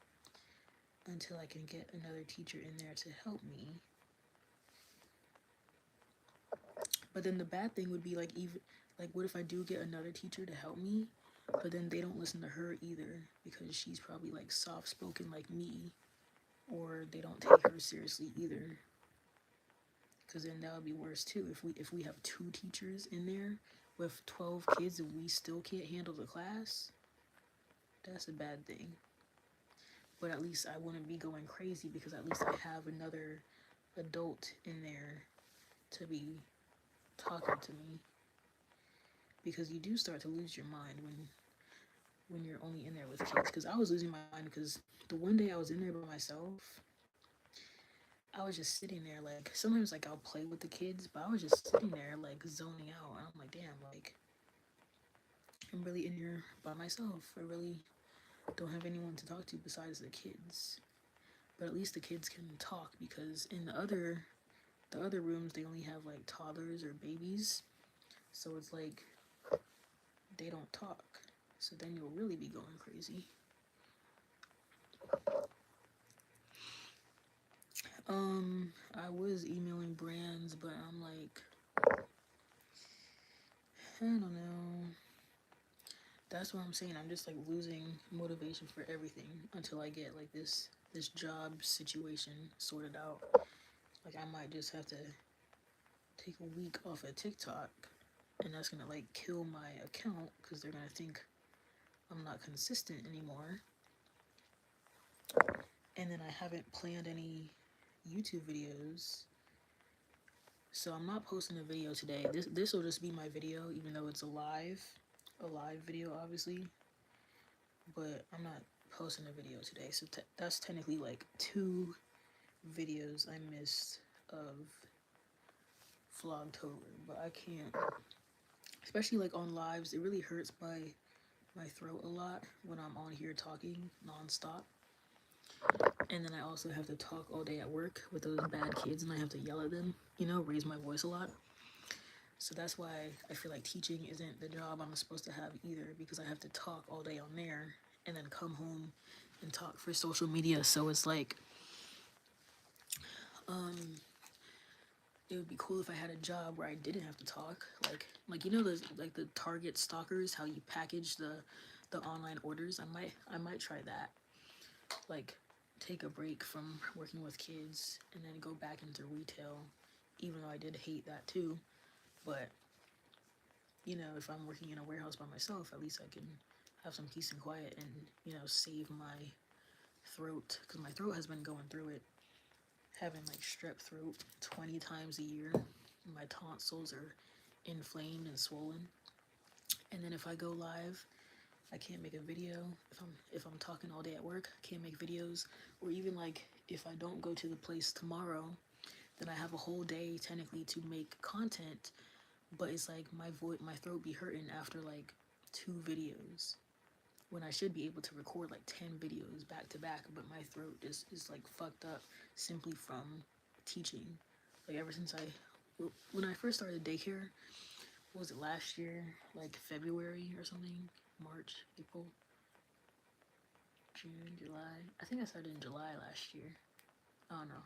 until I can get another teacher in there to help me. But then the bad thing would be like, even like, what if I do get another teacher to help me, but then they don't listen to her either because she's probably like soft spoken like me, or they don't take her seriously either. Because then that would be worse too. If we have 2 teachers in there with 12 kids and we still can't handle the class, that's a bad thing. But at least I wouldn't be going crazy because at least I have another adult in there to be talking to me. Because you do start to lose your mind when you're only in there with kids. Because I was losing my mind because the one day I was in there by myself, I was just sitting there, like, sometimes like I'll play with the kids, but I was just sitting there like zoning out, and I'm like, damn, like, I'm really in here by myself. I really don't have anyone to talk to besides the kids. But at least the kids can talk, because in the other rooms they only have like toddlers or babies, so it's like they don't talk. So then you'll really be going crazy. I was emailing brands, but I'm like, I don't know. That's what I'm saying. I'm just like losing motivation for everything until I get like this job situation sorted out. Like I might just have to take a week off of TikTok, and that's gonna like kill my account because they're gonna think I'm not consistent anymore. And then I haven't planned any YouTube videos. So I'm not posting a video today. This will just be my video, even though it's a live video, obviously. But I'm not posting a video today. So that's technically like 2 videos I missed of Vlogtober. But I can't, especially like on lives, it really hurts my throat a lot when I'm on here talking nonstop. And then I also have to talk all day at work with those bad kids, and I have to yell at them, you know, raise my voice a lot. So that's why I feel like teaching isn't the job I'm supposed to have either, because I have to talk all day on there and then come home and talk for social media. So it's like, it would be cool if I had a job where I didn't have to talk. Like you know, like the Target stalkers, how you package the online orders. I might try that. Like, take a break from working with kids and then go back into retail, even though I did hate that too. But you know, if I'm working in a warehouse by myself, at least I can have some peace and quiet and, you know, save my throat, because my throat has been going through it, having like strep throat 20 times a year. My tonsils are inflamed and swollen. And then if I go live, I can't make a video. If I'm talking all day at work, I can't make videos. Or even like if I don't go to the place tomorrow, then I have a whole day technically to make content, but it's like my throat be hurting after like 2 videos, when I should be able to record like 10 videos back to back, but my throat is like fucked up simply from teaching. Like ever since when I first started daycare, what was it, last year, like February or something, March, April, June, July. I think I started in July last year. I don't know.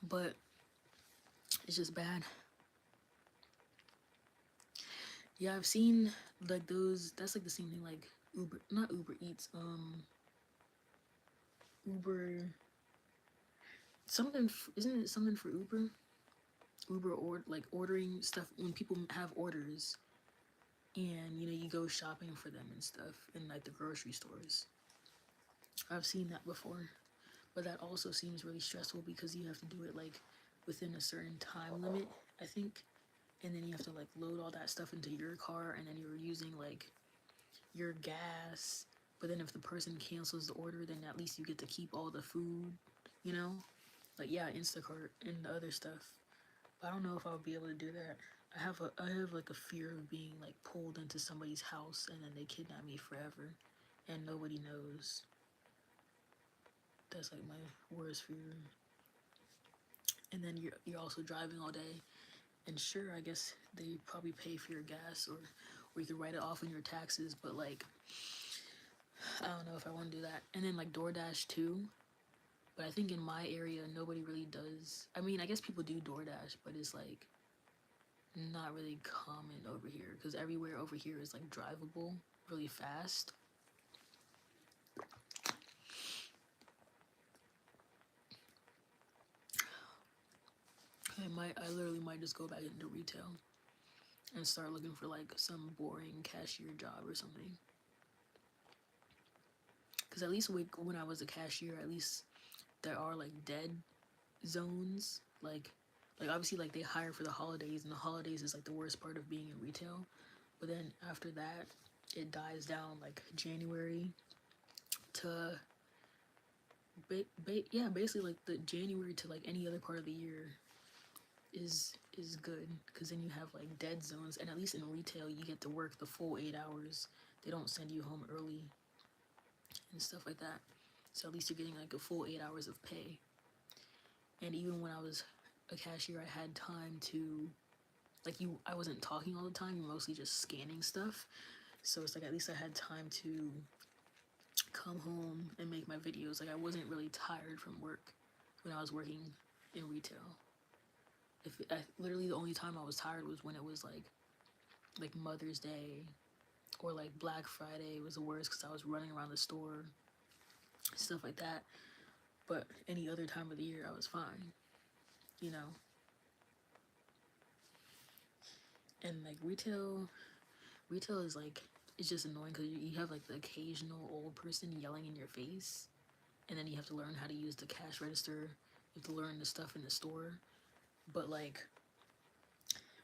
But it's just bad. Yeah, I've seen like those, that's like the same thing like Uber, not Uber Eats, Uber, something, isn't it something for Uber? Uber, or like ordering stuff when people have orders, and you know, you go shopping for them and stuff in like the grocery stores. I've seen that before, but that also seems really stressful because you have to do it like within a certain time limit, I think, and then you have to like load all that stuff into your car, and then you're using like your gas. But then if the person cancels the order, then at least you get to keep all the food, you know? Like, yeah, Instacart and the other stuff. But I don't know if I'll be able to do that. I have like a fear of being like pulled into somebody's house and then they kidnap me forever and nobody knows. That's like my worst fear. And then you're also driving all day, and sure, I guess they probably pay for your gas, or you could write it off in your taxes, but like, I don't know if I want to do that. And then like DoorDash too, but I think in my area nobody really does. I mean, I guess people do DoorDash, but it's like not really common over here because everywhere over here is like drivable really fast. I literally might just go back into retail and start looking for like some boring cashier job or something. Because at least when I was a cashier, at least there are like dead zones. Like obviously like they hire for the holidays, and the holidays is like the worst part of being in retail. But then after that, it dies down like January to yeah, basically like the January to like any other part of the year is good, because then you have like dead zones, and at least in retail you get to work the full 8 hours. They don't send you home early and stuff like that. So at least you're getting like a full 8 hours of pay. And even when I was a cashier, I had time to like I wasn't talking all the time, you're mostly just scanning stuff. So it's like at least I had time to come home and make my videos. Like I wasn't really tired from work when I was working in retail. Literally the only time I was tired was when it was like Mother's Day or like Black Friday was the worst because I was running around the store, stuff like that. But any other time of the year I was fine, you know. And like retail is like, it's just annoying because you have like the occasional old person yelling in your face, and then you have to learn how to use the cash register. You have to learn the stuff in the store. But like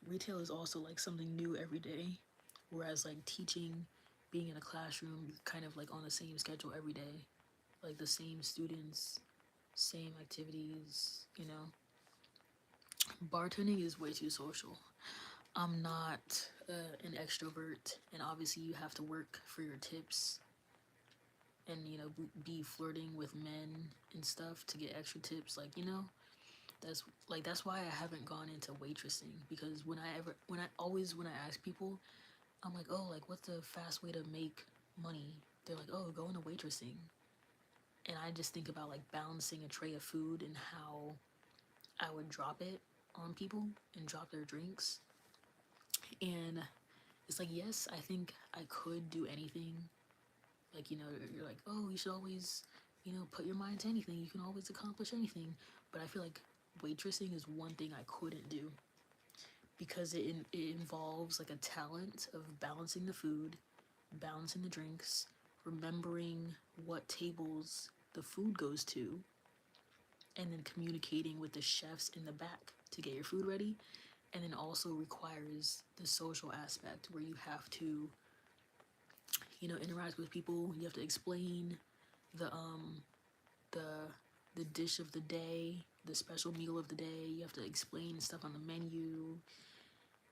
retail is also like something new every day, whereas like teaching, being in a classroom, you're kind of like on the same schedule every day, like the same students, same activities, you know. Bartending is way too social. I'm not an extrovert, and obviously you have to work for your tips, and you know be flirting with men and stuff to get extra tips. Like you know, that's why I haven't gone into waitressing, because when I ask people, I'm like, oh, like what's the fast way to make money? They're like, oh, go into waitressing, and I just think about like balancing a tray of food and how I would drop it on people and drop their drinks. And it's like, yes, I think I could do anything. Like, you know, you're like, oh, you should always, you know, put your mind to anything. You can always accomplish anything. But I feel like waitressing is one thing I couldn't do, because it involves like a talent of balancing the food, balancing the drinks, remembering what tables the food goes to, and then communicating with the chefs in the back to get your food ready. And then also requires the social aspect where you have to, you know, interact with people. You have to explain the the the dish of the day, the special meal of the day. You have to explain stuff on the menu.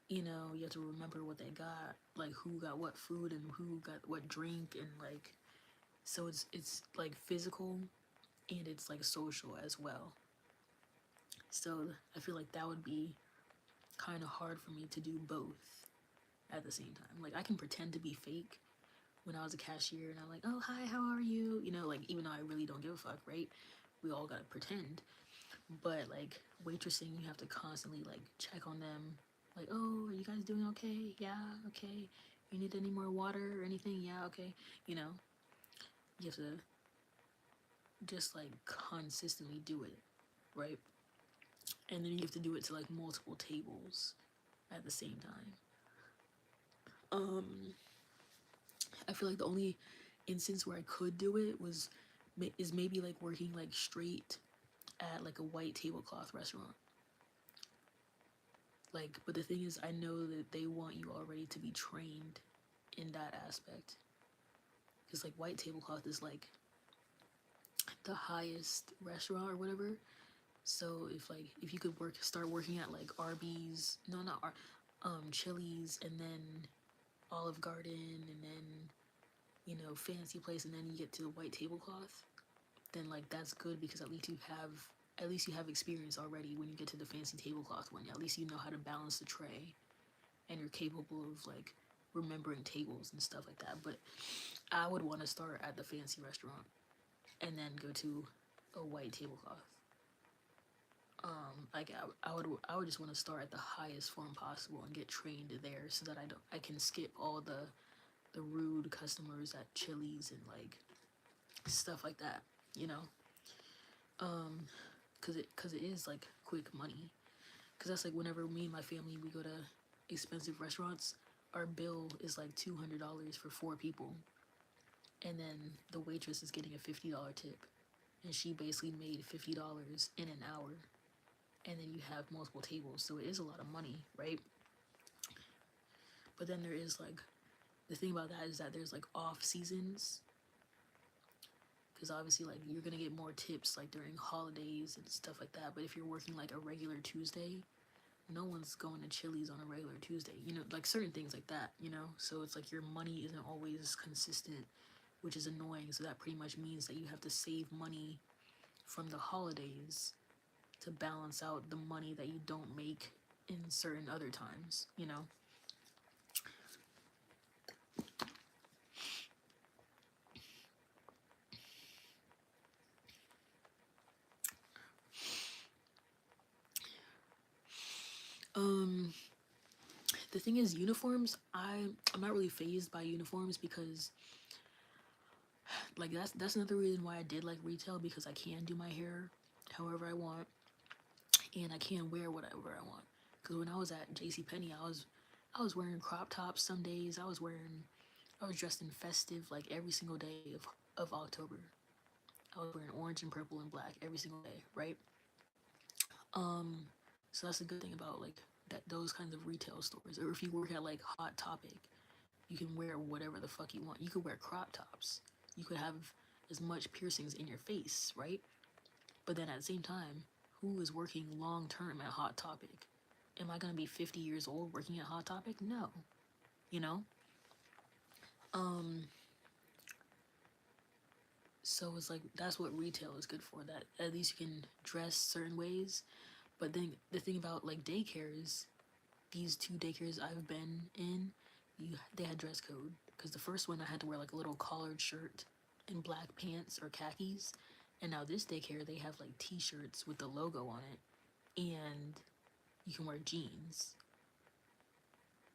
You know, you have to remember what they got, like who got what food and who got what drink, and like so it's like physical and it's like social as well. So I feel like that would be kind of hard for me to do both at the same time. Like I can pretend to be fake when I was a cashier and I'm like, oh hi, how are you? You know, like even though I really don't give a fuck, right? We all gotta pretend. But like waitressing, you have to constantly like check on them. Like, oh, are you guys doing okay? Yeah, okay. You need any more water or anything? Yeah, okay. You know, you have to just like consistently do it, right? And then you have to do it to like multiple tables at the same time. Um, I feel like the only instance where I could do it was is maybe like working like straight at like a white tablecloth restaurant. Like, but the thing is, I know that they want you already to be trained in that aspect, because like white tablecloth is like the highest restaurant or whatever. So if you could start working at like Arby's, no, not Chili's, and then Olive Garden, and then you know fancy place, and then you get to the white tablecloth, then like that's good, because at least you have experience already when you get to the fancy tablecloth one. At least you know how to balance the tray, and you're capable of like remembering tables and stuff like that. But I would want to start at the fancy restaurant and then go to a white tablecloth. Like I would just want to start at the highest form possible and get trained there, so that I can skip all the rude customers at Chili's and like stuff like that, you know. Cause it is like quick money. Cause that's like whenever me and my family we go to expensive restaurants, our bill is like $200 for 4 people, and then the waitress is getting a $50 tip, and she basically made $50 in an hour, and then you have multiple tables, so it is a lot of money, right? But then there is like the thing about that is that there's like off seasons, because obviously like you're gonna get more tips like during holidays and stuff like that. But if you're working like a regular Tuesday, no one's going to Chili's on a regular Tuesday, you know, like certain things like that, you know. So it's like your money isn't always consistent, which is annoying. So that pretty much means that you have to save money from the holidays to balance out the money that you don't make in certain other times, you know. um the thing is, uniforms, I'm not really phased by uniforms, because like that's another reason why I did like retail, because I can do my hair however I want, and I can wear whatever I want. Because when I was at JC Penney, I was wearing crop tops some days. I was dressed in festive like every single day of October. I was wearing orange and purple and black every single day, right? So that's a good thing about like that those kinds of retail stores. Or if you work at like Hot Topic, you can wear whatever the fuck you want. You could wear crop tops. You could have as much piercings in your face, right? But then at the same time, who is working long term at Hot Topic? Am I gonna be 50 years old working at Hot Topic? No. You know? So it's like that's what retail is good for. That at least you can dress certain ways. But then the thing about like daycares, these two daycares I've been in, they had dress code. Because the first one I had to wear like a little collared shirt and black pants or khakis, and now this daycare they have like T-shirts with the logo on it, and you can wear jeans.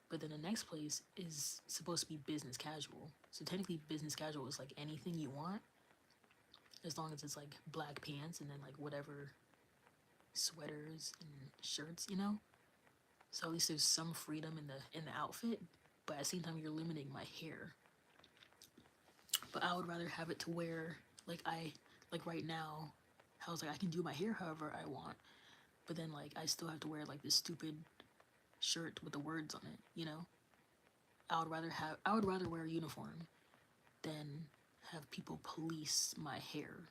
But then the next place is supposed to be business casual. So technically, business casual is like anything you want, as long as it's like black pants and then like whatever sweaters and shirts, you know. So at least there's some freedom in the outfit, but at the same time you're limiting my hair. But I would rather have it to where like right now, I was like I can do my hair however I want, but then like I still have to wear like this stupid shirt with the words on it, you know. I would rather wear a uniform than have people police my hair.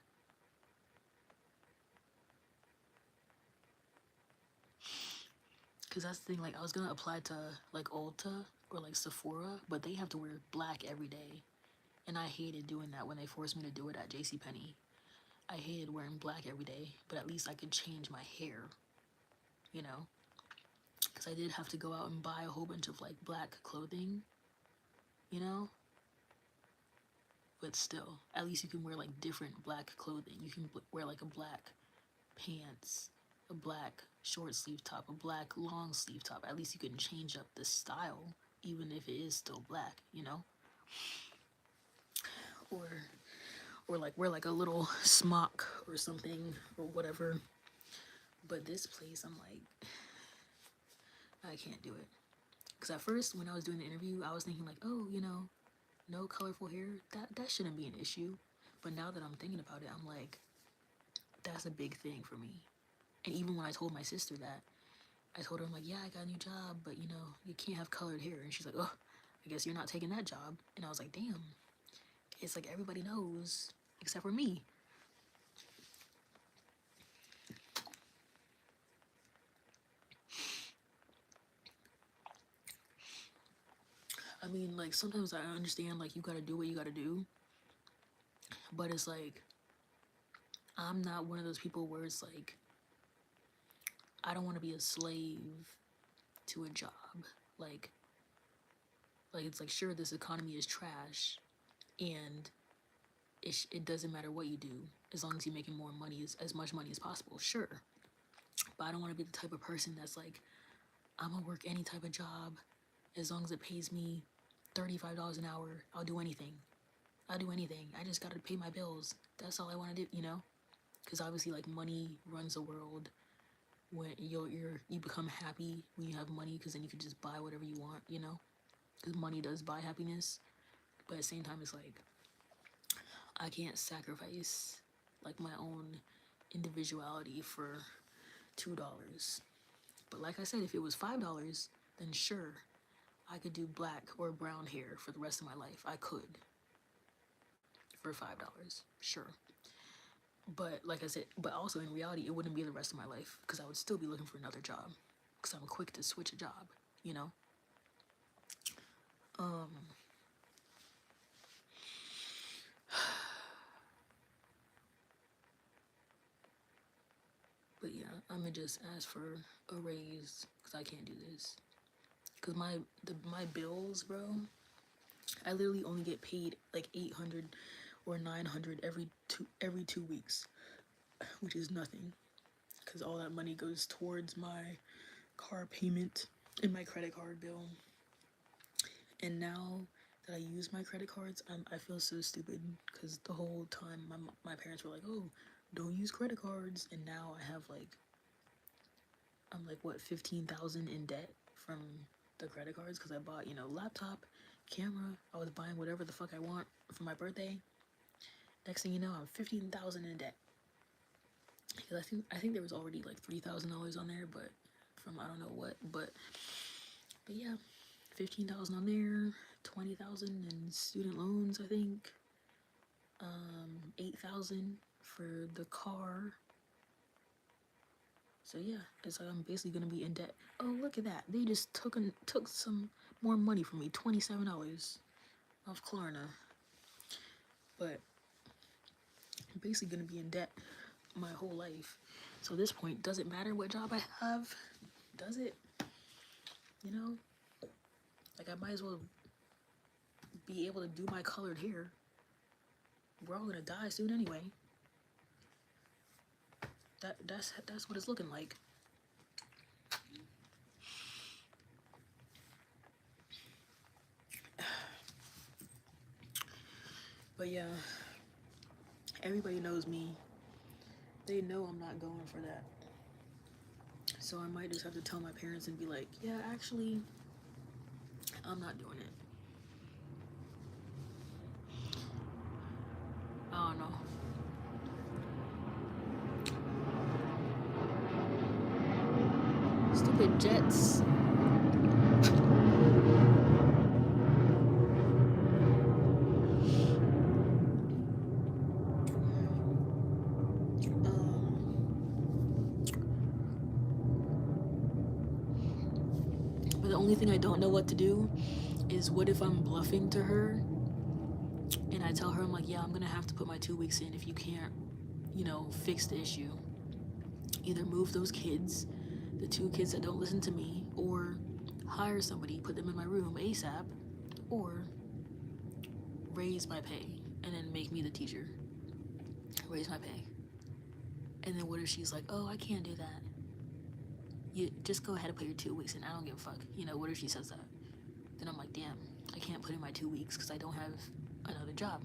Cause that's the thing, like I was gonna apply to like Ulta or like Sephora, but they have to wear black every day. And I hated doing that when they forced me to do it at JCPenney. I hated wearing black every day, but at least I could change my hair, you know? Because I did have to go out and buy a whole bunch of like black clothing, you know? But still, at least you can wear like different black clothing. You can wear like a black pants, a black short sleeve top, a black long sleeve top. At least you can change up the style, even if it is still black, you know? Or or like wear like a little smock or something or whatever. But this place, I'm like, I can't do it. Because at first, when I was doing the interview, I was thinking like, oh, you know, no colorful hair, that shouldn't be an issue. But now that I'm thinking about it, I'm like, that's a big thing for me. And even when I told my sister that, I told her, I'm like, yeah, I got a new job, but you know, you can't have colored hair. And she's like, oh, I guess you're not taking that job. And I was like, damn, it's like everybody knows except for me. I mean, like, sometimes I understand, like, you gotta do what you gotta do, but it's like, I'm not one of those people where it's like, I don't wanna be a slave to a job. Like, it's like, sure, this economy is trash, and it doesn't matter what you do, as long as you're making more money, as much money as possible, sure. But I don't wanna be the type of person that's like, I'm gonna work any type of job, as long as it pays me $35 an hour, I'll do anything. I'll do anything. I just gotta pay my bills. That's all I wanna do, you know? Because obviously, like, money runs the world. When you become happy when you have money, because then you can just buy whatever you want, you know? Because money does buy happiness. But at the same time, it's like, I can't sacrifice, like, my own individuality for $2. But like I said, if it was $5, then sure, I could do black or brown hair for the rest of my life. I could. For $5, sure. But like I said, but also in reality, it wouldn't be the rest of my life because I would still be looking for another job because I'm quick to switch a job, you know? But yeah, I'm gonna just ask for a raise because I can't do this. Cause my bills, bro, I literally only get paid like 800 or 900 every 2 weeks, which is nothing. Cause all that money goes towards my car payment and my credit card bill. And now that I use my credit cards, I feel so stupid because the whole time my parents were like, oh, don't use credit cards. And now I have like, I'm like, what, 15,000 in debt from the credit cards because I bought, you know, laptop, camera. I was buying whatever the fuck I want for my birthday. Next thing you know, I'm 15,000 in debt. Because I think there was already like $3,000 on there, but from I don't know what, but yeah, 15,000 on there, 20,000 in student loans, I think. 8,000 for the car. So yeah, it's like I'm basically gonna be in debt. Oh, look at that! They just took some more money from me, $27 off Klarna. But I'm basically gonna be in debt my whole life. So at this point, does it matter what job I have? Does it? You know, like I might as well be able to do my colored hair. We're all gonna die soon anyway. That's what it's looking like. But yeah, everybody knows me. They know I'm not going for that. So I might just have to tell my parents and be like, yeah, actually, I'm not doing it. I don't know. Stupid jets. But the only thing I don't know what to do is what if I'm bluffing to her and I tell her, I'm like, yeah, I'm gonna have to put my 2 weeks in if you can't, fix the issue. Either move those kids, the 2 kids that don't listen to me, or hire somebody, put them in my room ASAP, or raise my pay and then make me the teacher. Raise my pay. And then what if she's like, oh, I can't do that. You just go ahead and put your 2 weeks in. I don't give a fuck. What if she says that? Then I'm like, damn, I can't put in my 2 weeks because I don't have another job.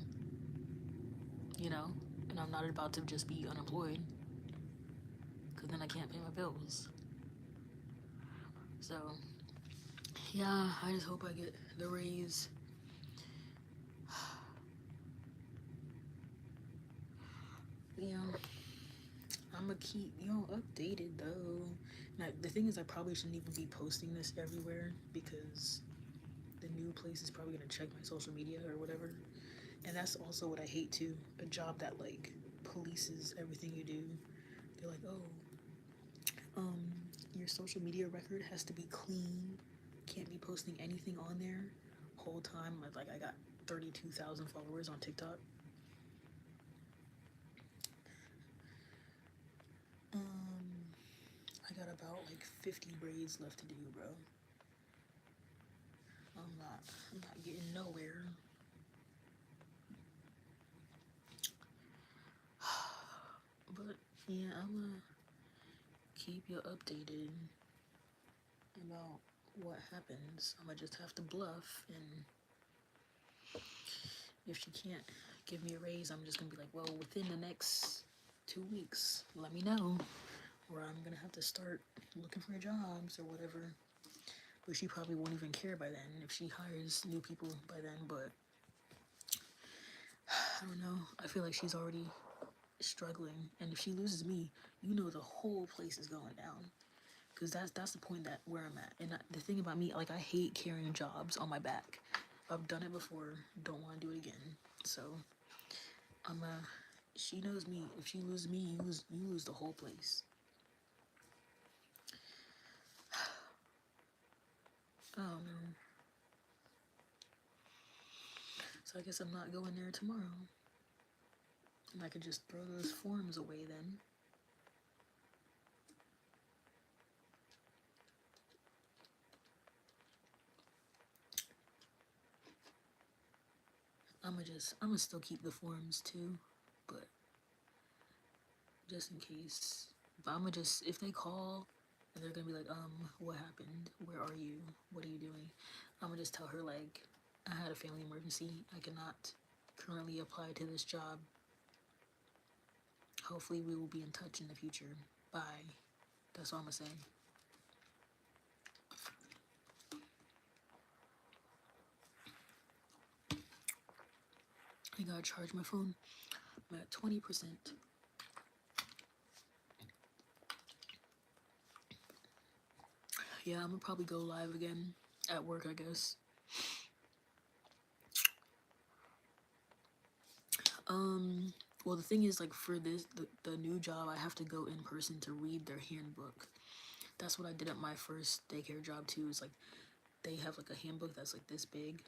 And I'm not about to just be unemployed because then I can't pay my bills. So, yeah, I just hope I get the raise. Yeah, I'm gonna keep updated though. Now, the thing is, I probably shouldn't even be posting this everywhere because the new place is probably gonna check my social media or whatever. And that's also what I hate too. A job that like polices everything you do. They're like, oh, your social media record has to be clean. Can't be posting anything on there. Whole time, like I got 32,000 followers on TikTok. I got about like 50 braids left to do, bro. I'm not getting nowhere. But yeah, I'm gonna keep you updated about what happens. I'm gonna just have to bluff, and if she can't give me a raise, I'm just gonna be like, well, within the next 2 weeks, let me know, or I'm gonna have to start looking for jobs or whatever. But she probably won't even care by then if she hires new people by then. But I don't know. I feel like she's already struggling, and if she loses me, the whole place is going down. Because that's the point that where I'm at. And the thing about me, like I hate carrying jobs on my back. I've done it before. Don't want to do it again. So I'm she knows me. If she loses me, you lose the whole place. So I guess I'm not going there tomorrow. And I could just throw those forms away then. I'm gonna still keep the forms too, but just in case. But if they call and they're gonna be like, what happened? Where are you? What are you doing? I'm gonna just tell her like, I had a family emergency. I cannot currently apply to this job. Hopefully we will be in touch in the future. Bye. That's all I'm gonna say. I gotta charge my phone. I'm at 20%. Yeah, I'm gonna probably go live again at work, I guess. Well, the thing is, like, for the new job, I have to go in person to read their handbook. That's what I did at my first daycare job too. Is like they have like a handbook that's like this big,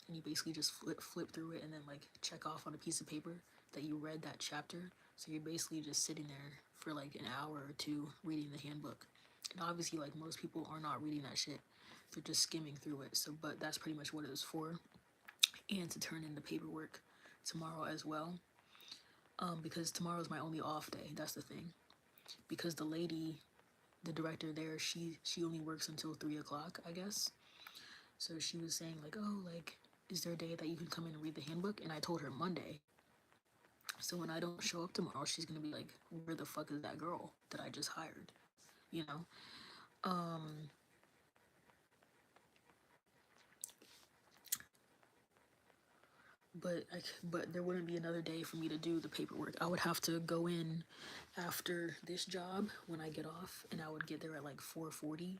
and you basically just flip through it and then like check off on a piece of paper that you read that chapter. So you're basically just sitting there for like an hour or two reading the handbook. And obviously, like most people are not reading that shit; they're just skimming through it. So, but that's pretty much what it was for, and to turn in the paperwork tomorrow as well. Because tomorrow's my only off day. That's the thing. Because the lady, the director there, she only works until 3 o'clock, I guess. So she was saying like, oh, like, is there a day that you can come in and read the handbook? And I told her Monday. So when I don't show up tomorrow, she's gonna be like, where the fuck is that girl that I just hired? You know. Um. But there wouldn't be another day for me to do the paperwork. I would have to go in after this job when I get off, and I would get there at like 4:40,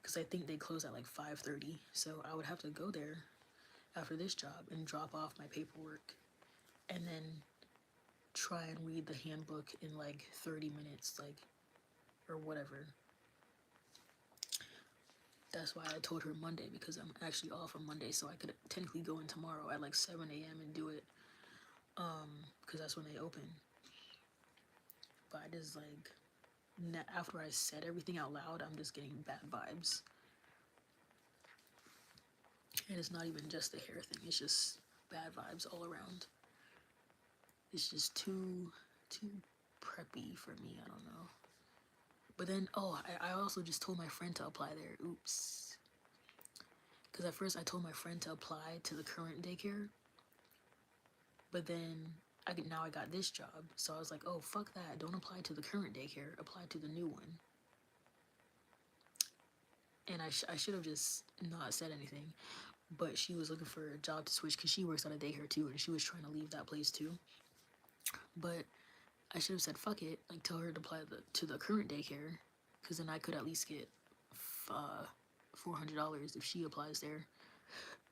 because I think they close at like 5:30. So I would have to go there after this job and drop off my paperwork, and then try and read the handbook in like 30 minutes, like, or whatever. That's why I told her Monday, because I'm actually off on Monday, so I could technically go in tomorrow at like 7 a.m. and do it, because that's when they open. But I just like, after I said everything out loud, I'm just getting bad vibes. And it's not even just the hair thing, it's just bad vibes all around. It's just too preppy for me, I don't know. But then, oh, I also just told my friend to apply there. Oops. Because at first I told my friend to apply to the current daycare. But then now I got this job. So I was like, oh, fuck that. Don't apply to the current daycare. Apply to the new one. And I should have just not said anything. But she was looking for a job to switch because she works at a daycare too. And she was trying to leave that place too. But I should have said, fuck it. Like, tell her to apply to the current daycare. Because then I could at least get $400 if she applies there.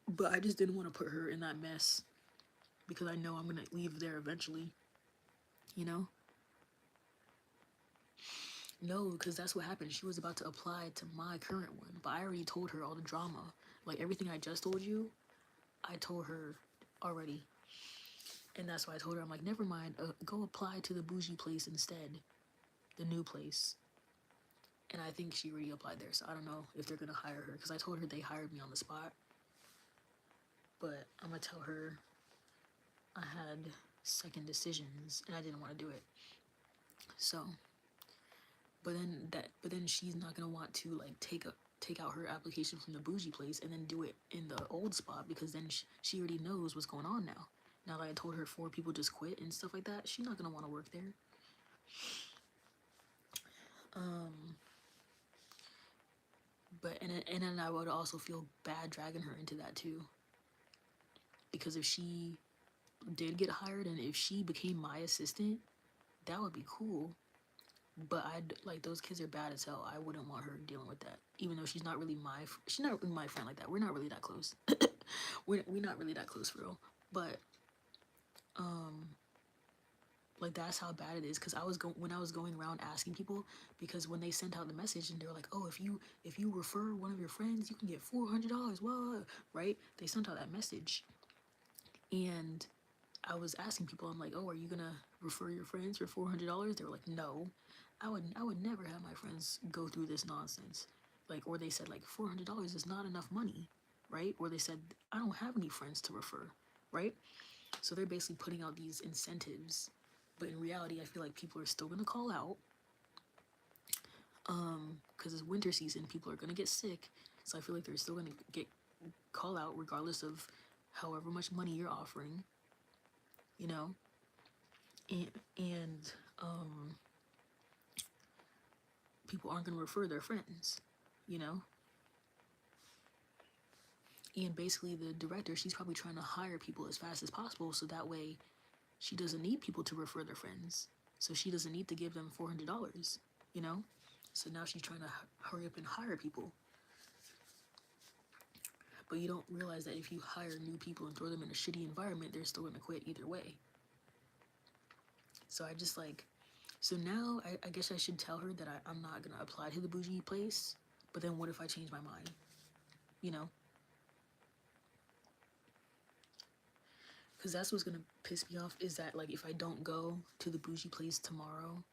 But I just didn't want to put her in that mess, because I know I'm going to leave there eventually, you know? No, because that's what happened. She was about to apply to my current one, but I already told her all the drama. Like, everything I just told you, I told her already. And that's why I told her, I'm like, never mind, go apply to the bougie place instead, the new place. And I think she already applied there, so I don't know if they're going to hire her, because I told her they hired me on the spot. But I'm going to tell her I had second decisions and I didn't want to do it. So, but then she's not gonna want to like take out her application from the bougie place and then do it in the old spot, because then she already knows what's going on now. Now that I told her 4 people just quit and stuff like that, she's not gonna want to work there. But and then I would also feel bad dragging her into that too, because if she did get hired and if she became my assistant, that would be cool. But I'd like, those kids are bad as hell. I wouldn't want her dealing with that, even though she's not really my friend like that. We're not really that close. we're not really that close for real. But like, that's how bad it is. Because when I was going around asking people, because when they sent out the message and they were like, oh, if you refer one of your friends, you can get $400. What? Right? They sent out that message, and I was asking people, I'm like, oh, are you gonna refer your friends for $400? They were like, no. I would never have my friends go through this nonsense. Like, or they said like $400 is not enough money, right? Or they said, I don't have any friends to refer, right? So they're basically putting out these incentives, but in reality, I feel like people are still gonna call out, because it's winter season, people are gonna get sick. So I feel like they're still gonna call out regardless of however much money you're offering, you know. And people aren't going to refer their friends, you know. And basically, the director, she's probably trying to hire people as fast as possible so that way she doesn't need people to refer their friends. So she doesn't need to give them $400, you know? So now she's trying to hurry up and hire people. But you don't realize that if you hire new people and throw them in a shitty environment, they're still gonna quit either way. So I just like, so now I guess I should tell her that I'm not gonna apply to the bougie place. But then what if I change my mind? You know? Because that's what's gonna piss me off is that, like, if I don't go to the bougie place tomorrow,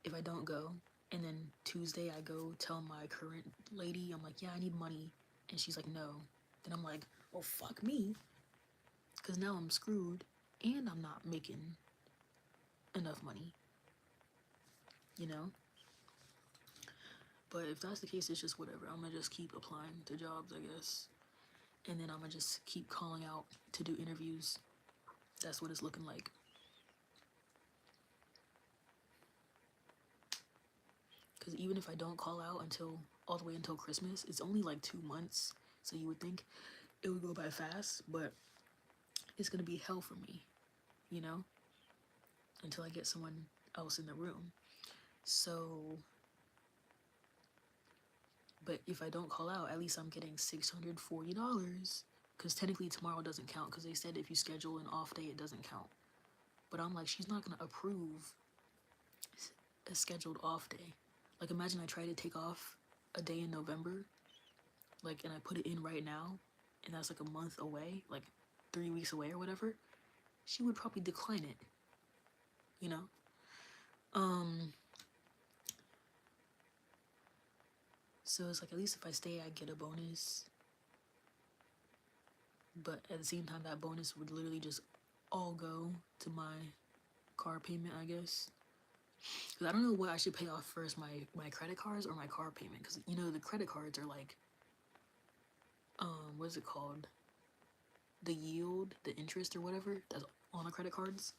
if I don't go, and then Tuesday I go tell my current lady, I'm like, yeah, I need money. And she's like, no. Then I'm like, oh, fuck me. Because now I'm screwed and I'm not making enough money, you know? But if that's the case, it's just whatever. I'm gonna just keep applying to jobs, I guess. And then I'm gonna just keep calling out to do interviews. That's what it's looking like. Because even if I don't call out until all the way until Christmas, it's only like 2 months. So you would think it would go by fast, but it's gonna be hell for me, you know, until I get someone else in the room. So, but if I don't call out, at least I'm getting $640. Because technically tomorrow doesn't count because they said if you schedule an off day, it doesn't count. But I'm like, she's not gonna approve a scheduled off day. Like, imagine I try to take off a day in November, like, and I put it in right now, and that's like a month away, like 3 weeks away or whatever. She would probably decline it, you know? So it's like, at least if I stay, I get a bonus. But at the same time, that bonus would literally just all go to my car payment, I guess. Because I don't know what I should pay off first, my credit cards or my car payment. Because, you know, the credit cards are like, what is it called? The yield, the interest or whatever, that's on the credit cards.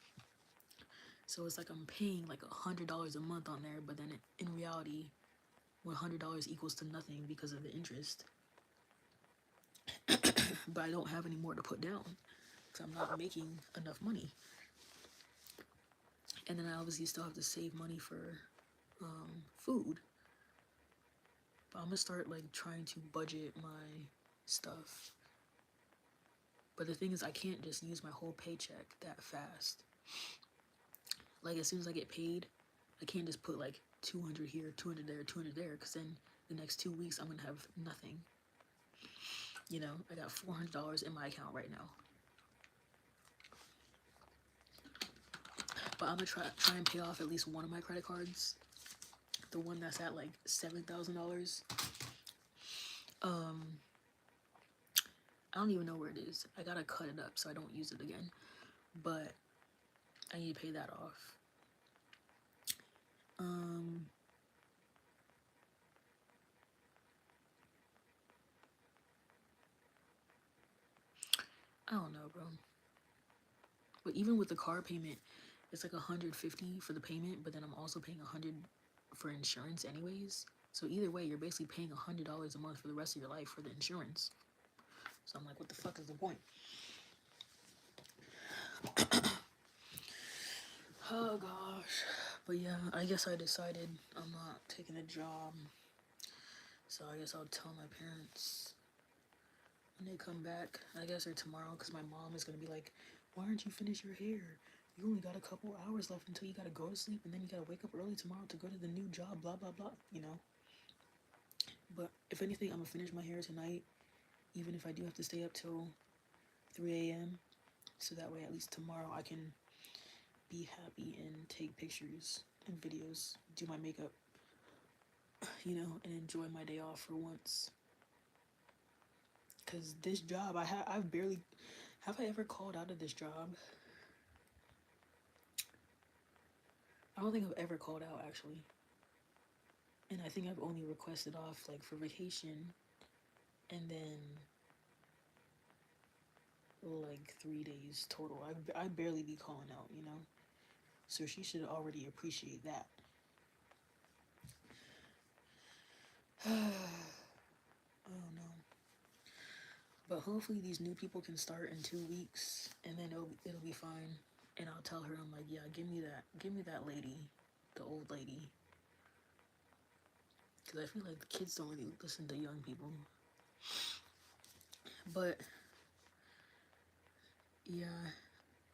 So it's like I'm paying like $100 a month on there, but then in reality, $100 equals to nothing because of the interest. But I don't have any more to put down because I'm not making enough money. And then I obviously still have to save money for food. But I'm gonna start like trying to budget my stuff. But the thing is, I can't just use my whole paycheck that fast. Like, as soon as I get paid, I can't just put like 200 here, 200 there, 200 there, because then the next 2 weeks I'm gonna have nothing. You know, I got $400 in my account right now. But I'm gonna try and pay off at least one of my credit cards. The one that's at like $7,000. I don't even know where it is. I gotta cut it up so I don't use it again. But I need to pay that off. I don't know, bro. But even with the car payment, it's like $150 for the payment, but then I'm also paying $100 for insurance anyways. So either way, you're basically paying $100 a month for the rest of your life for the insurance. So I'm like, what the fuck is the point? Oh gosh. But yeah, I guess I decided I'm not taking a job. So I guess I'll tell my parents when they come back, I guess, or tomorrow, because my mom is going to be like, why aren't you finished your hair? You only got a couple hours left until you got to go to sleep, and then you got to wake up early tomorrow to go to the new job, blah, blah, blah, you know? But if anything, I'm going to finish my hair tonight, even if I do have to stay up till 3 a.m., so that way at least tomorrow I can be happy and take pictures and videos, do my makeup, you know, and enjoy my day off for once. Because this job, I've barely, have I ever called out of this job? I don't think I've ever called out, actually. And I think I've only requested off, like, for vacation, and then, like, 3 days total. I barely be calling out, you know? So she should already appreciate that. I don't know. But hopefully these new people can start in 2 weeks, and then it'll be fine. And I'll tell her, I'm like, yeah, give me that lady, the old lady, because I feel like the kids don't really listen to young people. But yeah,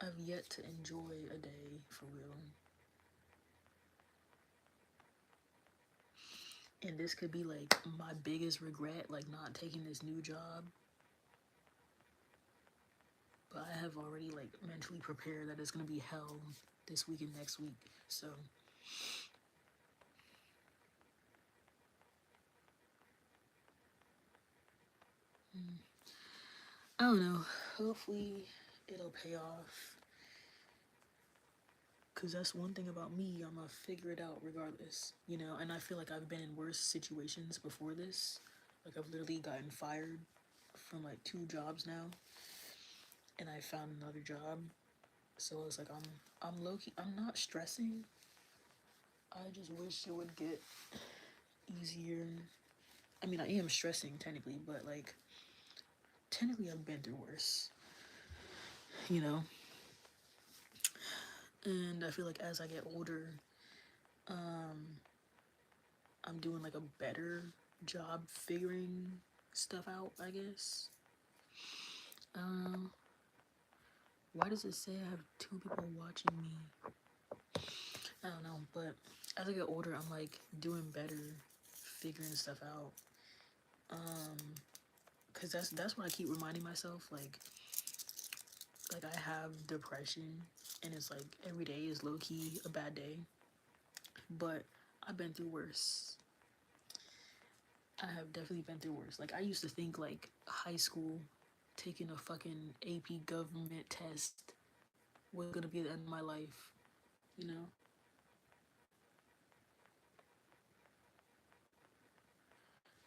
I've yet to enjoy a day for real. And this could be like my biggest regret, like not taking this new job. But I have already like mentally prepared that it's gonna be hell this week and next week. So I don't know. Hopefully it'll pay off. Cause that's one thing about me, I'm gonna figure it out regardless, you know. And I feel like I've been in worse situations before this. Like I've literally gotten fired from like 2 jobs now, and I found another job. So it's like I'm low key. I'm not stressing. I just wish it would get easier. I mean, I am stressing technically, but like technically I've been through worse, you know. And I feel like as I get older, I'm doing like a better job figuring stuff out, I guess. Um, why does it say I have 2 people watching me? I don't know, but as I get older, I'm like doing better figuring stuff out. Cause that's what I keep reminding myself. Like I have depression, and it's like every day is low key a bad day. But I've been through worse. I have definitely been through worse. Like I used to think like high school, taking a fucking AP government test was gonna be the end of my life. You know.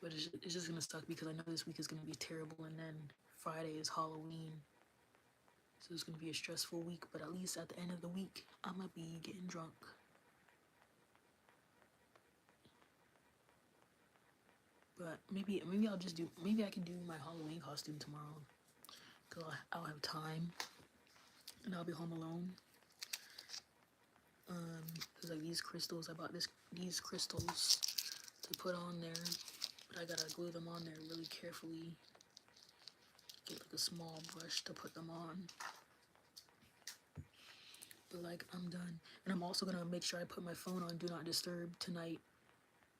But it's just gonna suck because I know this week is gonna be terrible, and then Friday is Halloween, so it's gonna be a stressful week. But at least at the end of the week, I'm gonna be getting drunk. But maybe I'll just do maybe I can do my Halloween costume tomorrow, cause I'll have time, and I'll be home alone. Cause like these crystals, I bought these crystals to put on there, but I gotta glue them on there really carefully. Get like a small brush to put them on. But like I'm done, and I'm also gonna make sure I put my phone on do not disturb tonight.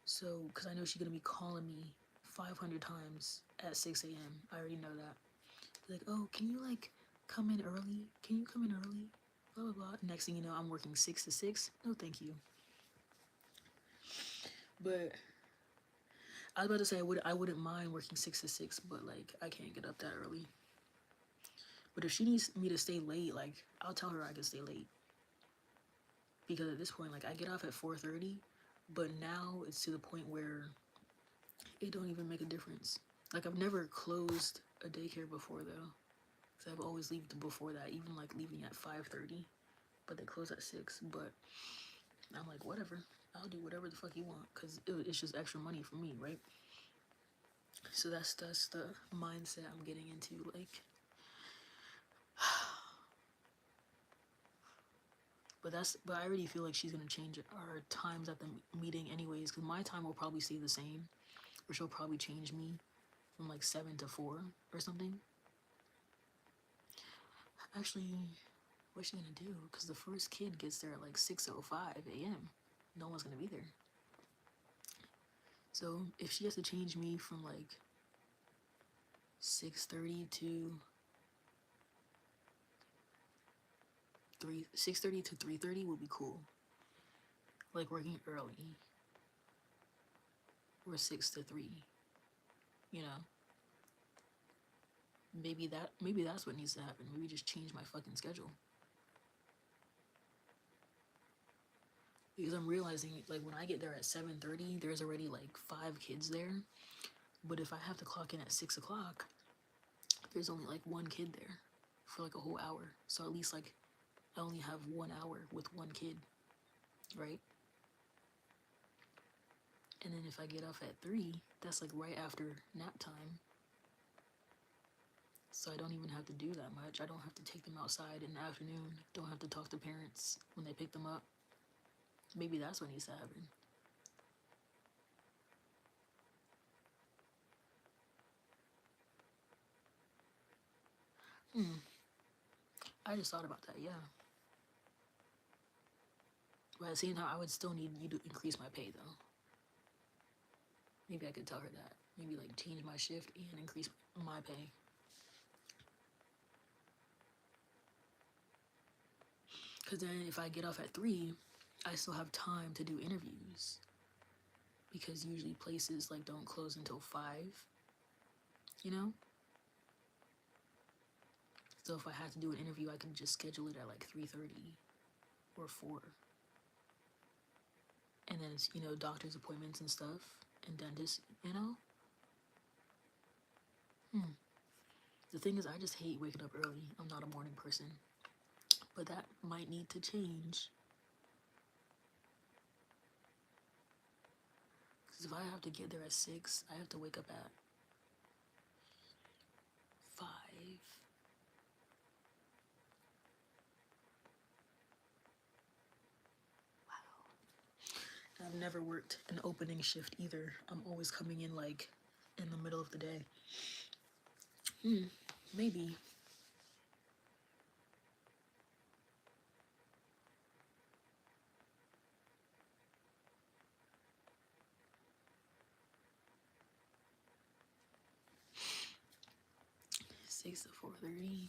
So, cause I know she's gonna be calling me 500 times at 6 a.m. I already know that. Like, oh, can you like come in early? Can you come in early? Blah blah blah. Next thing you know, I'm working 6 to 6. No, thank you. But I was about to say I wouldn't mind working 6 to 6, but like I can't get up that early. But if she needs me to stay late, like I'll tell her I can stay late. Because at this point, like I get off at 4:30, but now it's to the point where it don't even make a difference. Like I've never closed a daycare before though, because I've always left before that, even like leaving at 5:30, but they close at 6. But I'm like, whatever, I'll do whatever the fuck you want, because it's just extra money for me, right? So that's the mindset I'm getting into. Like, but I already feel like she's gonna change our times at the meeting anyways, because my time will probably stay the same, or she'll probably change me from like 7 to 4 or something. Actually, what's she gonna do? Because the first kid gets there at like 6:05 a.m. No one's gonna be there. So if she has to change me from like 6:30 to 6:30 to 3:30 would be cool. Like working early, or 6 to 3. You know, maybe that's what needs to happen. Maybe just change my fucking schedule. Because I'm realizing like when I get there at 7:30, there's already like 5 kids there. But if I have to clock in at 6 o'clock, there's only like one kid there for like a whole hour. So at least like I only have 1 hour with one kid, right? And then if I get off at 3, that's like right after nap time. So I don't even have to do that much. I don't have to take them outside in the afternoon. Don't have to talk to parents when they pick them up. Maybe that's what needs to happen. I just thought about that, yeah. But at the same time, I would still need you to increase my pay, though. Maybe I could tell her that. Maybe like change my shift and increase my pay. Because then if I get off at 3, I still have time to do interviews. Because usually places like don't close until 5, you know? So if I had to do an interview, I could just schedule it at like 3:30 or 4. And then it's, doctor's appointments and stuff and dentist, The thing is, I just hate waking up early. I'm not a morning person. But that might need to change. Because if I have to get there at 6, I have to wake up at 5. Wow. I've never worked an opening shift either. I'm always coming in like in the middle of the day. Maybe. Six to 4:30.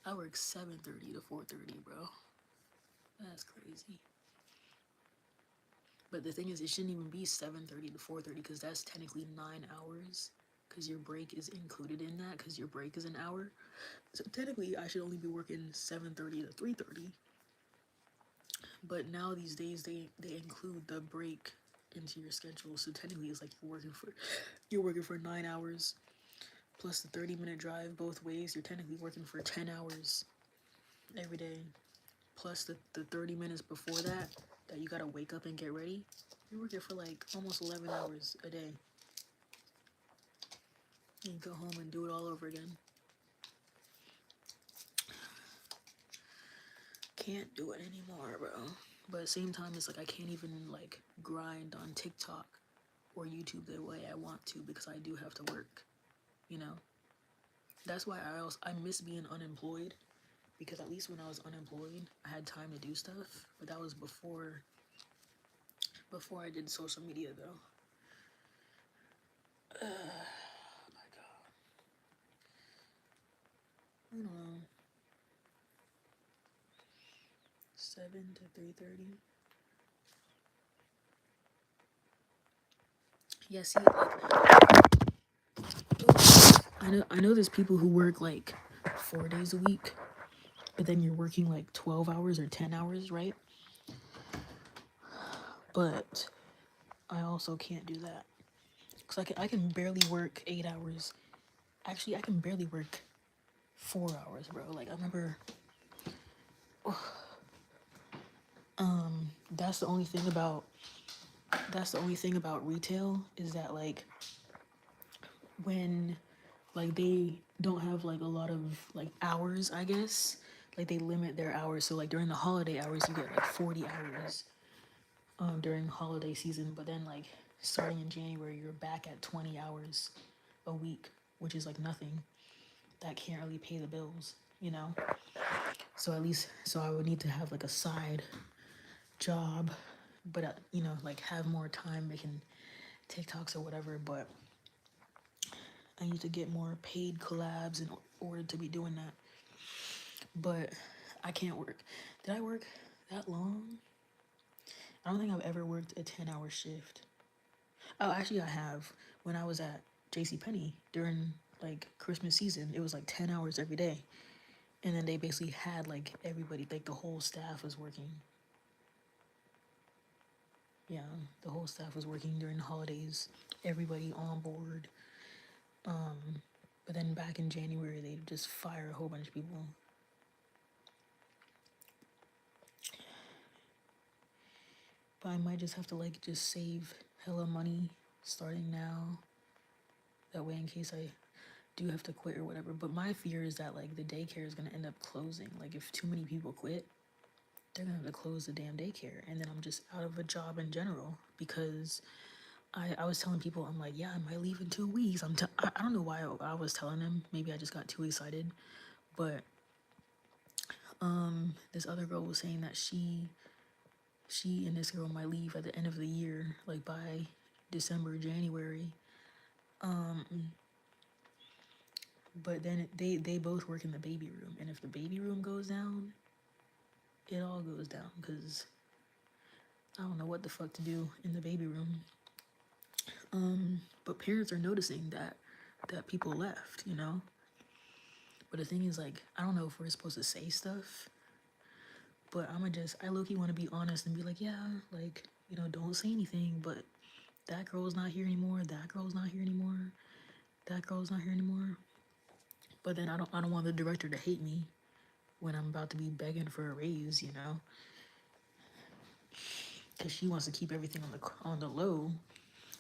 I work 7:30 to 4:30, bro. That's crazy. But the thing is, it shouldn't even be 7:30 to 4:30 because that's technically 9 hours. Because your break is included in that. Because your break is an hour. So technically, I should only be working 7:30 to 3:30. But now these days, they include the break into your schedule. So technically, it's like you're working for 9 hours plus the 30-minute drive both ways. You're technically working for 10 hours every day, plus the 30 minutes before that you gotta wake up and get ready. You're working for like almost 11 hours a day. And you go home and do it all over again. Can't do it anymore, bro. But at the same time, it's like I can't even like grind on TikTok or YouTube the way I want to because I do have to work, you know? That's why I miss being unemployed, because at least when I was unemployed, I had time to do stuff. But that was before I did social media, though. Oh my god. I don't know. 7 to 3:30. Yeah, see, like, I know there's people who work like 4 days a week, but then you're working like 12 hours or 10 hours, right? But I also can't do that. Because I can barely work 8 hours. Actually, I can barely work 4 hours, bro. Like, I remember, that's the only thing about retail is that, like, when, like, they don't have, like, a lot of, like, hours, I guess. Like, they limit their hours. So, like, during the holiday hours, you get, like, 40 hours during holiday season. But then, like, starting in January, you're back at 20 hours a week, which is, like, nothing. That can't really pay the bills, you know? So I would need to have, like, a side job, but, like, have more time making TikToks or whatever. But I need to get more paid collabs in order to be doing that. But I can't work. Did I work that long? I don't think I've ever worked a 10-hour shift. Oh, actually, I have. When I was at JCPenney during like Christmas season, it was like 10 hours every day. And then they basically had like everybody, like the whole staff was working. Yeah, the whole staff was working during the holidays. Everybody on board. But then back in January, they just fire a whole bunch of people. But I might just have to like just save hella money starting now. That way, in case I do have to quit or whatever. But my fear is that like the daycare is gonna end up closing. Like if too many people quit, they're gonna have to close the damn daycare, and then I'm just out of a job in general because I was telling people, I'm like, yeah, I might leave in 2 weeks. I don't know why I was telling them. Maybe I just got too excited. But this other girl was saying that she and this girl might leave at the end of the year, like by December, January. But then they both work in the baby room, and if the baby room goes down, it all goes down because I don't know what the fuck to do in the baby room. But parents are noticing that people left, you know. But the thing is, like, I don't know if we're supposed to say stuff, but I low-key want to be honest and be like, yeah, like, you know, don't say anything, but that girl's not here anymore, that girl's not here anymore, that girl's not here anymore. But then I don't want the director to hate me when I'm about to be begging for a raise, you know, because she wants to keep everything on the low,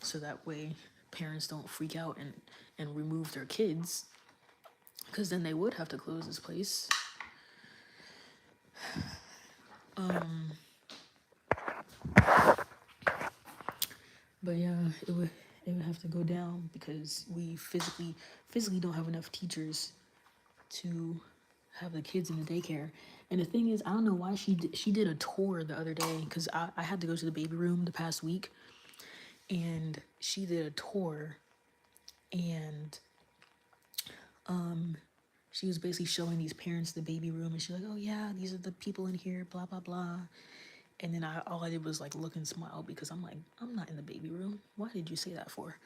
so that way parents don't freak out and remove their kids, because then they would have to close this place. But yeah, it would have to go down because we physically don't have enough teachers to have the kids in the daycare. And the thing is, I don't know why she did a tour the other day because I had to go to the baby room the past week, and she did a tour, and she was basically showing these parents the baby room, and she's like, oh yeah, these are the people in here, blah blah blah. And then all I did was like look and smile because I'm like, I'm not in the baby room. Why did you say that for?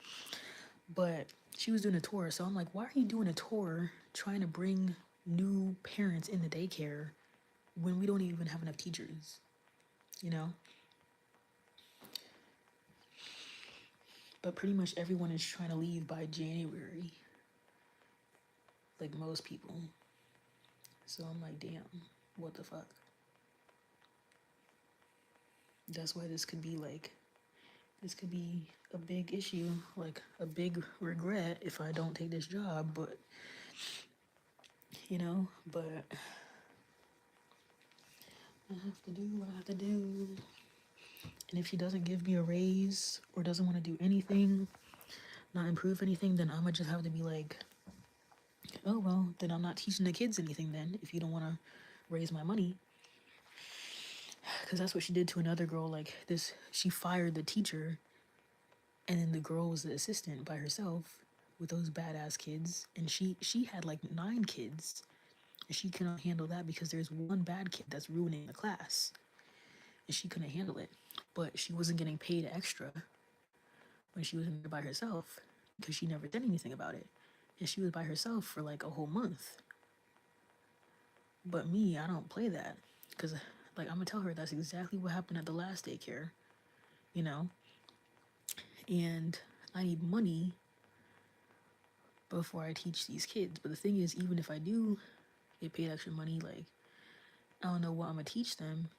But she was doing a tour, so I'm like, why are you doing a tour trying to bring new parents in the daycare when we don't even have enough teachers? You know? But pretty much everyone is trying to leave by January. Like most people. So I'm like, damn, what the fuck? That's why this could be a big issue, like a big regret if I don't take this job, but you know, but I have to do what I have to do. And if she doesn't give me a raise or doesn't want to do anything, not improve anything, then I'ma just have to be like, oh well, then I'm not teaching the kids anything then if you don't want to raise my money. Because that's what she did to another girl. Like this, she fired the teacher, and then the girl was the assistant by herself with those badass kids, and she had like 9 kids, and she cannot handle that because there's one bad kid that's ruining the class, and she couldn't handle it. But she wasn't getting paid extra when she was in there by herself because she never said anything about it, and she was by herself for like a whole month. But me, I don't play that because like I'm gonna tell her that's exactly what happened at the last daycare, you know, and I need money before I teach these kids. But the thing is, even if I do get paid extra money, like I don't know what I'm gonna teach them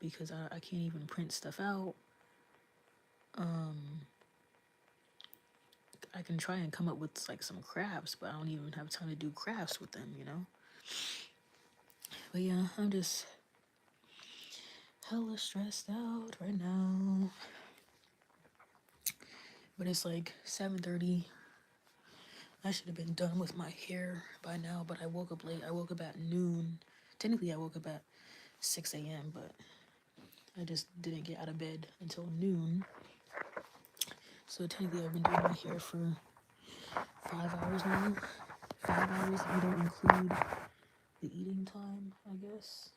because I can't even print stuff out. I can try and come up with like some crafts, but I don't even have time to do crafts with them, you know. But yeah, I'm just hella stressed out right now. But it's like 7:30. I should have been done with my hair by now, but I woke up late. I woke up at noon. Technically, I woke up at 6 a.m., but I just didn't get out of bed until noon. So technically, I've been doing my hair for 5 hours now. 5 hours if you don't include the eating time, I guess.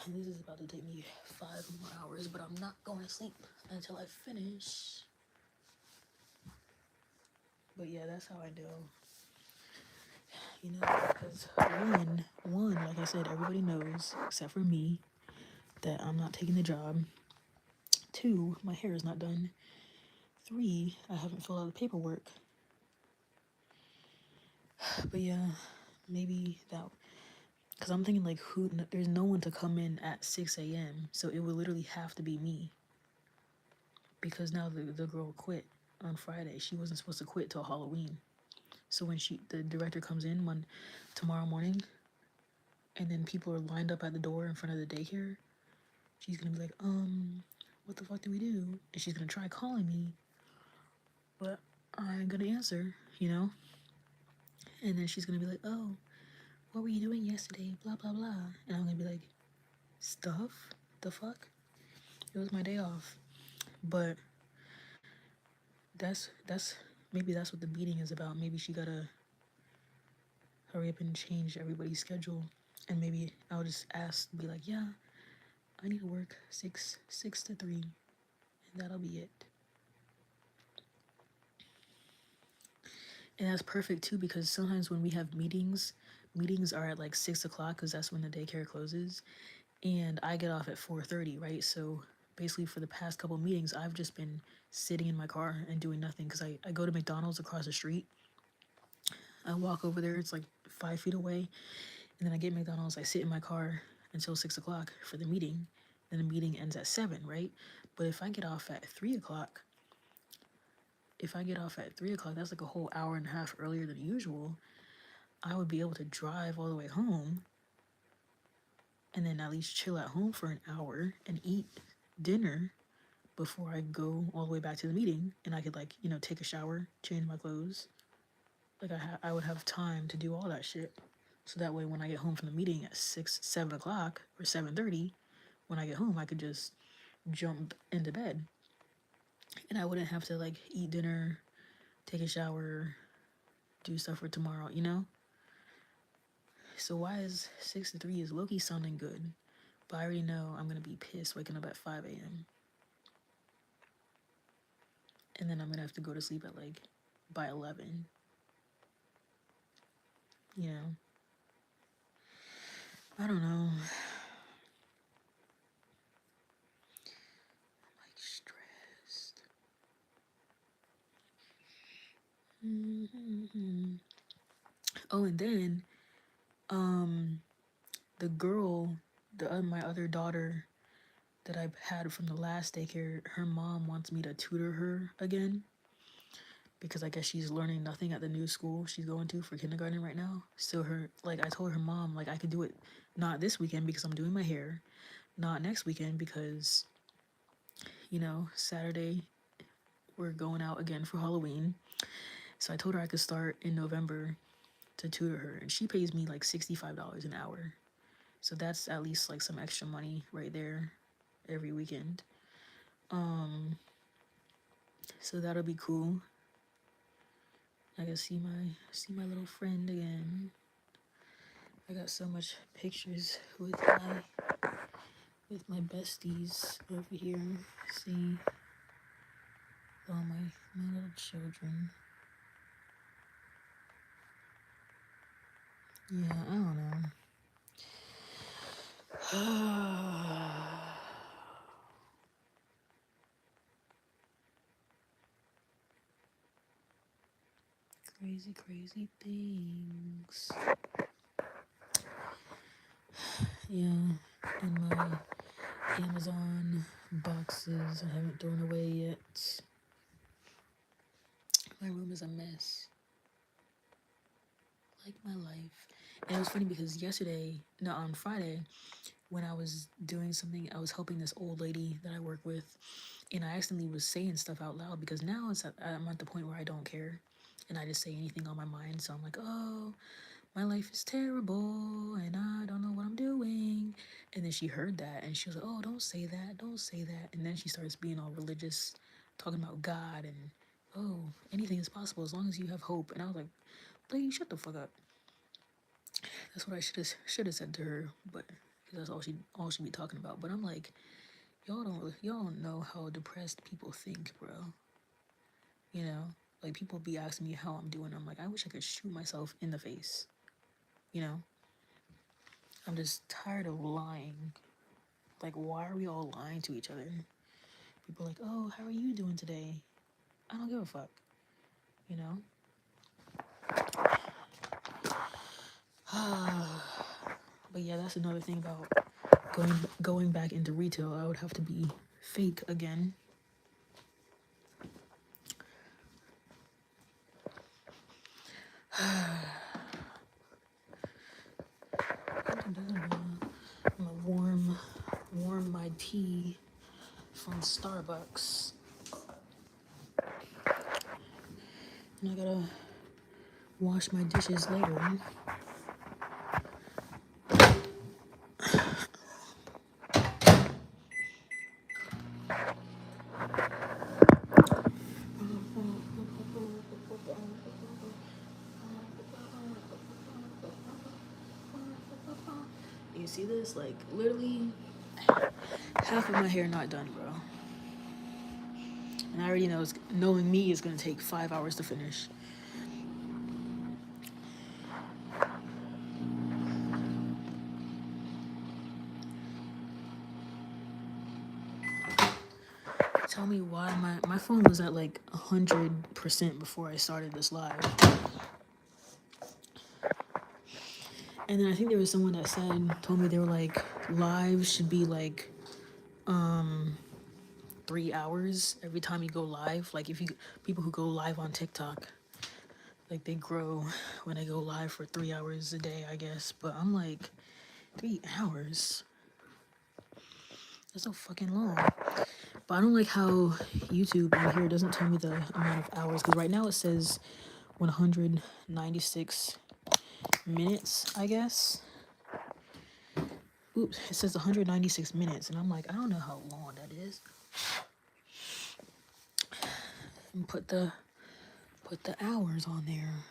This is about to take me 5 more hours, but I'm not going to sleep until I finish. But yeah, that's how I do. You know, because one, like I said, everybody knows, except for me, that I'm not taking the job. 2, my hair is not done. 3, I haven't filled out the paperwork. But yeah, maybe that. Because I'm thinking, like, there's no one to come in at 6 a.m. So it would literally have to be me. Because now the girl quit on Friday. She wasn't supposed to quit till Halloween. So when the director comes in tomorrow morning, and then people are lined up at the door in front of the daycare, she's gonna be like, what the fuck do we do? And she's gonna try calling me, but I ain't gonna answer, you know? And then she's gonna be like, oh, what were you doing yesterday? Blah, blah, blah. And I'm gonna be like, stuff? The fuck? It was my day off. But that's maybe that's what the meeting is about. Maybe she gotta hurry up and change everybody's schedule. And maybe I'll just be like, yeah, I need to work six to 3, and that'll be it. And that's perfect too, because sometimes when we have meetings are at like 6 o'clock, because that's when the daycare closes, and I get off at 4:30, right? So basically for the past couple of meetings, I've just been sitting in my car and doing nothing, because I go to McDonald's across the street. I walk over there, it's like 5 feet away, and then I get McDonald's, I sit in my car until 6 o'clock for the meeting. Then the meeting ends at 7, right? But if I get off at 3 o'clock, that's like a whole hour and a half earlier than usual. I would be able to drive all the way home and then at least chill at home for an hour and eat dinner before I go all the way back to the meeting. And I could, like, you know, take a shower, change my clothes. Like, I would have time to do all that shit. So that way when I get home from the meeting at 7 o'clock or 7:30, when I get home, I could just jump into bed. And I wouldn't have to, like, eat dinner, take a shower, do stuff for tomorrow, you know? So why is 6 to 3 is low-key sounding good, but I already know I'm gonna be pissed waking up at 5 a.m. And then I'm gonna have to go to sleep at like by 11. You know, I don't know. I'm like stressed. Mm-hmm. Oh, and then the girl, my other daughter that I had from the last daycare, her mom wants me to tutor her again, because I guess she's learning nothing at the new school she's going to for kindergarten right now. So I told her mom, like, I could do it not this weekend because I'm doing my hair, not next weekend because, you know, Saturday we're going out again for Halloween. So I told her I could start in November to tutor her, and she pays me like $65 an hour. So that's at least like some extra money right there every weekend. So that'll be cool. I can see my little friend again. I got so much pictures with my besties over here. See all my little children. Yeah, I don't know. Crazy things. Yeah, and my Amazon boxes I haven't thrown away yet. My room is a mess. Like my life. And it was funny because on Friday, when I was doing something, I was helping this old lady that I work with, and I accidentally was saying stuff out loud, because now I'm at the point where I don't care, and I just say anything on my mind. So I'm like, oh, my life is terrible, and I don't know what I'm doing. And then she heard that, and she was like, oh, don't say that. And then she starts being all religious, talking about God, and, oh, anything is possible as long as you have hope. And I was like, lady, shut the fuck up. That's what I should have said to her, but that's all she be talking about. But I'm like, y'all don't know how depressed people think, bro. You know, like, people be asking me how I'm doing. I'm like, I wish I could shoot myself in the face. You know, I'm just tired of lying. Like, why are we all lying to each other? People are like, oh, how are you doing today? I don't give a fuck. You know. But yeah, that's another thing about going back into retail. I would have to be fake again. I'm gonna warm my tea from Starbucks. And I gotta wash my dishes later. You see this? Like, literally half of my hair not done, bro. And I already know knowing me is gonna take 5 hours to finish. Tell me why my phone was at like 100% before I started this live. And then I think there was someone that told me they were like, lives should be like 3 hours every time you go live. Like if you people who go live on TikTok, like they grow when they go live for 3 hours a day, I guess. But I'm like, 3 hours? That's so fucking long. But I don't like how YouTube on here doesn't tell me the amount of hours, because right now it says 196 minutes, I guess. Oops, it says 196 minutes, and I'm like, I don't know how long that is. And put the hours on there.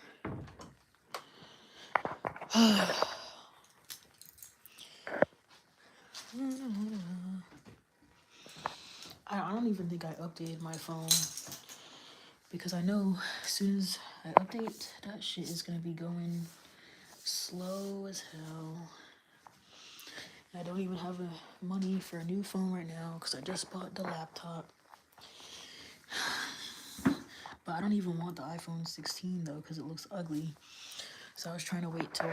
I don't even think I updated my phone, because I know as soon as I update, that shit is gonna be going slow as hell. I don't even have money for a new phone right now because I just bought the laptop. But I don't even want the iPhone 16 though because it looks ugly. So I was trying to wait till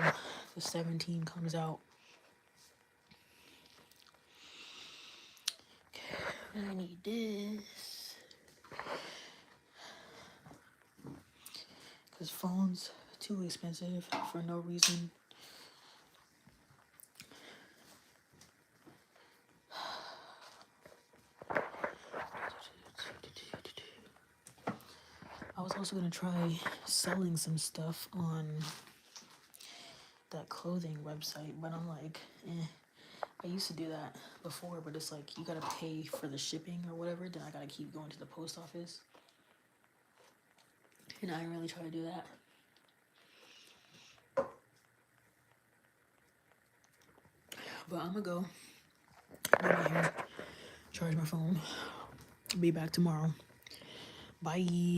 the 17 comes out. Okay, I need this. Because phones are too expensive for no reason. I was also going to try selling some stuff on that clothing website, but I'm like, I used to do that before, but it's like you gotta pay for the shipping or whatever, then I gotta keep going to the post office. And I didn't really try to do that. But I'm gonna go do my hair, charge my phone, be back tomorrow. Bye.